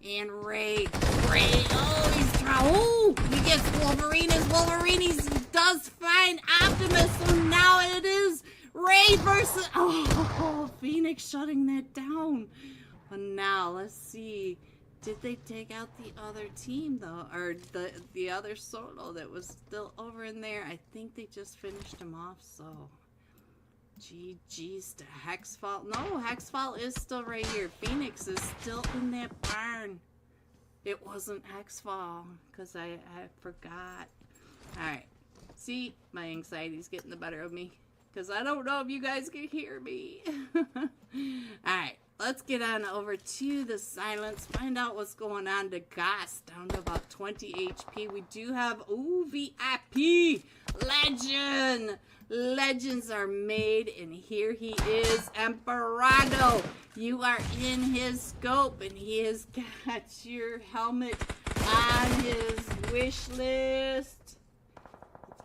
And Ray, oh, he's trying. Oh, he gets Wolverine. He does find Optimus. So now it is Ray versus... Oh, Phoenix shutting that down. But now, let's see. Did they take out the other team, though? Or the other solo that was still over in there? I think they just finished him off, so... GG's to Hexfall. No, Hexfall is still right here. Phoenix is still in that barn. It wasn't Hexfall, because I forgot. Alright. See, my anxiety's getting the better of me. Because I don't know if you guys can hear me. Alright. Let's get on over to the Silence, find out what's going on to Goss, down to about 20 HP. We do have, ooh, VIP, Legend. Legends are made, and here he is, Emperado. You are in his scope, and he has got your helmet on his wish list.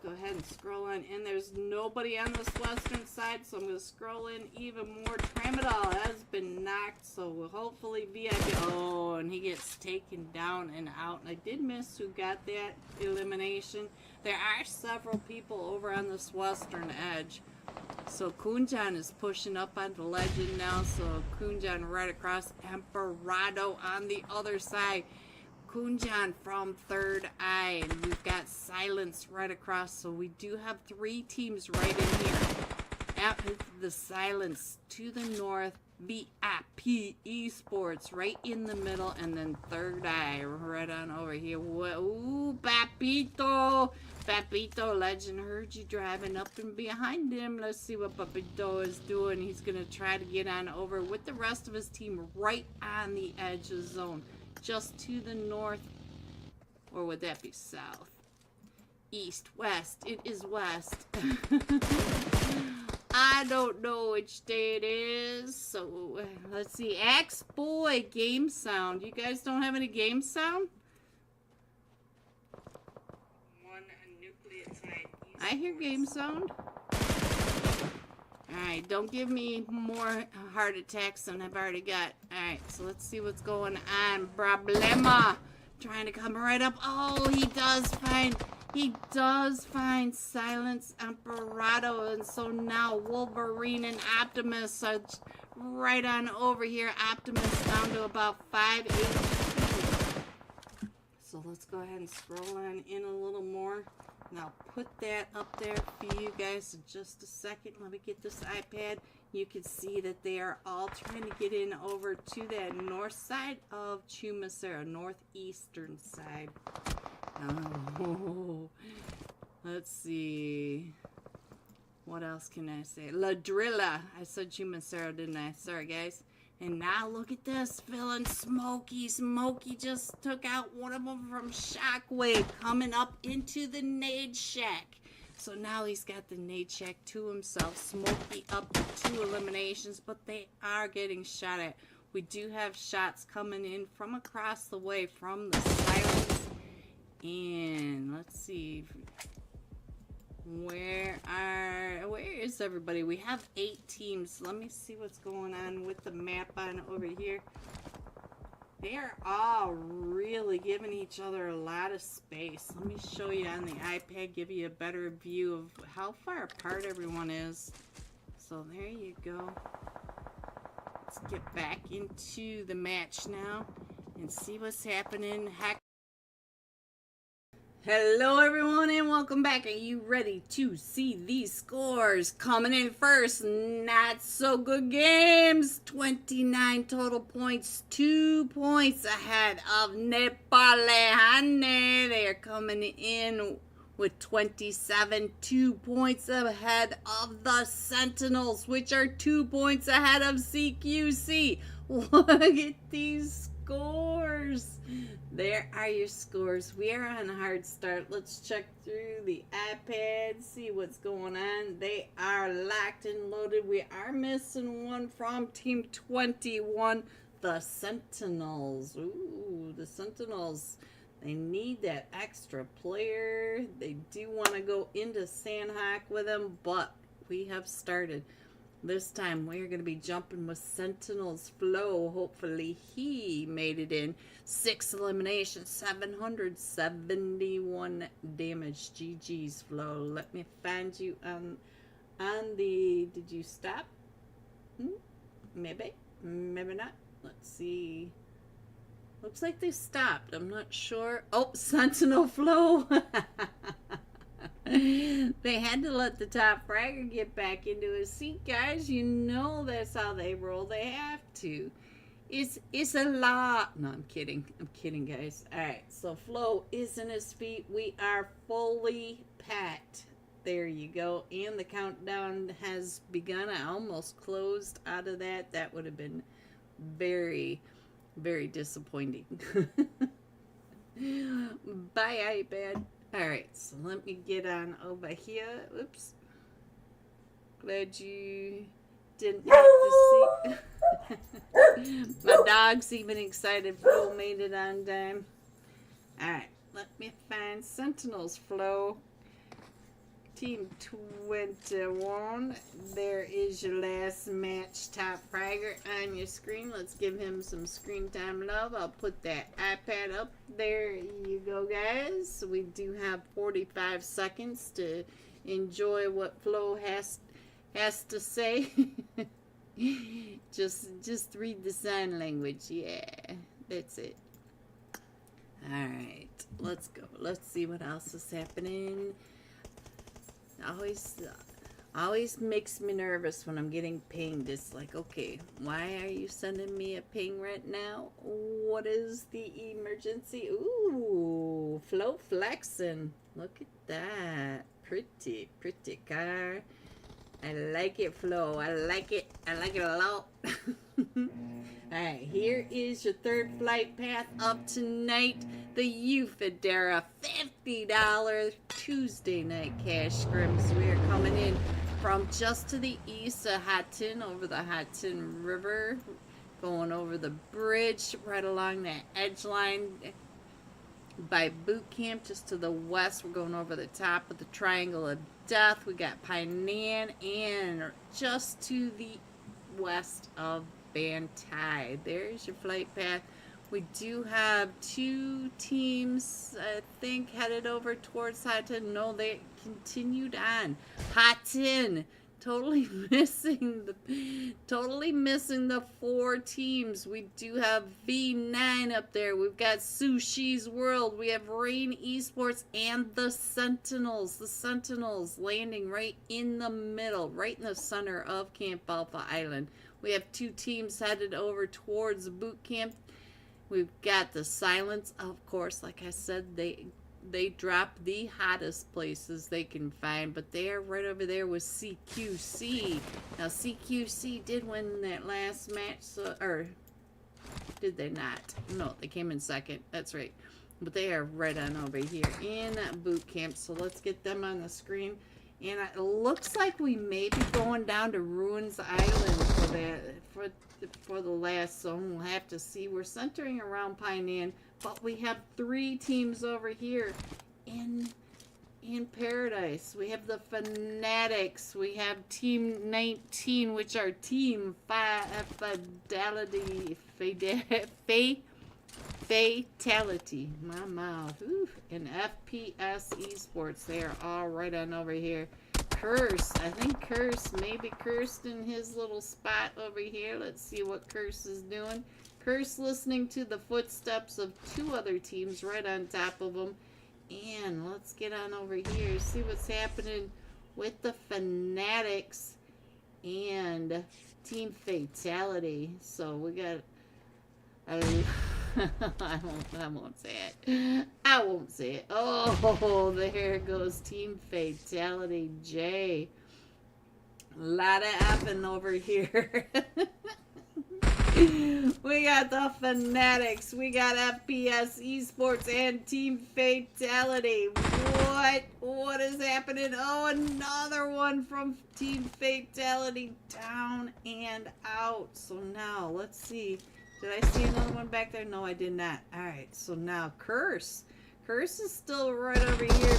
Go ahead and scroll on in. There's nobody on this western side, so I'm going to scroll in even more. Tramadol has been knocked, so hopefully VIP. Oh, and he gets taken down and out. And I did miss who got that elimination. There are several people over on this western edge. So Kunjan is pushing up onto Legend now. So Kunjan right across. Emperado on the other side. Kunjan from Third Eye. And we've got Silence right across. So we do have 3 teams right in here. At the Silence to the north. VIP Esports right in the middle. And then Third Eye right on over here. Ooh, Papito. Papito Legend heard you driving up and behind him. Let's see what Papito is doing. He's going to try to get on over with the rest of his team right on the edge of zone. Just to the north. Or would that be south? East, west. It is west. I don't know which day it is. So, let's see. Axe Boy, game sound. You guys don't have any game sound? I hear game sound. Alright, don't give me more heart attacks than I've already got. Alright, so let's see what's going on. Problema. Trying to come right up. Oh, he does find Silence Emperado. And so now Wolverine and Optimus are right on over here. Optimus down to about 5 HP. So let's go ahead and scroll on in a little more. And I'll put that up there for you guys in just a second. Let me get this iPad. You can see that they are all trying to get in over to that north side of Chumacero, northeastern side. Oh, let's see. What else can I say? La Drilla. I said Chumacero, didn't I? Sorry, guys. And now look at this, villain Smoky. Smoky just took out one of them from Shockwave, coming up into the Nade Shack. So now he's got the Nade Shack to himself. Smoky up to 2 eliminations, but they are getting shot at. We do have shots coming in from across the way from the Silence. And let's see. Where is everybody? We have 8 teams. Let me see what's going on with the map on over here. They are all really giving each other a lot of space. Let me show you on the iPad, give you a better view of how far apart everyone is. So there you go. Let's get back into the match now and see what's happening. Hello everyone and welcome back. Are you ready to see these scores? Coming in first, not so good games. 29 total points, 2 points ahead of Nepalehane. They are coming in with 27, 2 points ahead of the Sentinels, which are 2 points ahead of CQC. Look at these scores. There are your scores. We are on a hard start. Let's check through the iPad, see what's going on. They are locked and loaded. We are missing one from Team 21, the Sentinels. Ooh, the Sentinels. They need that extra player. They do want to go into Sandhawk with them, but we have started. This time we're going to be jumping with Sentinel's Flow. Hopefully he made it in. 6 eliminations, 771 damage. GG's Flow. Let me find you on the... Did you stop? Maybe. Maybe not. Let's see. Looks like they stopped. I'm not sure. Oh, Sentinel Flow. They had to let the top fragger get back into his seat, guys. You know that's how they roll. They have to. It's a lot. No, I'm kidding. I'm kidding, guys. Alright, so Flo is in his feet. We are fully packed. There you go. And the countdown has begun. I almost closed out of that. That would have been very, very disappointing. Bye, iPad. Alright, so let me get on over here. Oops. Glad you didn't have to see. My dog's even excited. Flo made it on time. Alright, let me find Sentinel's Flow. Team 21. There is your last match top fragger on your screen. Let's give him some screen time love. I'll put that iPad up. There you go, guys. So we do have 45 seconds to enjoy what Flo has to say. just read the sign language. Yeah, that's it. Alright, let's go. Let's see what else is happening. Always makes me nervous when I'm getting pinged. It's like, okay, why are you sending me a ping right now? What is the emergency? Ooh, float flexing. Look at that. Pretty, pretty car. I like it, Flo. I like it. I like it a lot. Alright, here is your third flight path of tonight. The Euphaedra $50 Tuesday night cash scrims. We are coming in from just to the east of Hatton, over the Hatton River, going over the bridge right along that edge line by boot camp. Just to the west, we're going over the top of the Triangle of Death. We got Painan, and just to the west of Bantai. There's your flight path. We do have two teams, I think, headed over towards Hatton. No, they continued on. Hatton, totally missing the four teams. We do have V9 up there. We've got Sushi's World. We have Rain Esports and the Sentinels. The Sentinels landing right in the middle, right in the center of Camp Alpha Island. We have two teams headed over towards boot camp. We've got the Silence, of course. Like I said, they drop the hottest places they can find, but they are right over there with CQC. Now, CQC did win that last match, or did they not? No, they came in second. That's right. But they are right on over here in boot camp. So let's get them on the screen. And it looks like we may be going down to Ruins Island for the last, so we'll have to see. We're centering around Painan, but we have three teams over here in Paradise. We have the Fanatics. We have Team 19, which are Team Fatality. My mouth. Oof. And FPS Esports. They are all right on over here. Curse. I think Curse, maybe Cursed in his little spot over here. Let's see what Curse is doing. Curse listening to the footsteps of two other teams right on top of him. And let's get on over here, see what's happening with the Fanatics and Team Fatality. So we got I won't say it. I won't say it. Oh, there goes Team Fatality J. A lot of effing over here. We got the Fanatics. We got FPS Esports and Team Fatality. What is happening? Oh, another one from Team Fatality down and out. So now, let's see. Did I see another one back there? No, I did not. Alright, so now Curse. Curse is still right over here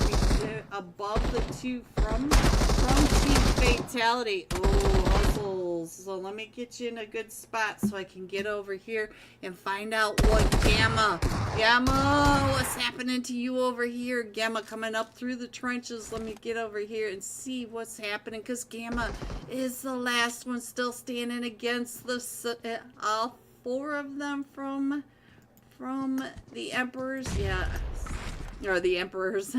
above the two from Team Fatality. Oh, hustles. So let me get you in a good spot so I can get over here and find out what Gamma, what's happening to you over here? Gamma coming up through the trenches. Let me get over here and see what's happening, because Gamma is the last one still standing against the all four of them from the Emperors. Yeah. Or the Emperors.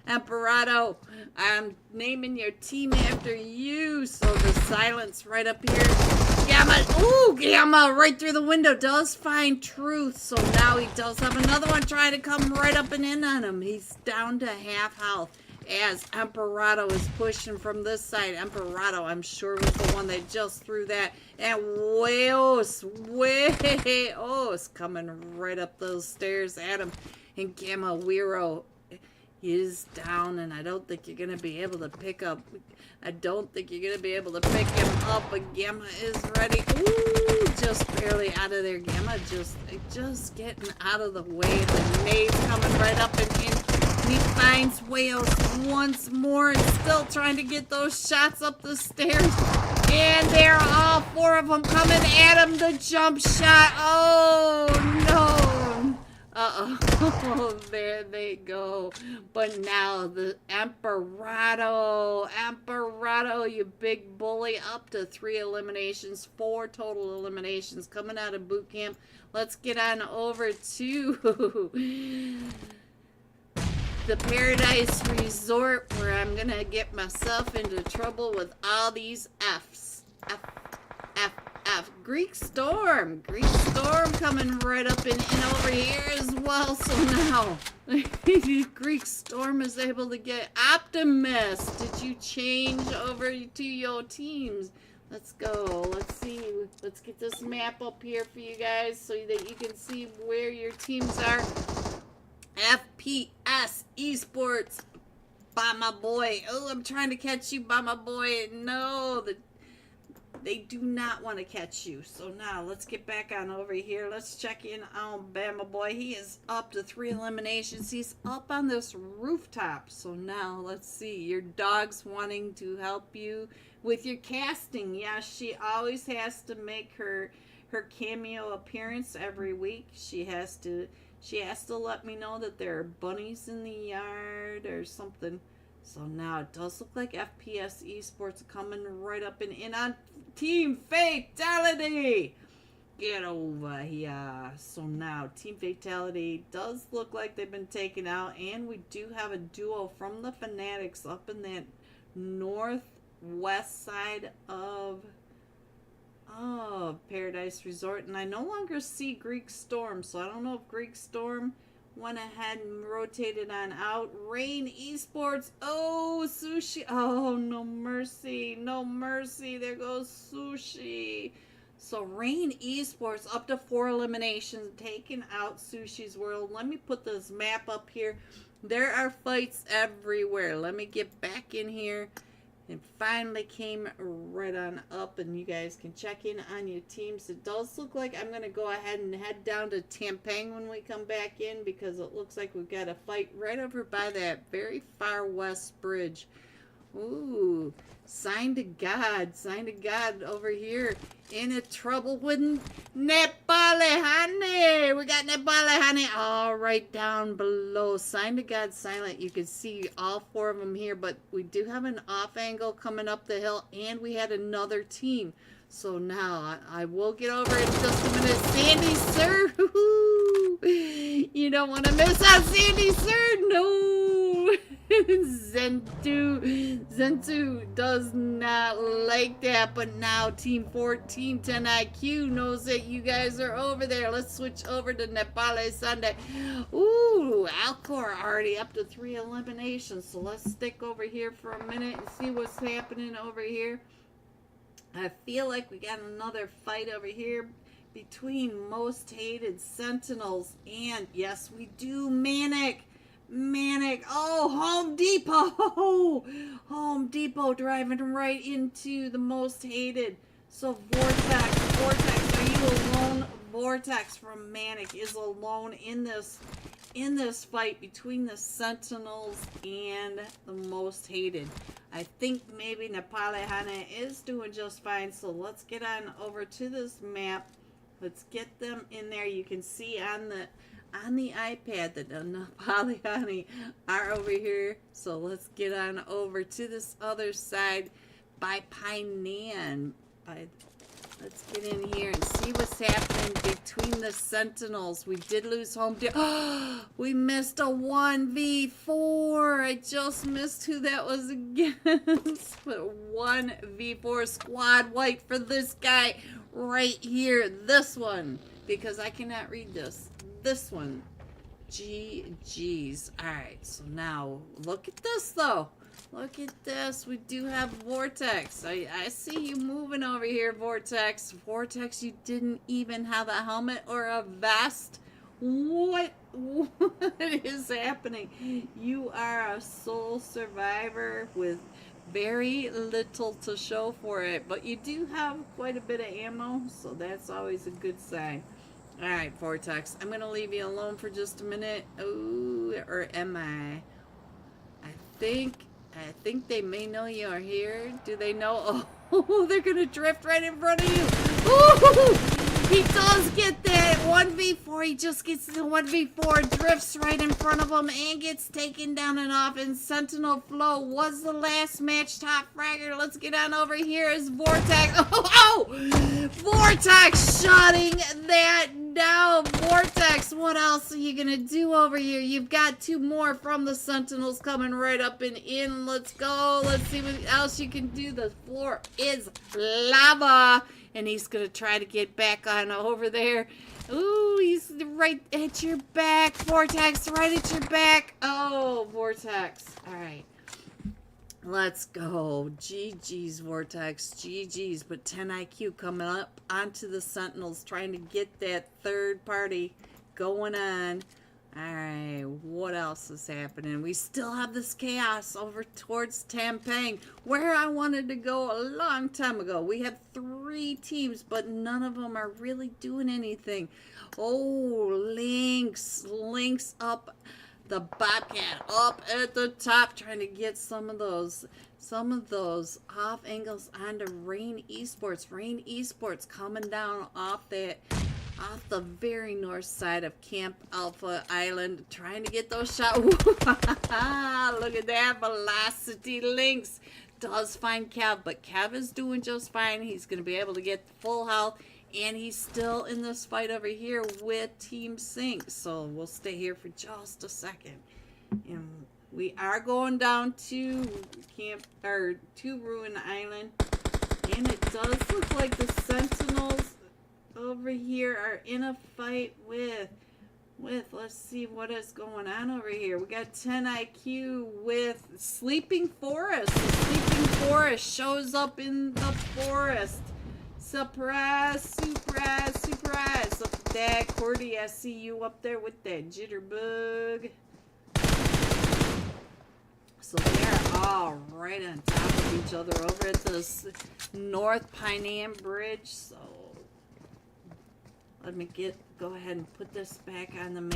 Emperado. I'm naming your team after you. So the Silence right up here. Gamma. Ooh, Gamma right through the window does find Truth. So now he does have another one trying to come right up and in on him. He's down to half health as Emperado is pushing from this side. Emperado, I'm sure, was the one that just threw that. And Weos coming right up those stairs at him. And Gamma Wiro is down, and I don't think you're going to be able to pick up. But Gamma is ready. Ooh, just barely out of there. Gamma just getting out of the way. The nade's coming right up and in. And he finds Wales once more and still trying to get those shots up the stairs. And they're all four of them coming at him. The jump shot. Oh, no. Uh-oh. There they go. But now the Emperado, you big bully, up to 3 eliminations, 4 total eliminations coming out of boot camp. Let's get on over to the Paradise Resort, where I'm gonna get myself into trouble with all these F's. F. Greek Storm coming right up and over here as well. So now Greek Storm is able to get Optimist. Did you change over to your teams? Let's go. Let's see. Let's get this map up here for you guys so that you can see where your teams are. FPS Esports by my boy. Oh, I'm trying to catch you by my boy. No, they do not want to catch you. So now let's get back on over here. Let's check in on Bama Boy. He is up to 3 eliminations. He's up on this rooftop. So now let's see. Your dog's wanting to help you with your casting. Yeah, she always has to make her cameo appearance every week. She has to let me know that there are bunnies in the yard or something. So now it does look like FPS Esports coming right up and in on Team Fatality. Get over here. So now Team Fatality does look like they've been taken out, and we do have a duo from the Fanatics up in that northwest side of Paradise Resort. And I no longer see Greek Storm, so I don't know if Greek Storm went ahead and rotated on out. Rain Esports. Oh, Sushi. Oh, no mercy. No mercy. There goes Sushi. So Rain Esports up to 4 eliminations, taking out Sushi's World. Let me put this map up here. There are fights everywhere. Let me get back in here. It finally came right on up, and you guys can check in on your teams. It does look like I'm going to go ahead and head down to Tampang when we come back in, because it looks like we've got a fight right over by that very far west bridge. Ooh, sign to God over here in a trouble with Nepali honey. We got Nepali honey all right down below. Sign to God silent. You can see all 4 of them here, but we do have an off angle coming up the hill, and we had another team. So now I will get over in just a minute. Sandy Sir, you don't want to miss out, Sandy Sir. No. Zentu does not like that, but now Team 1410 IQ knows that you guys are over there. Let's switch over to Nepali Sunday. Ooh, Alcor already up to 3 eliminations, so let's stick over here for a minute and see what's happening over here. I feel like we got another fight over here between Most Hated Sentinels and, yes, we do, Manic. Oh, Home Depot driving right into the Most Hated. So Vortex, are you alone? Vortex from Manic is alone in this fight between the Sentinels and the Most Hated. I think maybe Nepali Hana is doing just fine, so let's get on over to this map. Let's get them in there. You can see on the iPad that the Nepali Honey are over here. So let's get on over to this other side by Painan. Let's get in here and see what's happening between the Sentinels. We did lose home. We missed a 1v4. I just missed who that was against. But 1v4 squad wipe for this guy right here. This one. Because I cannot read this. This one. GG's. Alright, so now look at this though. Look at this. We do have Vortex. I see you moving over here, Vortex. Vortex, you didn't even have a helmet or a vest. What is happening? You are a sole survivor with very little to show for it. But you do have quite a bit of ammo, so that's always a good sign. Alright, Vortex. I'm going to leave you alone for just a minute. Oh, or am I? I think they may know you are here. Do they know? Oh, they're going to drift right in front of you. Ooh, He does get that 1v4. He just gets the 1v4, drifts right in front of him, and gets taken down and off. And Sentinel Flow was the last match top fragger. Let's get on over here as Vortex. Oh! Vortex shutting that down. Vortex, what else are you going to do over here? You've got 2 more from the Sentinels coming right up and in. Let's go. Let's see what else you can do. The floor is lava. And he's going to try to get back on over there. Ooh, he's right at your back. Vortex, right at your back. Oh, Vortex. All right. Let's go. GG's, Vortex. GG's. But 10 IQ coming up onto the Sentinels, trying to get that third party going on. Alright, what else is happening? We still have this chaos over towards Tampang, where I wanted to go a long time ago. We have 3 teams, but none of them are really doing anything. Oh, Lynx up the Bobcat, up at the top, trying to get some of those off angles onto Rain Esports. Rain Esports coming down off the very north side of Camp Alpha Island, trying to get those shots. Look at that velocity. Lynx does find Kev, but Kev is doing just fine. He's going to be able to get full health, and he's still in this fight over here with Team Sync. So we'll stay here for just a second. And we are going down to Ruin Island, and it does look like the Sentinels over here are in a fight with let's see what is going on over here. We got 10 IQ with Sleeping Forest. The Sleeping Forest shows up in the forest. Surprise, surprise, surprise. Look at that. Cordy, I see you up there with that jitterbug. So they're all right on top of each other over at this North Pineam Bridge. So let me go ahead and put this back on the map.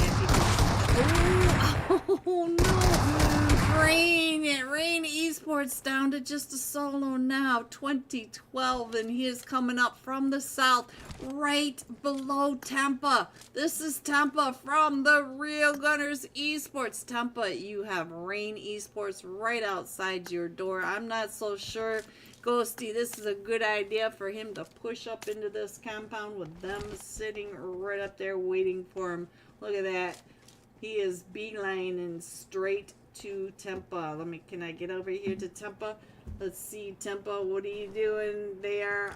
Oh no! Rain Esports down to just a solo now. 2012, and he is coming up from the south, right below Tampa. This is Tampa from the Real Gunners Esports. Tampa, you have Rain Esports right outside your door. I'm not so sure, Ghosty, this is a good idea for him to push up into this compound with them sitting right up there waiting for him. Look at that. He is beelining straight to Tempa. Can I get over here to Tempa? Let's see, Tempa, what are you doing? They're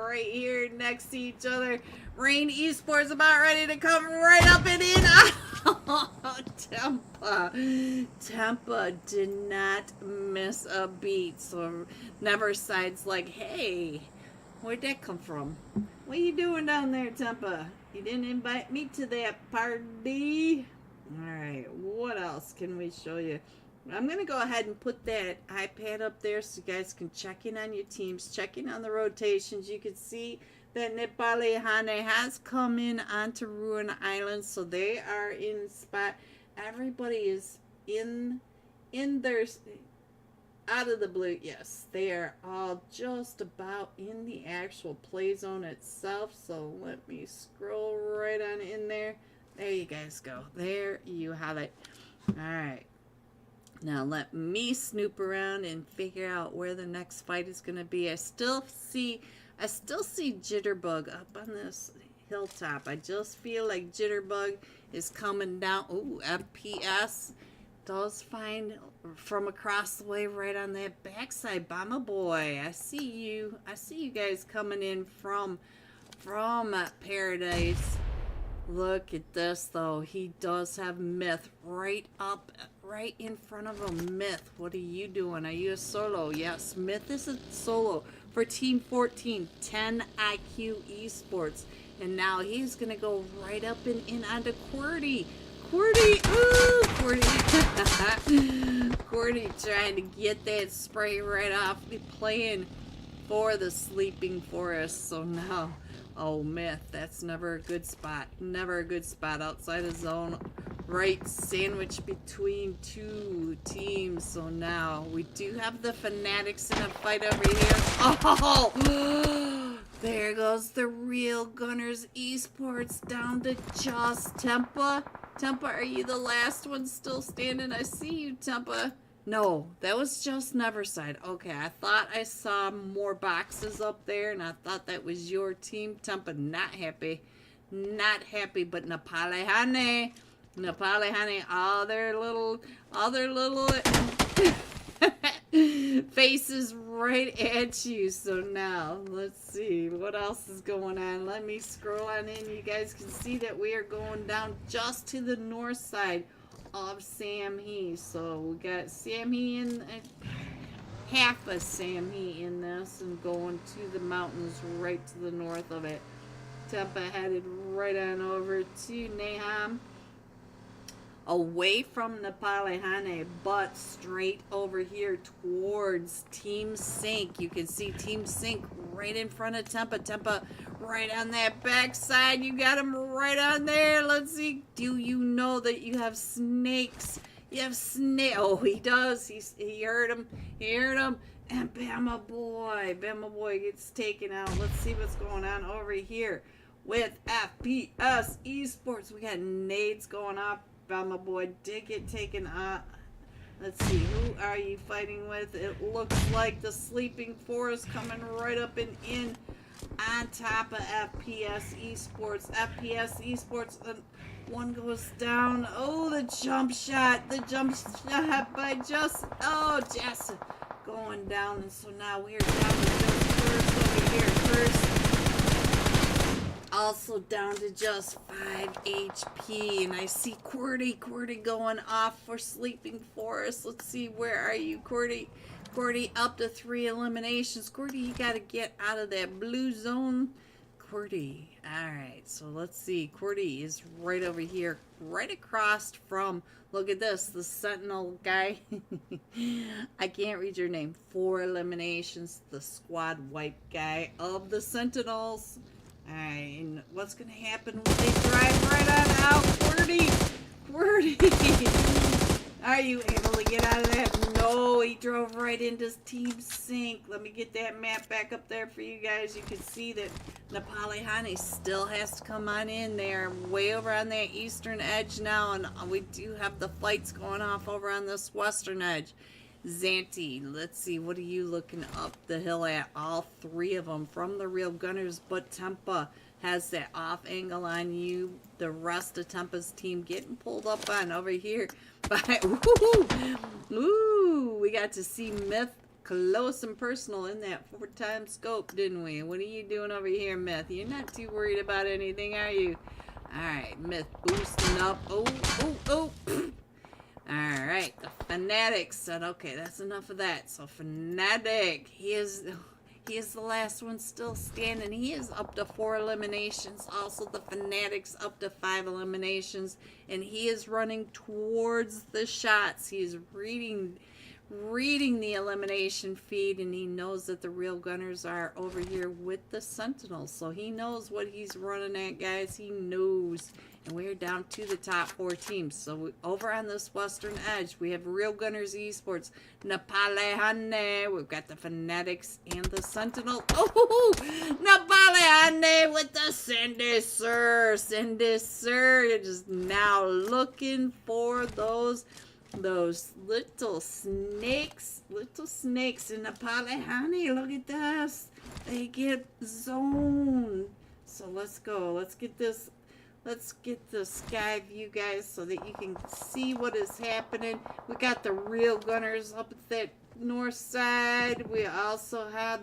right here next to each other. Rain Esports about ready to come right up and in. Oh, Tempa did not miss a beat. So Neverside's like, hey, where'd that come from? What are you doing down there, Tempa? You didn't invite me to that party. Alright, what else can we show you? I'm going to go ahead and put that iPad up there so you guys can check in on your teams, check in on the rotations. You can see that Nepali Hane has come in onto Ruin Island, so they are in spot. Everybody is in their, out of the blue, yes, they are all just about in the actual play zone itself. So let me scroll right on in there. There you guys go. There you have it. Alright. Now let me snoop around and figure out where the next fight is going to be. I still see Jitterbug up on this hilltop. I just feel like Jitterbug is coming down. Ooh, FPS does find from across the way right on that backside. Bomber Boy, I see you. I see you guys coming in from Paradise. Look at this though. He does have Myth right in front of him. Myth, what are you doing? Are you a solo? Yes, Myth is a solo for Team 14, 10 IQ Esports. And now he's going to go right up and in onto QWERTY. QWERTY, ooh, QWERTY. QWERTY trying to get that spray right off. Playing for the Sleeping Forest. So now, oh, Myth, that's never a good spot. Never a good spot outside of zone. Right sandwiched between 2 teams. So now we do have the Fanatics in a fight over here. Oh! There goes the Real Gunners Esports down to just Tempa. Tempa, are you the last one still standing? I see you, Tempa. No, that was just Neverside. Okay, I thought I saw more boxes up there, and I thought that was your team. Tempa, not happy. Not happy, but Napalehane. Napalehane, all their little faces right at you. So now, let's see what else is going on. Let me scroll on in. You guys can see that we are going down just to the north side of Samhee. So we got Samhee in, half of Samhee in this, and going to the mountains right to the north of it. Tempa headed right on over to Naham, away from Napalehane, but straight over here towards Team Sync. You can see Team Sync right in front of Tempa. Tempa right on that backside. You got him right on there. Let's see. Do you know that you have snakes? You have snake. Oh, he does. He heard him. He heard him. And Bama Boy gets taken out. Let's see what's going on over here with FPS Esports. We got nades going off. Bama Boy did get taken out. Let's see, who are you fighting with? It looks like the Sleeping Forest coming right up and in on top of FPS Esports. FPS Esports, one goes down. Oh, the jump shot by Jess. Oh, Jess going down. And so now we're down to just first over here. First. Also down to just 5 HP, and I see QWERTY going off for Sleeping Forest. Let's see, where are you, QWERTY? QWERTY up to 3 eliminations. QWERTY, you gotta get out of that blue zone. QWERTY, alright, so let's see. QWERTY is right over here, right across from, look at this, the Sentinel guy. I can't read your name. 4 eliminations, the squad wipe guy of the Sentinels. Alright, and what's going to happen when they drive right on out? QWERTY! Are you able to get out of that? No, he drove right into Team Sync. Let me get that map back up there for you guys. You can see that Napalehane still has to come on in there. Way over on that eastern edge now, and we do have the fights going off over on this western edge. Zanti, let's see, what are you looking up the hill at? All 3 of them from the Real Gunners, but Tempa has that off angle on you. The rest of Tempa's team getting pulled up on over here by, ooh, we got to see Myth close and personal in that 4x scope, didn't we? What are you doing over here, Myth? You're not too worried about anything, are you? Alright, Myth boosting up. Oh. Alright, the Fanatic said, okay, that's enough of that. So Fanatic, he is the last one still standing. He is up to 4 eliminations. Also, the Fanatic's up to 5 eliminations. And he is running towards the shots. He is reading the elimination feed, and he knows that the Real Gunners are over here with the Sentinels. So he knows what he's running at, guys. He knows. And we're down to the top 4 teams. So over on this western edge, we have Real Gunners Esports, Napalehane. We've got the Fanatics and the Sentinel. Oh, Napalehane with the Sir. You're just now looking for those little snakes in Napalehane. Look at this. They get zoned. So let's go. Let's get the sky view, guys, so that you can see what is happening. We got the Real Gunners up at that north side. We also have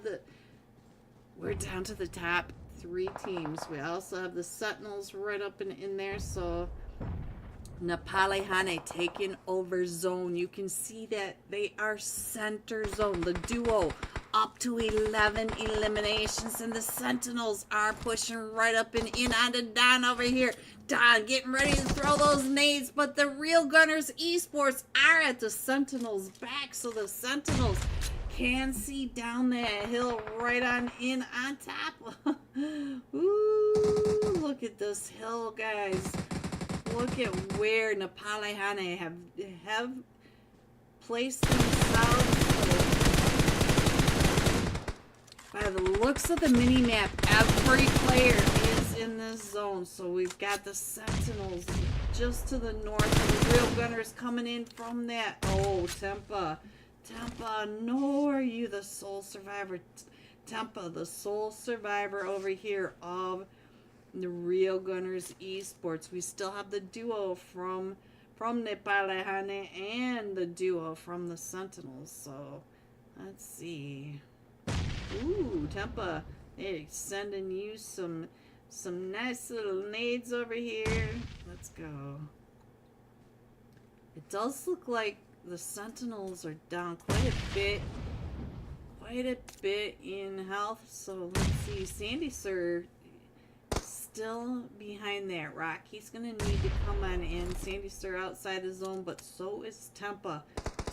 we're down to the top 3 teams. We also have the Sentinels right up in there. So Napalehane taking over zone. You can see that they are center zone. The duo up to 11 eliminations, and the Sentinels are pushing right up and in onto Don over here. Don getting ready to throw those nades, but the Real Gunners Esports are at the Sentinels' back, so the Sentinels can see down that hill right on in on top. Ooh, look at this hill, guys. Look at where Napalehane have placed themselves. By the looks of the mini-map, every player is in this zone. So we've got the Sentinels just to the north, and the Real Gunners coming in from that. Oh, Tempa. Tempa, no, are you the sole survivor? Tempa, the sole survivor over here of the Real Gunners Esports. We still have the duo from Nepalehane and the duo from the Sentinels. So let's see. Ooh, Tempa, they're sending you some nice little nades over here. Let's go. It does look like the Sentinels are down quite a bit in health. So let's see. Sandy Sir still behind that rock. He's gonna need to come on in. Sandy Sir outside the zone, but so is Tempa.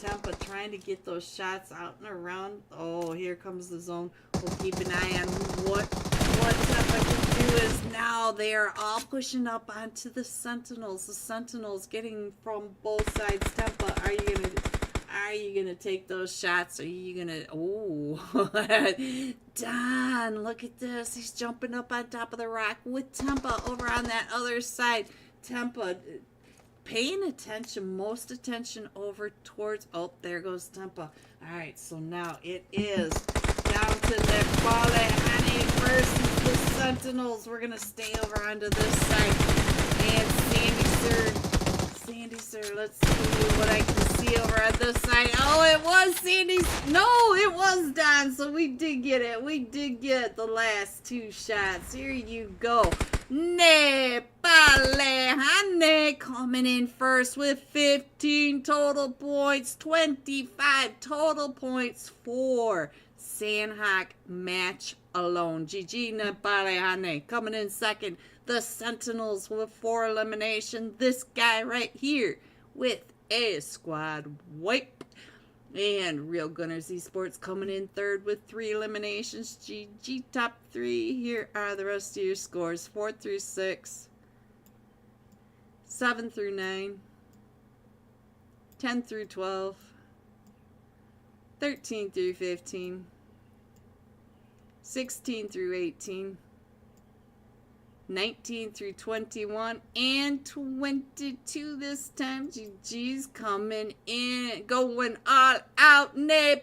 Tempa trying to get those shots out and around. Oh, here comes the zone. We'll keep an eye on what Tempa can do. Is now they are all pushing up onto the Sentinels. The Sentinels getting from both sides. Tempa, are you gonna take those shots? Are you gonna? Oh, Don, look at this. He's jumping up on top of the rock with Tempa over on that other side. Tempa paying attention, most attention over towards, oh, there goes Tempa. All right, so now it is down to Nepalehane versus the Sentinels. We're gonna stay over onto this side, and Sandy Sir, let's see what I can see over on this side. Oh, it was Sandy's. No, it was Don. So we did get it. We did get the last two shots. Here you go. Nepalehane coming in first with 15 total points, 25 total points for Sandhawk match alone. GG Nepalehane coming in second. The Sentinels with 4 eliminations. This guy right here with a squad wipe. And Real Gunners Esports coming in third with 3 eliminations. GG top 3. Here are the rest of your scores. 4 through 6. 7 through 9. 10 through 12. 13 through 15. 16 through 18. 19 through 21 and 22 this time. GG's coming in, going all out. Nepalehane.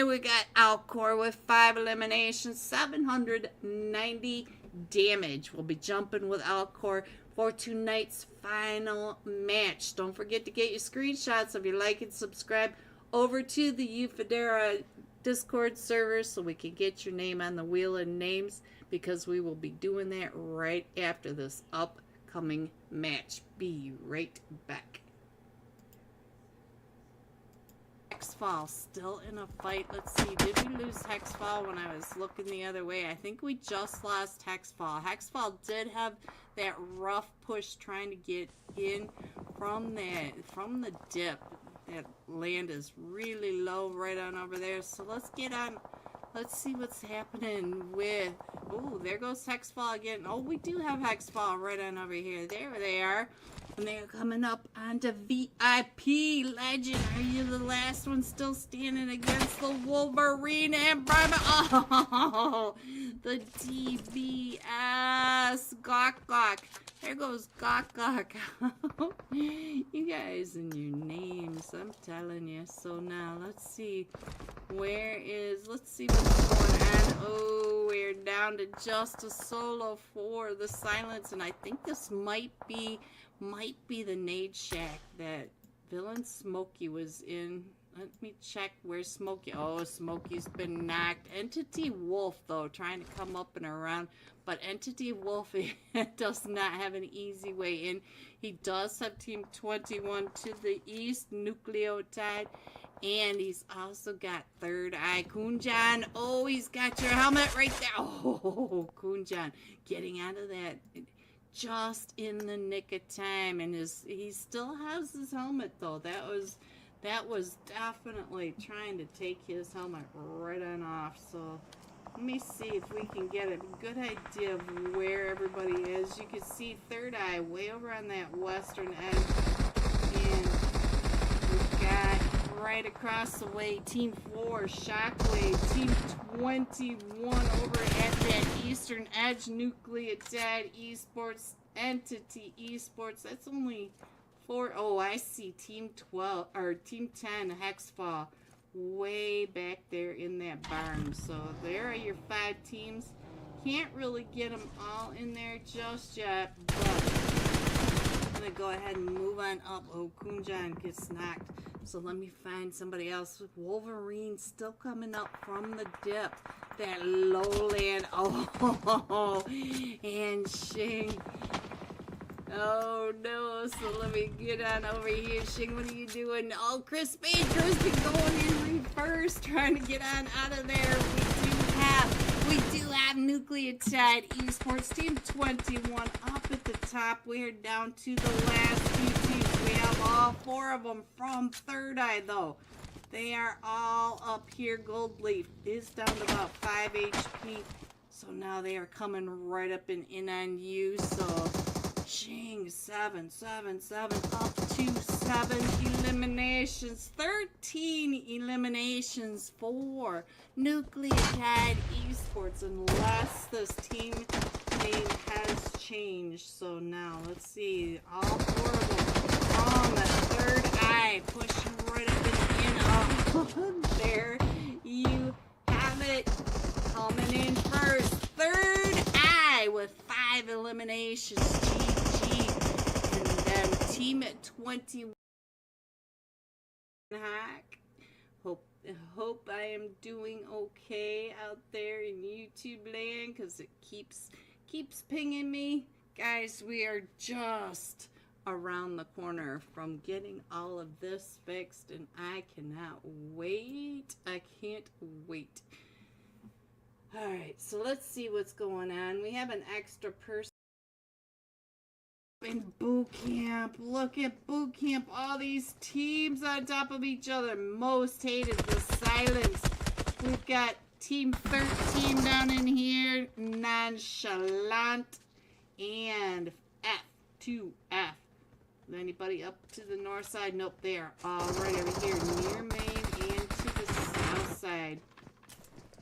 We got Alcor with 5 eliminations, 790 damage. We'll be jumping with Alcor for tonight's final match. Don't forget to get your screenshots of your like and subscribe over to the Euphaedra Discord server so we can get your name on the wheel of names, because we will be doing that right after this upcoming match. Be right back. Hexfall still in a fight. Let's see, did we lose Hexfall when I was looking the other way? I think we just lost Hexfall. Hexfall did have that rough push trying to get in from the dip. That land is really low right on over there. So let's get on. Let's see what's happening with... Oh, there goes Hexfall again. Oh, we do have Hexfall right on over here. There they are. And they're coming up onto VIP Legend. Are you the last one still standing against the Wolverine and Brahma? Oh, the DBS. Gawk Gawk. There goes Gawk Gawk. You guys and your names, I'm telling you. So now, let's see. Let's see what's going on. Oh, we're down to just a solo for the Silence. And I think this might be the nade shack that Villain Smoky was in. Let me check where Smoky... Oh, Smoky's been knocked. Entity Wolf, though, trying to come up and around. But Entity Wolf does not have an easy way in. He does have Team 21 to the east, Nucleotide. And he's also got Third Eye. Kunjan. Oh, he's got your helmet right there. Oh, Kunjan getting out of that just in the nick of time. And he still has his helmet, though. That was definitely trying to take his helmet right on off. So let me see if we can get a good idea of where everybody is. You can see Third Eye way over on that western end. And we've got right across the way. Team 4, Shockwave. Team 21 over at that Eastern Edge, Nucleotide Esports, Entity Esports. That's only 4. Oh, I see. Team 12, or Team 10, Hexfall, way back there in that barn. So there are your 5 teams. Can't really get them all in there just yet, but I'm going to go ahead and move on up. Oh, Kunjan gets knocked. So let me find somebody else. Wolverine still coming up from the dip. That lowland. Oh, and Shing. Oh, no. So let me get on over here. Shing, what are you doing? Oh, Chris Baker's been going in reverse, trying to get on out of there. We do have Nucleotide Esports, Team 21 up at the top. We're down to the last few teams. We have all 4 of them from Third Eye, though. They are all up here. Gold Leaf is down to about 5 HP. So now they are coming right up and in on you. So, Shing, 7, up to 7 eliminations. 13 eliminations for Nucleotide Esports, unless this team name has changed. So now, let's see. All 4 of them from Third Eye, pushing right up and in. Oh, there you have it. Coming in first. Third Eye with 5 eliminations. GG. And then Team at 21. Hack. Hope I am doing okay out there in YouTube land, because it keeps pinging me. Guys, we are just around the corner from getting all of this fixed, and I cannot wait. I can't wait. Alright, so let's see what's going on. We have an extra person in boot camp. Look at boot camp. All these teams on top of each other. Most hated, the silence. We've got Team 13 down in here. Nonchalant. And F2F. Anybody up to the north side? Nope, they are all right over here near Maine and to the south side.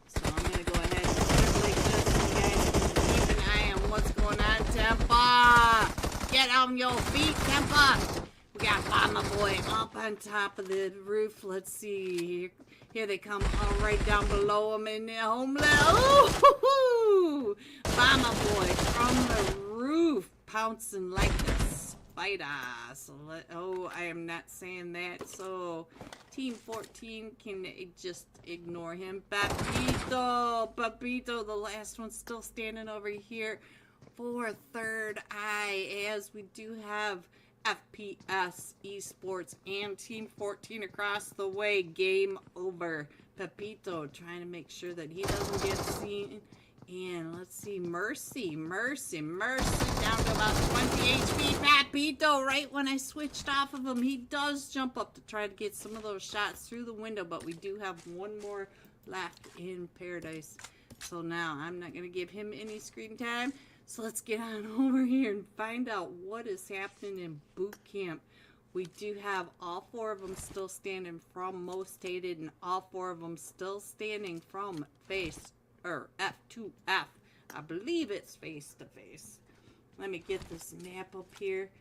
So I'm going to go ahead and circulate this. You guys can keep an eye on what's going on. Tempa! Get on your feet, Tempa! We got Bomber Boy up on top of the roof. Let's see. Here they come all right down below him in their homeland. Ooh! Bomber Boy from the roof, pouncing like the spider. So I am not saying that. So Team 14 can just ignore him. Papito, the last one still standing over here for Third Eye, as we do have FPS Esports and Team 14 across the way. Game over. Pepito trying to make sure that he doesn't get seen. And let's see, Mercy down to about 20 HP. Papito, right when I switched off of him, he does jump up to try to get some of those shots through the window, but we do have one more left in Paradise. So now I'm not going to give him any screen time. So let's get on over here and find out what is happening in boot camp. We do have all 4 of them still standing from Most Hated, and all 4 of them still standing from F2F. I believe it's face to face. Let me get this map up here.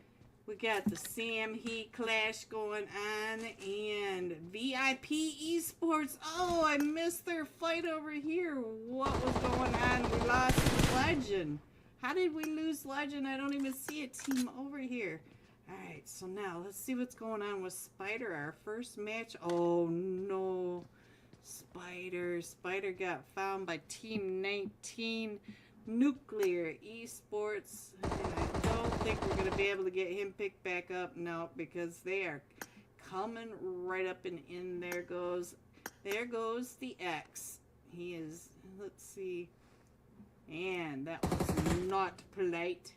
We got the Sam Heat Clash going on and VIP Esports. Oh, I missed their fight over here. What was going on? We lost Legend. How did we lose Legend? I don't even see a team over here. Alright, so now let's see what's going on with Spider. Our first match. Oh no. Spider got found by Team 19 Nuclear Esports. And I don't think we're going to be able to get him picked back up. No, because they are coming right up and in. There goes the X. He is, let's see. And that was not polite.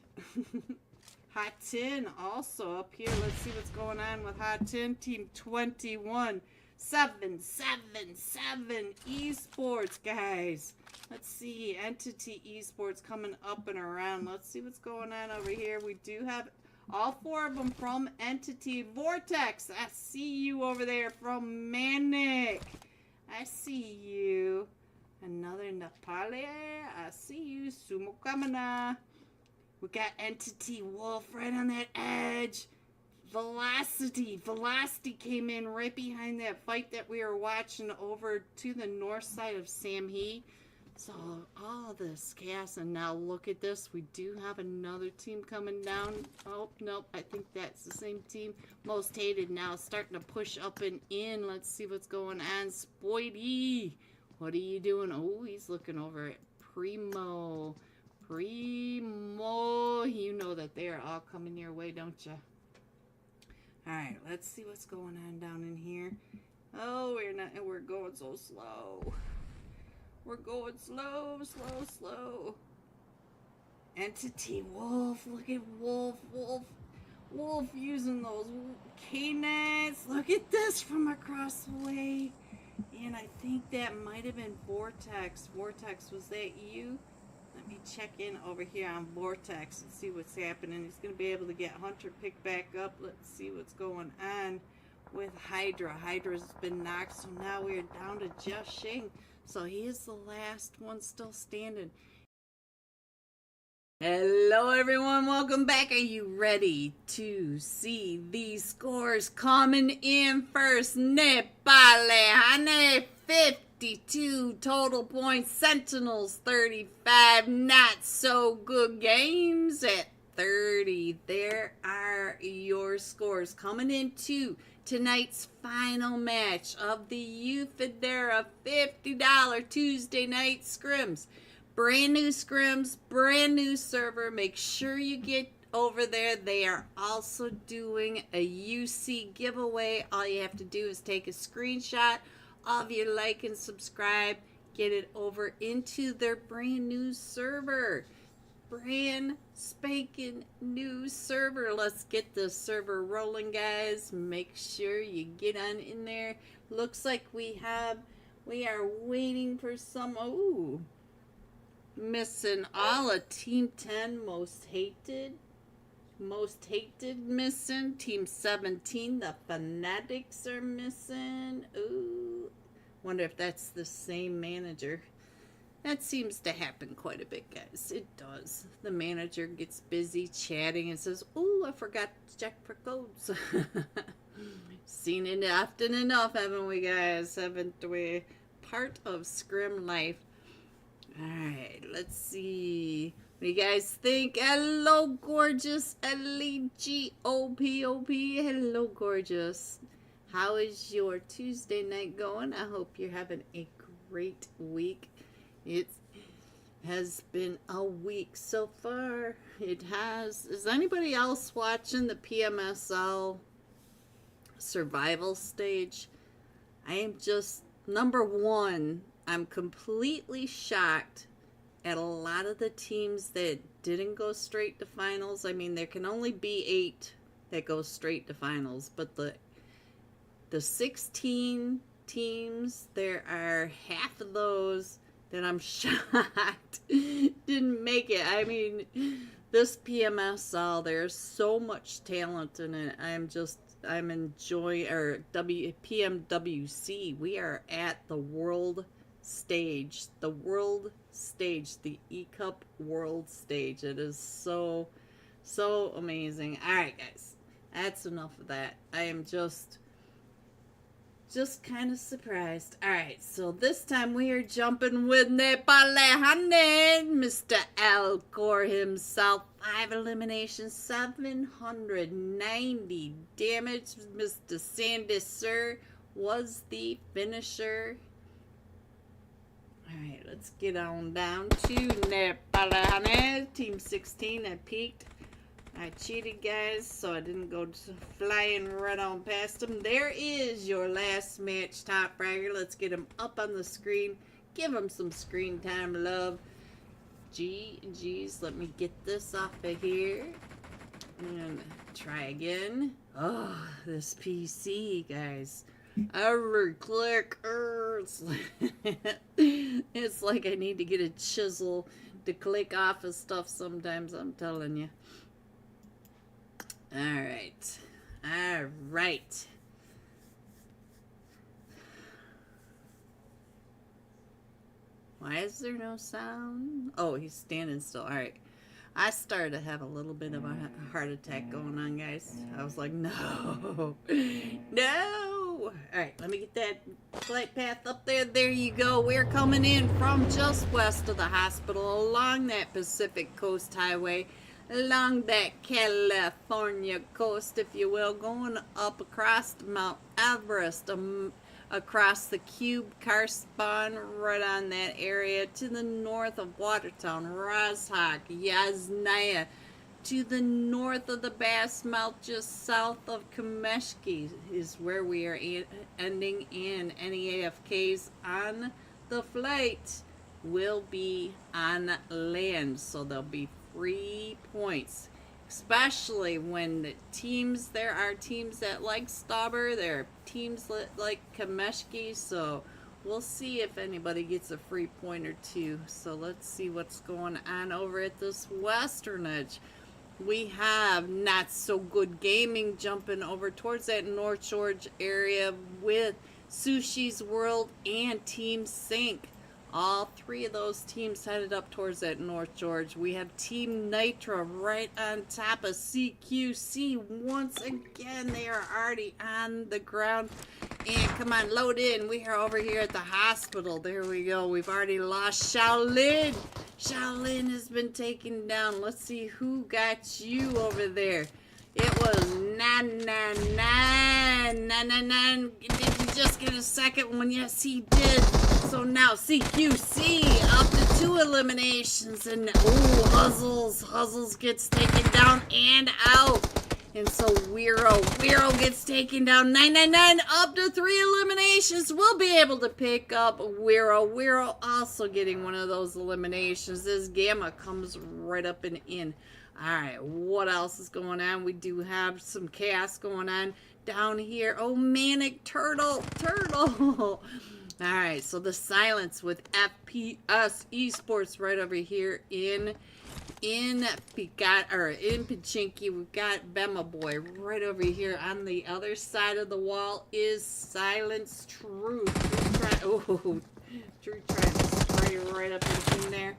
Hot 10 also up here. Let's see what's going on with Hot 10. Team 21. 777 Esports, guys. Let's see. Entity Esports coming up and around. Let's see what's going on over here. We do have... All 4 of them from Entity. Vortex, I see you over there from Manic. I see you. Another Napale. I see you. Sumo Kamana. We got Entity Wolf right on that edge. Velocity. Velocity came in right behind that fight that we were watching over to the north side of Samhee. So, all this gas, and now look at this. We do have another team coming down. Oh, nope, I think that's the same team. Most Hated now starting to push up and in. Let's see what's going on. Spoity, what are you doing? Oh, he's looking over at Primo. Primo, you know that they are all coming your way, don't you? All right, let's see what's going on down in here. Oh, we're going so slow. We're going slow, slow, slow. Entity Wolf. Look at Wolf. Wolf using those K-Nets. Look at this from across the way. And I think that might have been Vortex. Vortex, was that you? Let me check in over here on Vortex and see what's happening. He's going to be able to get Hunter picked back up. Let's see what's going on with Hydra. Hydra's been knocked, so now we're down to just Shing. So he is the last one still standing. Hello everyone, welcome back. Are you ready to see these scores coming in first? Nepale, 52 total points. Sentinels, 35. Not so good games at 30. There are your scores coming into tonight's final match of the Euphaedra $50 Tuesday night scrims. Brand new scrims, brand new server. Make sure you get over there. They are also doing a UC giveaway. All you have to do is take a screenshot of your like and subscribe. Get it over into their brand new server. Brand spanking new server. Let's get the server rolling, guys. Make sure you get on in there. Looks like we are waiting for some. Ooh, missing all of Team 10 most hated missing. Team 17 the Fanatics are missing. Ooh, wonder if that's the same manager. That seems to happen quite a bit, guys. It does. The manager gets busy chatting and says, "Ooh, I forgot to check for codes." Seen it often enough, haven't we, guys? Haven't we? Part of scrim life. Alright, let's see. What do you guys think? Hello, gorgeous. L-E-G-O-P-O-P. Hello, gorgeous. How is your Tuesday night going? I hope you're having a great week. It has been a week so far. It has. Is anybody else watching the PMSL survival stage? I am just, number one, I'm completely shocked at a lot of the teams that didn't go straight to finals. I mean, there can only be 8 that go straight to finals, but the 16 teams, there are half of those that I'm shocked didn't make it. I mean, this PMSL, there's so much talent in it. I'm enjoying, or PMWC, we are at the world stage, the E-Cup world stage. It is so amazing. All right, guys, that's enough of that. I am just kind of surprised. All right, so this time we are jumping with Nepale, Mr. Alcor himself. 5 eliminations, 790 damage. Mr. Sandy Sir was the finisher. All right, let's get on down to Nepale. Team 16, I peeked. I cheated, guys, so I didn't go flying right on past him. There is your last match, Top Fragger. Let's get him up on the screen. Give him some screen time, love. Geez, let me get this off of here. And try again. Oh, this PC, guys. Every click hurts. It's like I need to get a chisel to click off of stuff sometimes, I'm telling you. Alright. Alright. Why is there no sound? Oh, he's standing still. Alright. I started to have a little bit of a heart attack going on, guys. I was like, no. No! Alright, let me get that flight path up there. There you go. We're coming in from just west of the hospital along that Pacific Coast Highway, along that California coast, if you will, going up across Mount Everest, across the Cube car spawn, right on that area, to the north of Watertown, Rozhok, Yasnaya, to the north of the Bass Mouth, just south of Kameshki is where we are ending in. Any AFKs on the flight will be on land, so there'll be free points. Especially when the teams, there are teams that like Stauber, there are teams that like Kameshki, so we'll see if anybody gets a free point or two. So let's see what's going on over at this western edge. We have Not So Good Gaming jumping over towards that North George area with Sushi's World and Team Sync. All three of those teams headed up towards that North George. We have Team Nitro right on top of CQC. Once again, they are already on the ground. And come on, load in. We are over here at the hospital. There we go. We've already lost Shaolin. Shaolin has been taken down. Let's see who got you over there. It was 999. Did you just get a second one? Yes, he did. So now CQC up to 2 eliminations. And Huzzles gets taken down and out. And so Wiro gets taken down. 999 up to 3 eliminations. We'll be able to pick up Wiro also getting one of those eliminations. This Gamma comes right up and in. Alright, what else is going on? We do have some chaos going on down here. Oh, Manic Turtle. Alright, so the silence with FPS Esports right over here in Pachinki. We've got Bema Boy right over here. On the other side of the wall is Silence True. True trying to spray right up in there.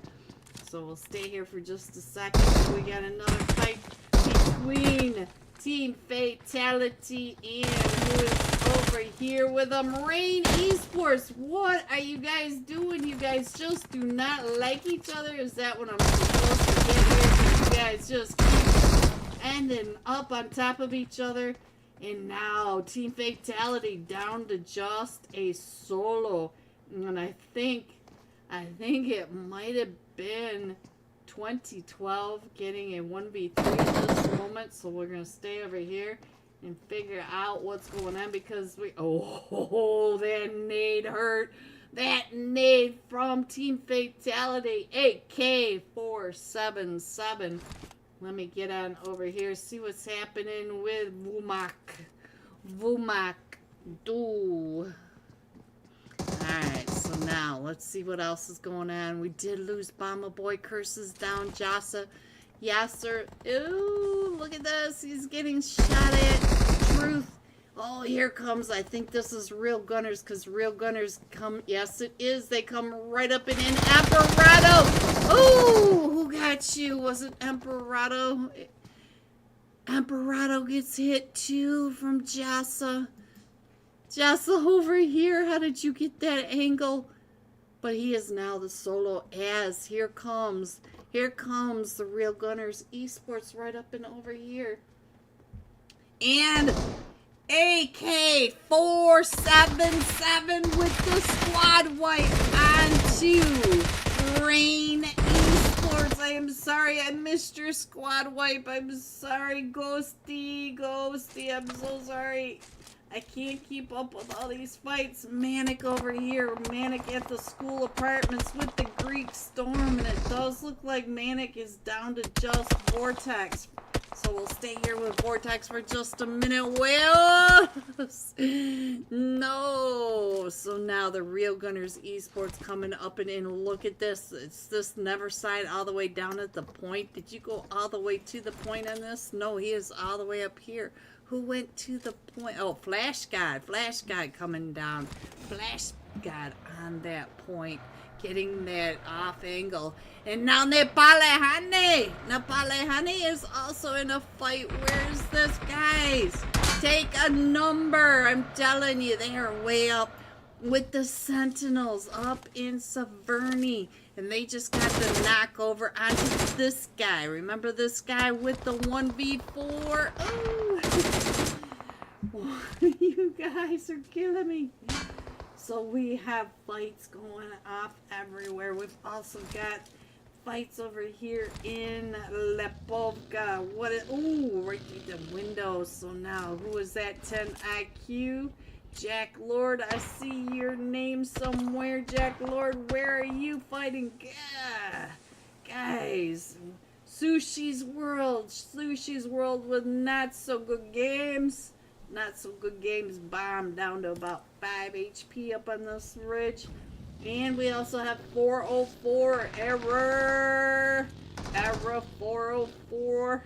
So we'll stay here for just a second. We got another fight between Team Fatality and who is over here with Rain Esports. What are you guys doing? You guys just do not like each other? Is that what I'm supposed to get here? You guys just keep ending up on top of each other. And now Team Fatality down to just a solo. And I think it might have been 2012 getting a 1v3 at this moment, so we're gonna stay over here and figure out what's going on because that nade hurt. That nade from Team Fatality, AK477. Let me get on over here, see what's happening with Vumak do. Alright, so now let's see what else is going on. We did lose Bomba Boy, curses down Jasa. Yasser. Ooh, look at this. He's getting shot at. Truth. Oh, here comes. I think this is Real Gunners because Real Gunners come. Yes, it is. They come right up and in. Emperado. Ooh, who got you? Was it Emperado? Emperado gets hit too from Jasa. Jasa over here, how did you get that angle? But he is now the solo as here comes the Real Gunners Esports right up and over here. And AK477 with the squad wipe onto Rain Esports. I am sorry I missed your squad wipe. I'm sorry, Ghosty, I'm so sorry. I can't keep up with all these fights. Manic over here. Manic at the school apartments with the Greek storm. And it does look like Manic is down to just Vortex. So we'll stay here with Vortex for just a minute. Well, no. So now the Real Gunners Esports coming up and in. Look at this. It's this Never side all the way down at the point. Did you go all the way to the point on this? No, he is all the way up here. Who went to the point? Oh, Flash God. Flash God coming down. Flash God on that point. Getting that off angle. And now Nepalehane. Nepalehane is also in a fight. Where's this, guys? Take a number. I'm telling you, they are way up with the Sentinels up in Severny. And they just got the knock over onto this guy. Remember this guy with the 1v4? Oh, you guys are killing me. So we have fights going off everywhere. We've also got fights over here in Lepovka. Ooh, right through the window. So now, who is that? 10 IQ? Jack Lord, I see your name somewhere. Jack Lord, where are you fighting? Gah. Guys, Sushi's World with not so good games. Not so good games bomb down to about 5 HP up on this ridge. And we also have 404 error 404.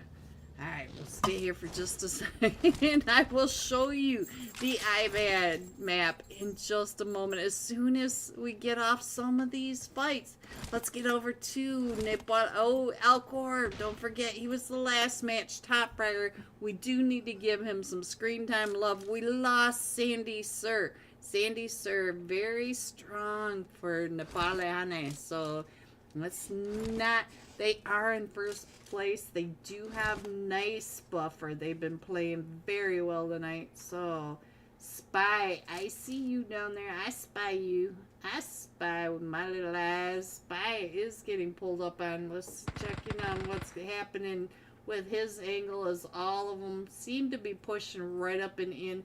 Alright, we'll stay here for just a second. I will show you the iPad map in just a moment. As soon as we get off some of these fights, let's get over to Nepal. Oh, Alcor, don't forget, he was the last match top fragger. We do need to give him some screen time love. We lost Sandy Sir. Sandy Sir, very strong for Nepalehane. So let's not... They are in first place. They do have nice buffer. They've been playing very well tonight. So, Spy, I see you down there. I spy you. I spy with my little eyes. Spy is getting pulled up on. Let's check in on what's happening with his angle as all of them seem to be pushing right up and in.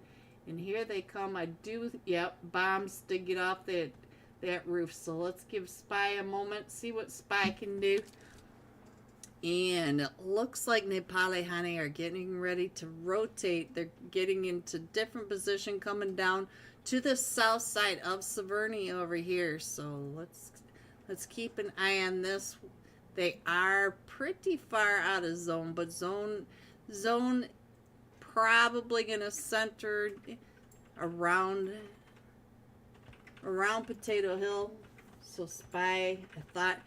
And here they come. Yep, bombs to get off that roof. So let's give Spy a moment. See what Spy can do. And it looks like Nepalehane are getting ready to rotate. They're getting into different position, coming down to the south side of Severny over here. So let's keep an eye on this. They are pretty far out of zone, but zone probably gonna center around Potato Hill. So Spy, I thought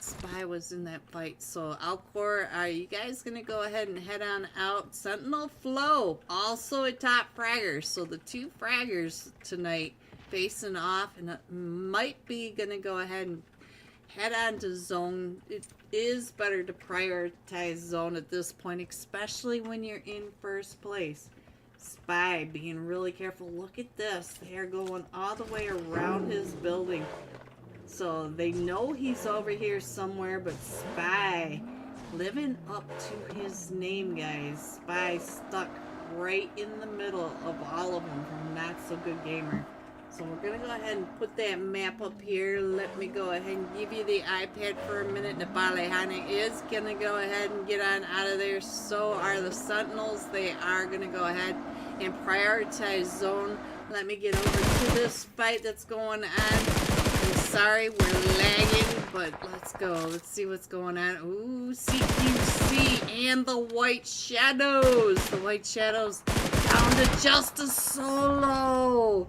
Spy was in that fight. So Alcor, are you guys gonna go ahead and head on out? Sentinel Flow, also a top fragger. So the two fraggers tonight facing off, and it might be gonna go ahead and head on to zone. It is better to prioritize zone at this point, especially when you're in first place. Spy being really careful. Look at this. They are going all the way around his building. So they know he's over here somewhere, but Spy living up to his name, guys. Spy stuck right in the middle of all of them from Not So Good Gamer. So we're going to go ahead and put that map up here. Let me go ahead and give you the iPad for a minute. Nepalehane is going to go ahead and get on out of there. So are the Sentinels. They are going to go ahead and prioritize zone. Let me get over to this fight that's going on. I'm sorry, we're lagging, but let's go. Let's see what's going on. Ooh, CQC and the White Shadows. The White Shadows down to just a solo.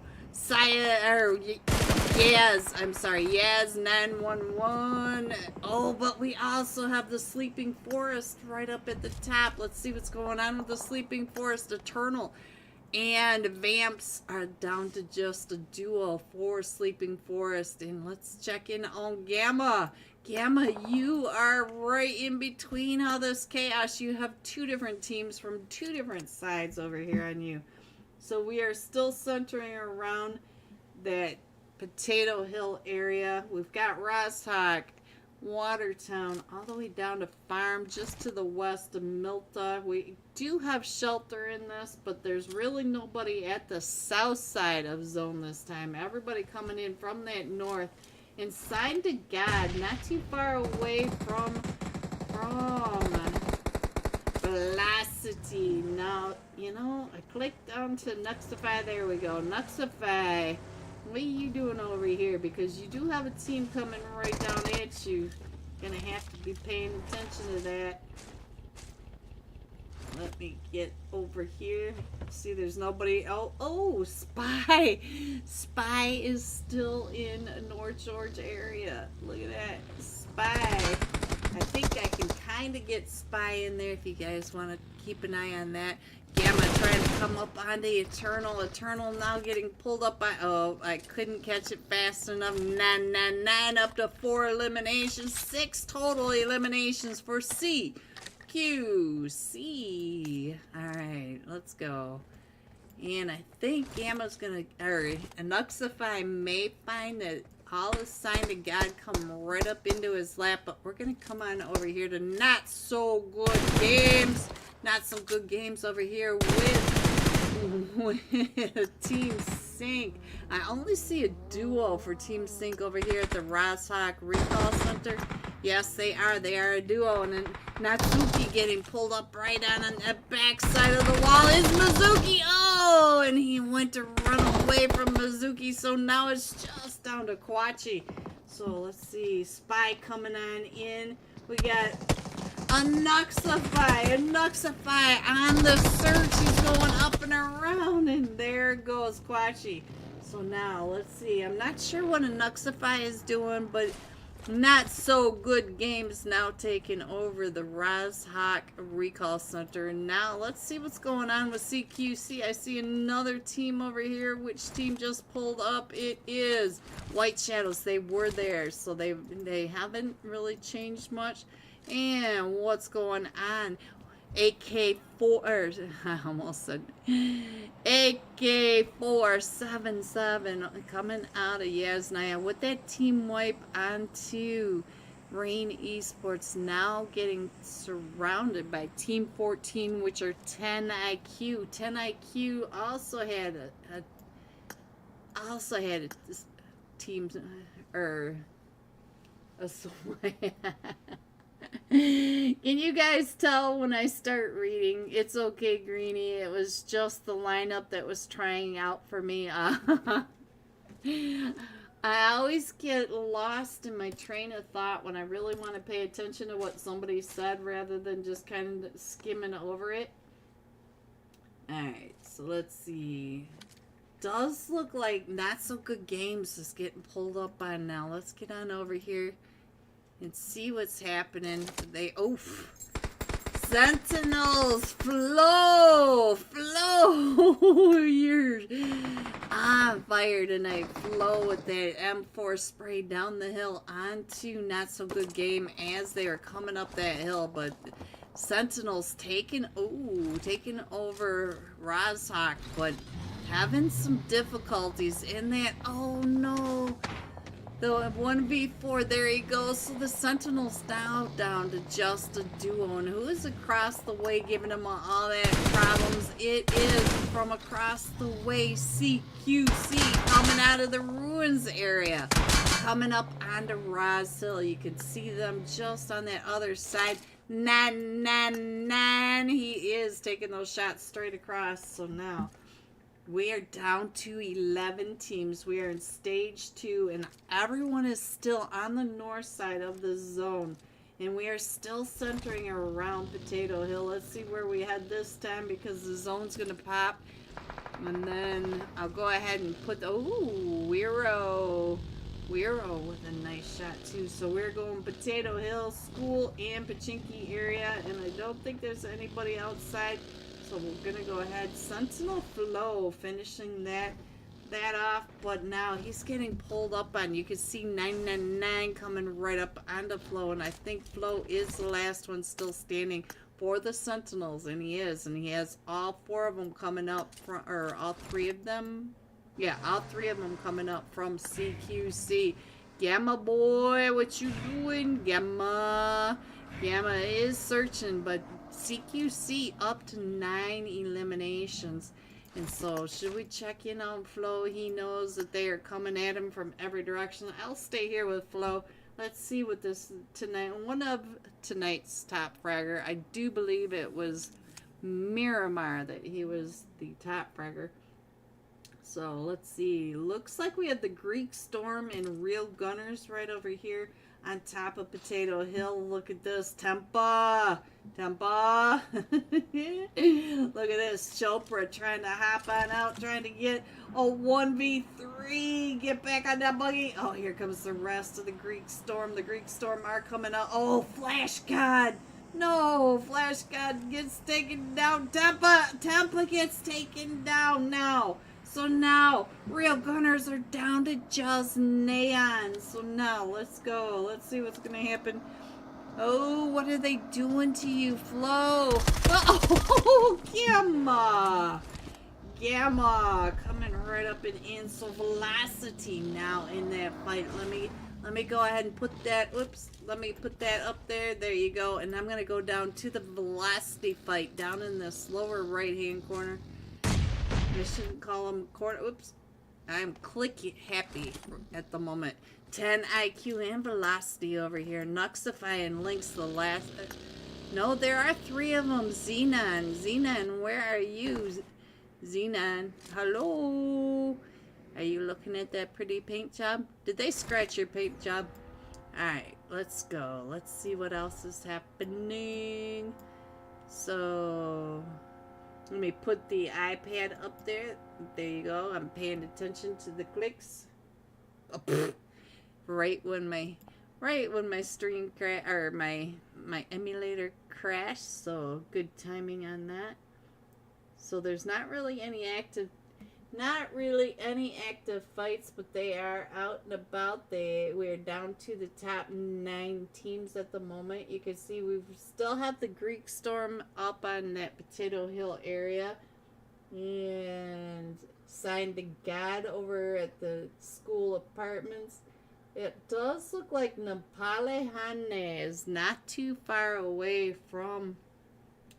Yaz 911. Oh, but we also have the Sleeping Forest right up at the top. Let's see what's going on with the Sleeping Forest. Eternal and Vamps are down to just a duo for Sleeping Forest. And let's check in on Gamma. Gamma, you are right in between all this chaos. You have two different teams from two different sides over here on you. So we are still centering around that Potato Hill area. We've got Rosthawk, Watertown, all the way down to Farm, just to the west of Milta. We do have shelter in this, but there's really nobody at the south side of zone this time. Everybody coming in from that north. And Sign to God, not too far away from Velocity. Now, you know, I clicked onto Nuxify. There we go. Nuxify. What are you doing over here? Because you do have a team coming right down at you. Gonna have to be paying attention to that. Let me get over here. See, there's nobody. Oh, Spy. Spy is still in North George area. Look at that. Spy. I think I can kind of get Spy in there if you guys want to keep an eye on that. Gamma trying to come up onto Eternal. Eternal now getting pulled up by... Oh, I couldn't catch it fast enough. 9 up to 4 eliminations. 6 total eliminations for C. Q. C. Alright, let's go. And I think Gamma's going to... Or Nuxify may find that all the sign of God come right up into his lap. But we're going to come on over here to Not So Good Games. Not so good games over here with Team Sync. I only see a duo for Team Sync over here at the Rozhawk Recall Center. Yes, they are. They are a duo. And then Natsuki getting pulled up right on the back side of the wall is Mizuki. Oh, and he went to run away from Mizuki. So now it's just down to Kwachi. So let's see. Spy coming on in. We got... A Nuxify on the search. He's going up and around, and there goes Kwachi. So now, let's see. I'm not sure what a Nuxify is doing, but Not So Good Games now taking over the Rozhawk Recall Center. And now, let's see what's going on with CQC. I see another team over here. Which team just pulled up? It is White Shadows. They were there, so they haven't really changed much. And what's going on? AK4, I almost said AK477 coming out of Yasnaya with that team wipe onto Rain Esports, now getting surrounded by Team 14, which are 10 IQ. 10 IQ also had a team or a Can you guys tell when I start reading? It's okay, Greenie. It was just the lineup that was trying out for me. I always get lost in my train of thought when I really want to pay attention to what somebody said rather than just kind of skimming over it. Alright, so let's see. Does look like Not So Good Games is getting pulled up on now. Let's get on over here and see what's happening. Sentinels, flow, you're on fire tonight. Flow with that M4 spray down the hill onto Not So Good Game as they are coming up that hill. But Sentinels taking over Rozhawk, but having some difficulties in that. Oh no. The 1v4, there he goes. So the Sentinels now down to just a duo. And who is across the way giving them all that problems? It is from across the way, CQC, coming out of the Ruins area. Coming up onto Roz Hill. You can see them just on that other side. 9. He is taking those shots straight across. So now we are down to 11 teams. We are in stage 2, and everyone is still on the north side of the zone. And we are still centering around Potato Hill. Let's see where we head this time, because the zone's going to pop. And then I'll go ahead and put the... Ooh, Weiro with a nice shot, too. So we're going Potato Hill, School, and Pachinki area. And I don't think there's anybody outside. So we're going to go ahead. Sentinel Flow finishing that off. But now he's getting pulled up on. You can see 999 coming right up onto Flow. And I think Flow is the last one still standing for the Sentinels. And he is. And he has all 4 of them coming up. Or all 3 of them. Yeah, all 3 of them coming up from CQC. Gamma boy, what you doing? Gamma is searching, but CQC up to 9 eliminations. And so, should we check in on Flo? He knows that they are coming at him from every direction. I'll stay here with Flo. Let's see what this tonight. One of tonight's top fragger. I do believe it was Miramar that he was the top fragger. So let's see. Looks like we have the Greek Storm and Real Gunners right over here on top of Potato Hill. Look at this. Tempa. Tempa. Look at this. Chopra trying to hop on out, trying to get a 1v3. Get back on that buggy. Oh, here comes the rest of the Greek Storm. The Greek Storm are coming out. Oh, Flash God. No, Flash God gets taken down. Tempa gets taken down now. So now, Real Gunners are down to just Neon. So now, let's go. Let's see what's going to happen. Oh, what are they doing to you, Flo? Oh, Gamma. Gamma coming right up and in. So Velocity now in that fight. Let me go ahead and put that, whoops, let me put that up there. There you go. And I'm going to go down to the Velocity fight down in this lower right-hand corner. I shouldn't call them corner. Oops. I'm clicky happy at the moment. 10 IQ and Velocity over here. Nuxify and Lynx the last. No, there are 3 of them. Xenon. Xenon, where are you? Xenon. Hello. Are you looking at that pretty paint job? Did they scratch your paint job? Alright, let's go. Let's see what else is happening. So... let me put the iPad up there. There you go. I'm paying attention to the clicks. Oh, right when my stream crash or my emulator crashed. So good timing on that. So there's not really any active fights, but they are out and about. We're down to the top 9 teams at the moment. You can see we still have the Greek Storm up on that Potato Hill area, and Signed to God over at the school apartments. It does look like Napalehane is not too far away from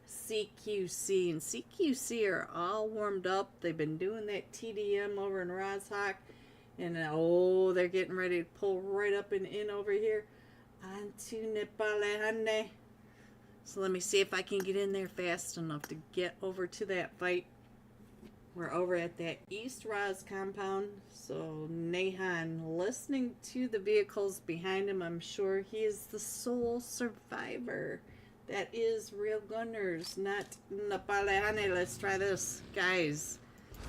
CQC, and CQC are all warmed up. They've been doing that TDM over in Roshawk, and oh, they're getting ready to pull right up and in over here onto Napalehane. So let me see if I can get in there fast enough to get over to that fight. We're over at that East Roz compound, so Nahan listening to the vehicles behind him. I'm sure he is the sole survivor. That is Real Gunners, not Napalehane. Let's try this. Guys,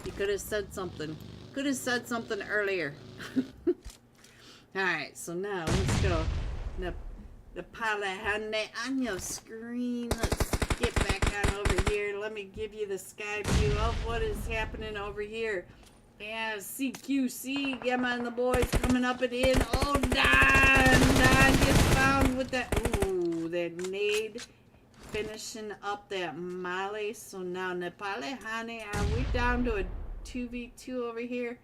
he could have said something. Could have said something earlier. Alright, so now let's go. Napalehane on your screen. Let's get back on over here. Let me give you the sky view of what is happening over here. Yeah, CQC, Gemma and the boys coming up and in. Oh, Don gets found with that. Ooh, that nade finishing up that Molly. So now Napalehane, are we down to a 2v2 over here?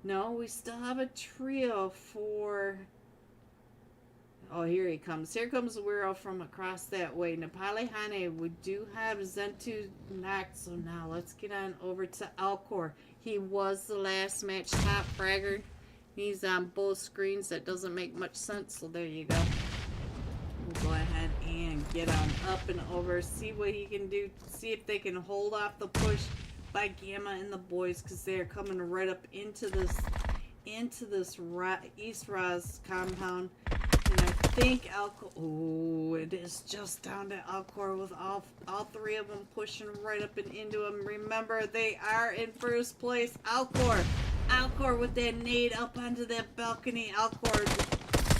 No, we still have a trio for... Oh, here he comes. Here comes Wiro from across that way. Napalehane, we do have Zentu knocked. So now let's get on over to Alcor. He was the last match top fragger. He's on both screens. That doesn't make much sense. So there you go. We'll go ahead and get on up and over. See what he can do. See if they can hold off the push by Gamma and the boys, because they are coming right up into this East Roz compound. And I think Alcor, oh, it is just down to Alcor with all 3 of them pushing right up and into him. Remember, they are in first place. Alcor with that nade up onto that balcony. Alcor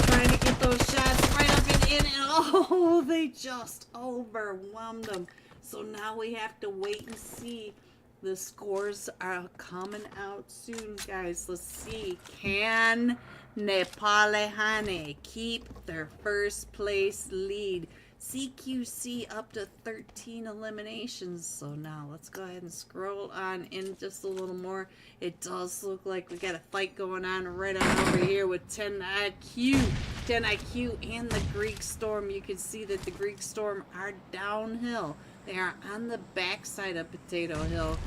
trying to get those shots right up and in, and oh, they just overwhelmed them. So now we have to wait and see. The scores are coming out soon, guys. Let's see. Can Napalehane keep their first place lead? CQC up to 13 eliminations. So now let's go ahead and scroll on in just a little more. It does look like we got a fight going on right on over here with 10 IQ. 10 IQ and the Greek Storm. You can see that the Greek Storm are downhill. They are on the backside of Potato Hill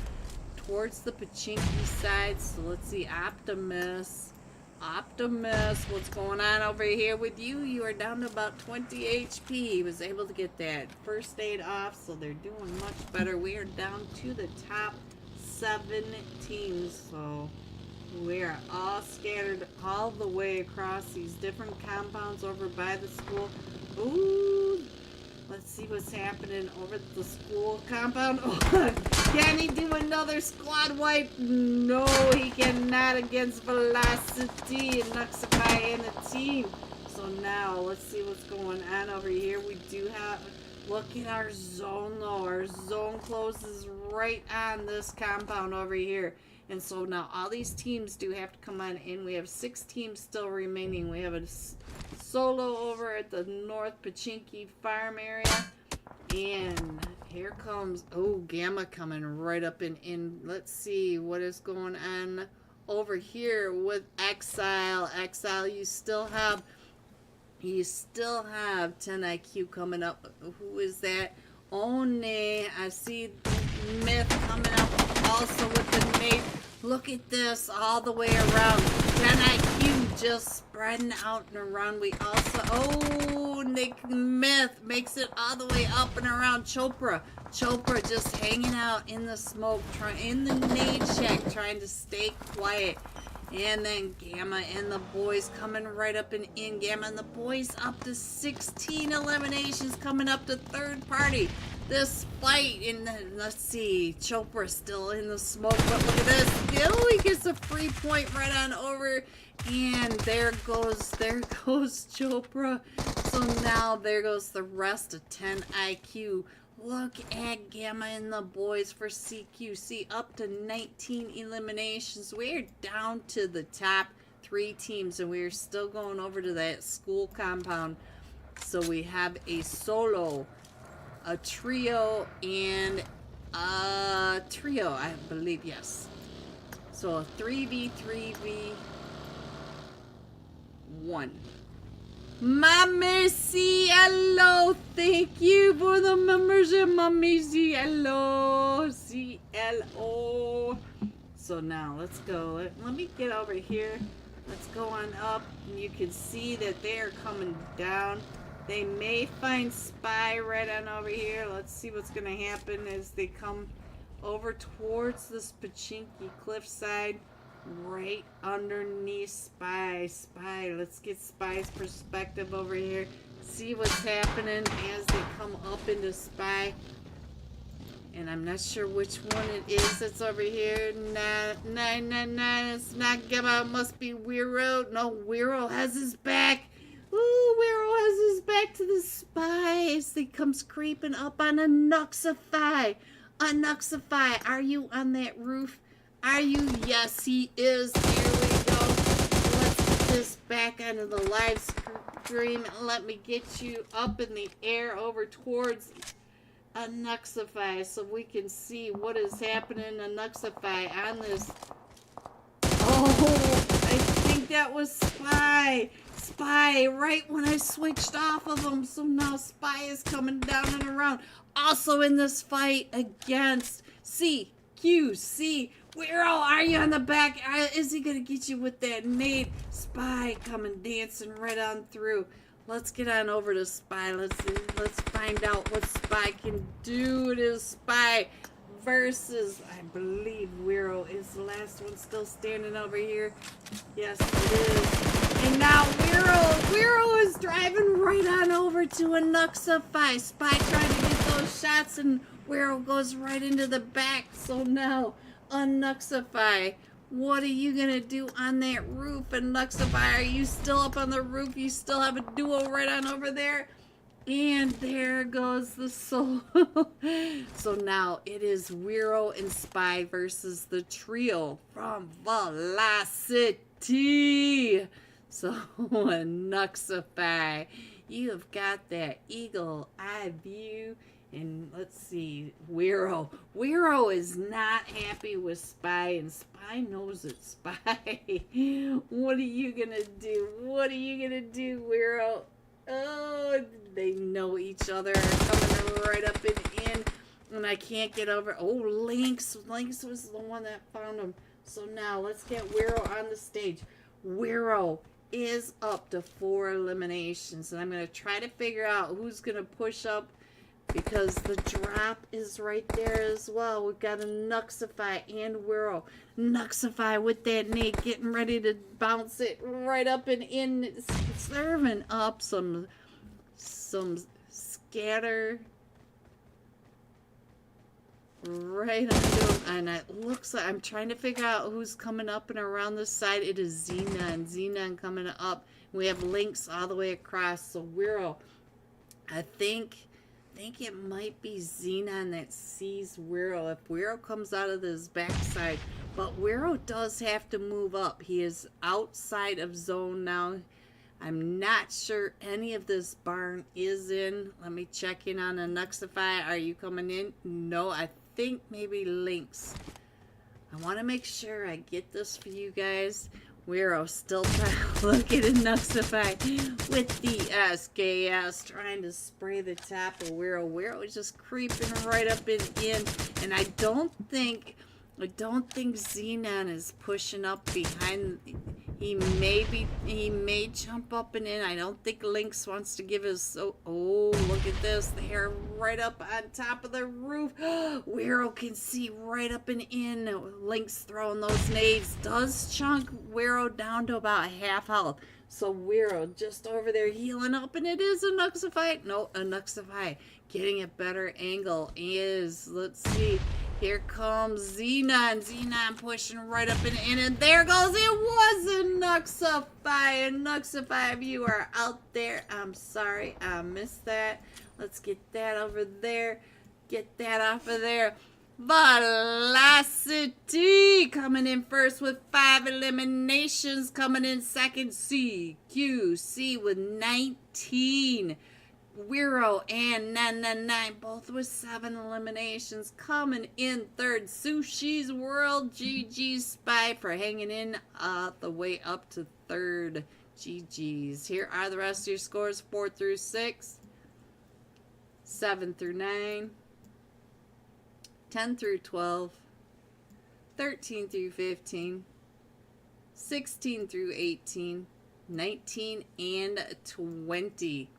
towards the Pachinki side. So let's see. Optimus Optimus, what's going on over here with you? You are down to about 20 HP. He was able to get that first aid off, so they're doing much better. We are down to the top 7 teams, so we are all scattered all the way across these different compounds over by the school. Ooh, let's see what's happening over at the school compound. Oh, can he do another squad wipe? No, he cannot against Velocity and Nuxify and the team. So now, let's see what's going on over here. We do have, look at our zone though. Our zone closes right on this compound over here. And so now all these teams do have to come on in. We have 6 teams still remaining. We have a solo over at the North Pachinki Farm area. And here comes, oh, Gamma coming right up and in. Let's see what is going on over here with Exile. Exile, you still have 10 IQ coming up. Who is that? One. I see Myth coming up also with the nade. Look at this all the way around. 10 IQ just spreading out and around. We also, oh, Nick Myth makes it all the way up and around Chopra. Chopra just hanging out in the smoke, in the nade shack, trying to stay quiet. And then Gamma and the boys coming right up and in. Gamma and the boys up to 16 eliminations, coming up to third party. This fight, and let's see, Chopra still in the smoke, but look at this. Oh, he gets a free point right on over. And there goes Chopra. So now there goes the rest of 10 IQ. Look at Gamma and the boys for CQC up to 19 eliminations. We're down to the top 3 teams, and we're still going over to that school compound. So we have a solo, a trio, and a trio, I believe, yes. So a 3v3v1. Mommy CLO, thank you for the membership, Mommy CLO, CLO. So now let's go. Let me get over here. Let's go on up, and you can see that they are coming down. They may find Spy right on over here. Let's see what's gonna happen as they come over towards this Pachinki cliffside. Right underneath Spy. Let's get Spy's perspective over here. See what's happening as they come up into Spy. And I'm not sure which one it is that's over here. Nah, it's not Gamma. It must be Wiro. No, Wiro has his back. Ooh, Wiro has his back to the Spy as he comes creeping up on a Nuxify. A Nuxify, are you on that roof? Are you? Yes, he is. Here we go. Let's get this back onto the live stream. Let me get you up in the air over towards a Nuxify so we can see what is happening to Nuxify on this. Oh, I think that was Spy. Spy, right when I switched off of him. So now Spy is coming down and around. Also in this fight against CQC. Where are you on the back? Is he gonna get you with that nade? Spy coming dancing right on through. Let's get on over to Spy. Let's find out what Spy can do. It is Spy versus, I believe Wiro is the last one still standing over here. Yes, it is. And now Wiro is driving right on over to a Nuxify. Spy trying to get those shots, and Wiro goes right into the back. So now Nuxify, what are you gonna do on that roof? And Nuxify, are you still up on the roof? You still have a duo right on over there. And there goes the soul. So now it is Wiro and Spy versus the trio from Velocity. So Nuxify, you have got that eagle eye view. And let's see, Wiro is not happy with Spy, and Spy knows it. Spy, what are you gonna do? What are you gonna do, Wiro? Oh, they know each other, are coming right up and in, and I can't get over. Oh, Lynx was the one that found him. So now let's get Wiro on the stage. Wiro is up to 4 eliminations, and I'm going to try to figure out who's going to push up because the drop is right there as well. We've got a Nuxify and Wiro. Nuxify with that nade, getting ready to bounce it right up and in, serving up some scatter right onto him. And it looks like I'm trying to figure out who's coming up and around this side. It is Xenon coming up. We have links all the way across. So Wiro, I think it might be Xenon that sees Wiro. If Wiro comes out of this backside, but Wiro does have to move up. He is outside of zone now. I'm not sure any of this barn is in. Let me check in on a Nuxify. Are you coming in? No, I think maybe Lynx. I want to make sure I get this for you guys. Wiro still trying to look at a Nuxify with the SKS, trying to spray the top of Wiro. Wiro is just creeping right up and in, and I don't think Xenon is pushing up behind. He may jump up and in. I don't think Lynx wants to give his. Oh, look at this! They're right up on top of the roof. Wiro can see right up and in. Lynx throwing those nades does chunk Wiro down to about half health. So Wiro just over there healing up, and it is a Nuxify. No, a Nuxify getting a better angle is. Let's see. Here comes Xenon. Xenon pushing right up and in, and there goes. It was a Nuxify. A Nuxify, if you are out there, I'm sorry I missed that. Let's get that over there. Get that off of there. Velocity coming in first with 5 eliminations. Coming in second, CQC with 19. Wiro and 999 both with 7 eliminations. Coming in third, Sushi's World. GG Spy for hanging in the way up to third. GG's. Here are the rest of your scores: 4 through 6, 7 through 9, 10 through 12, 13 through 15, 16 through 18, 19, and 20.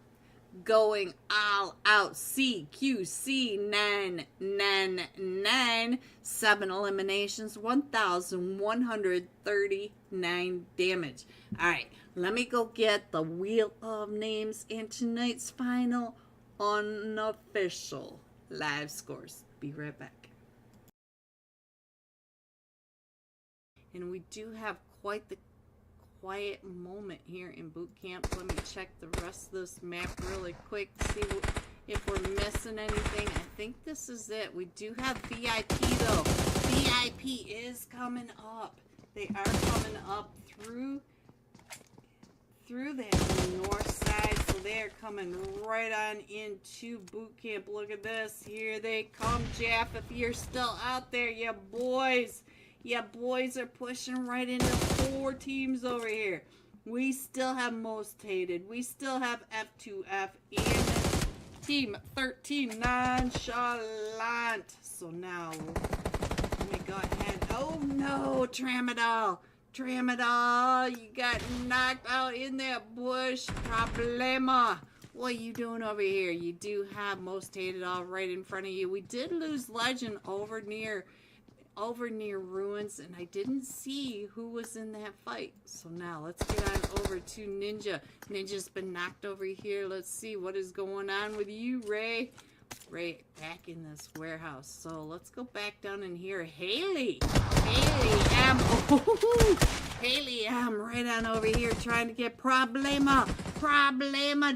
Going all out, CQC 999, 7 eliminations, 1,139 damage. Alright, let me go get the Wheel of Names and tonight's final unofficial live scores. Be right back. And we do have quite the quiet moment here in boot camp. Let me check the rest of this map really quick to see if we're missing anything. I think this is it. We do have VIP though. VIP is coming up. They are coming up through that north side, so they're coming right on into boot camp. Look at this. Here they come, Jeff. If you're still out there, yeah, boys. Yeah, boys are pushing right into 4 teams over here. We still have Most Hated. We still have F2F and Team 13 Nonchalant. So now, let me go ahead. Oh no, Tramadol. Tramadol, you got knocked out in that bush. Problema. What are you doing over here? You do have Most Hated all right in front of you. We did lose Legend over near Ruins, and I didn't see who was in that fight. So now let's get on over to Ninja. Ninja's been knocked over here. Let's see what is going on with you, Ray. Ray back in this warehouse. So let's go back down in here. Haley M right on over here trying to get Problema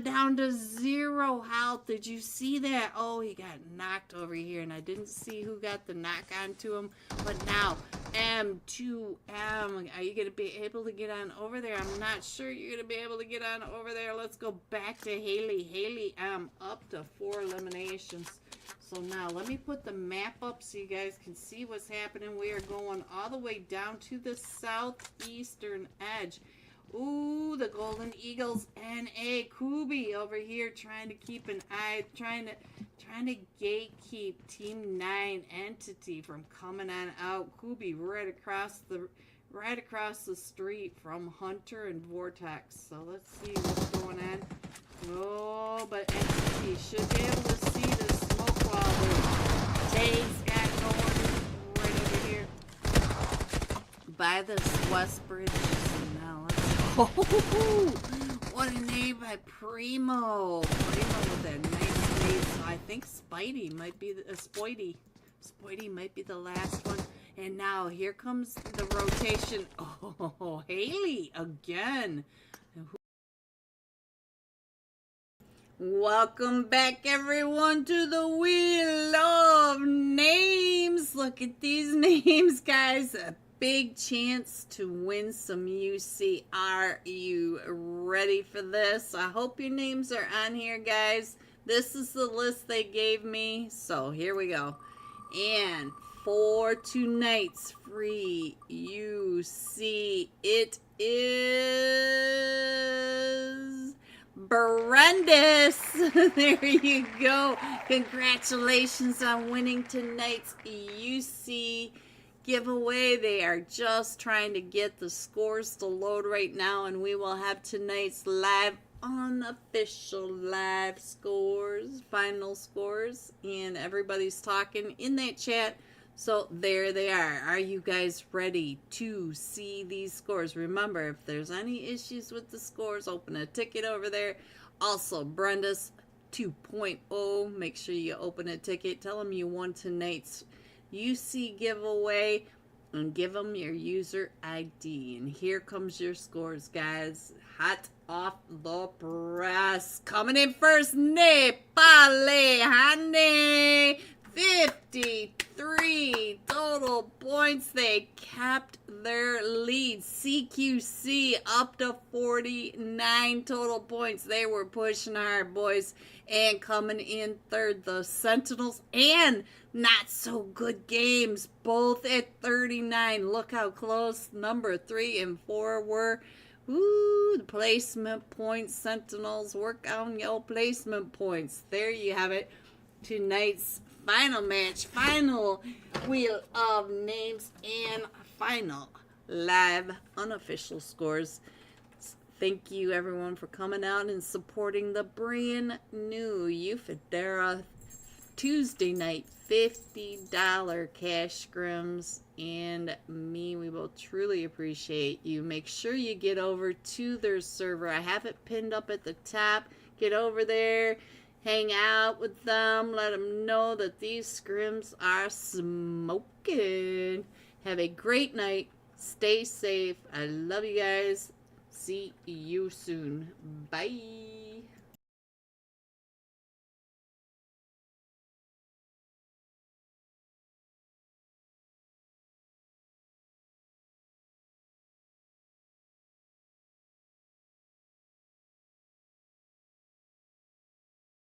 down to 0 health. Did you see that? Oh, he got knocked over here, and I didn't see who got the knock onto him. But now M2M, are you going to be able to get on over there? I'm not sure you're going to be able to get on over there. Let's go back to Haley M up to 4 eliminations. So now let me put the map up so you guys can see what's happening. We are going all the way down to the southeastern edge. Ooh, the Golden Eagles NA Kubi over here trying to keep an eye, trying to gatekeep Team 9 Entity from coming on out. Kubi right across right across the street from Hunter and Vortex. So let's see what's going on. Oh, but entity should be able to see the smoke while the Jay's got going right over here by this West Bridge. So now let's go. What a name by Primo. Primo with a nice name. So I think Spidey might be Spoity. Spoity might be the last one. And now here comes the rotation. Oh, Haley again. Welcome back, everyone, to the Wheel of Names. Look at these names, guys. A big chance to win some UC. Are you ready for this? I hope your names are on here, guys. This is the list they gave me. So here we go. And for tonight's free UC, it is Brendis. There you go. Congratulations on winning tonight's UC giveaway. They are just trying to get the scores to load right now, and we will have tonight's live unofficial live scores, final scores, and everybody's talking in that chat. So there they are. Are you guys ready to see these scores? Remember, if there's any issues with the scores, open a ticket over there. Also, Brenda's 2.0. Make sure you open a ticket. Tell them you won tonight's UC giveaway and give them your user ID. And here comes your scores, guys. Hot off the press. Coming in first, Nepale Hane. 53 total points. They kept their lead. CQC up to 49 total points. They were pushing hard, boys. And coming in third, the Sentinels and Not So Good Games, both at 39. Look how close number 3 and 4 were. Ooh, the placement points. Sentinels, work on your placement points. There you have it. Tonight's final match, final Wheel of Names, and final live unofficial scores. Thank you, everyone, for coming out and supporting the brand new Euphaedra Tuesday night $50 cash scrims and me. We will truly appreciate you. Make sure you get over to their server. I have it pinned up at the top. Get over there. Hang out with them. Let them know that these scrims are smoking. Have a great night. Stay safe. I love you guys. See you soon. Bye.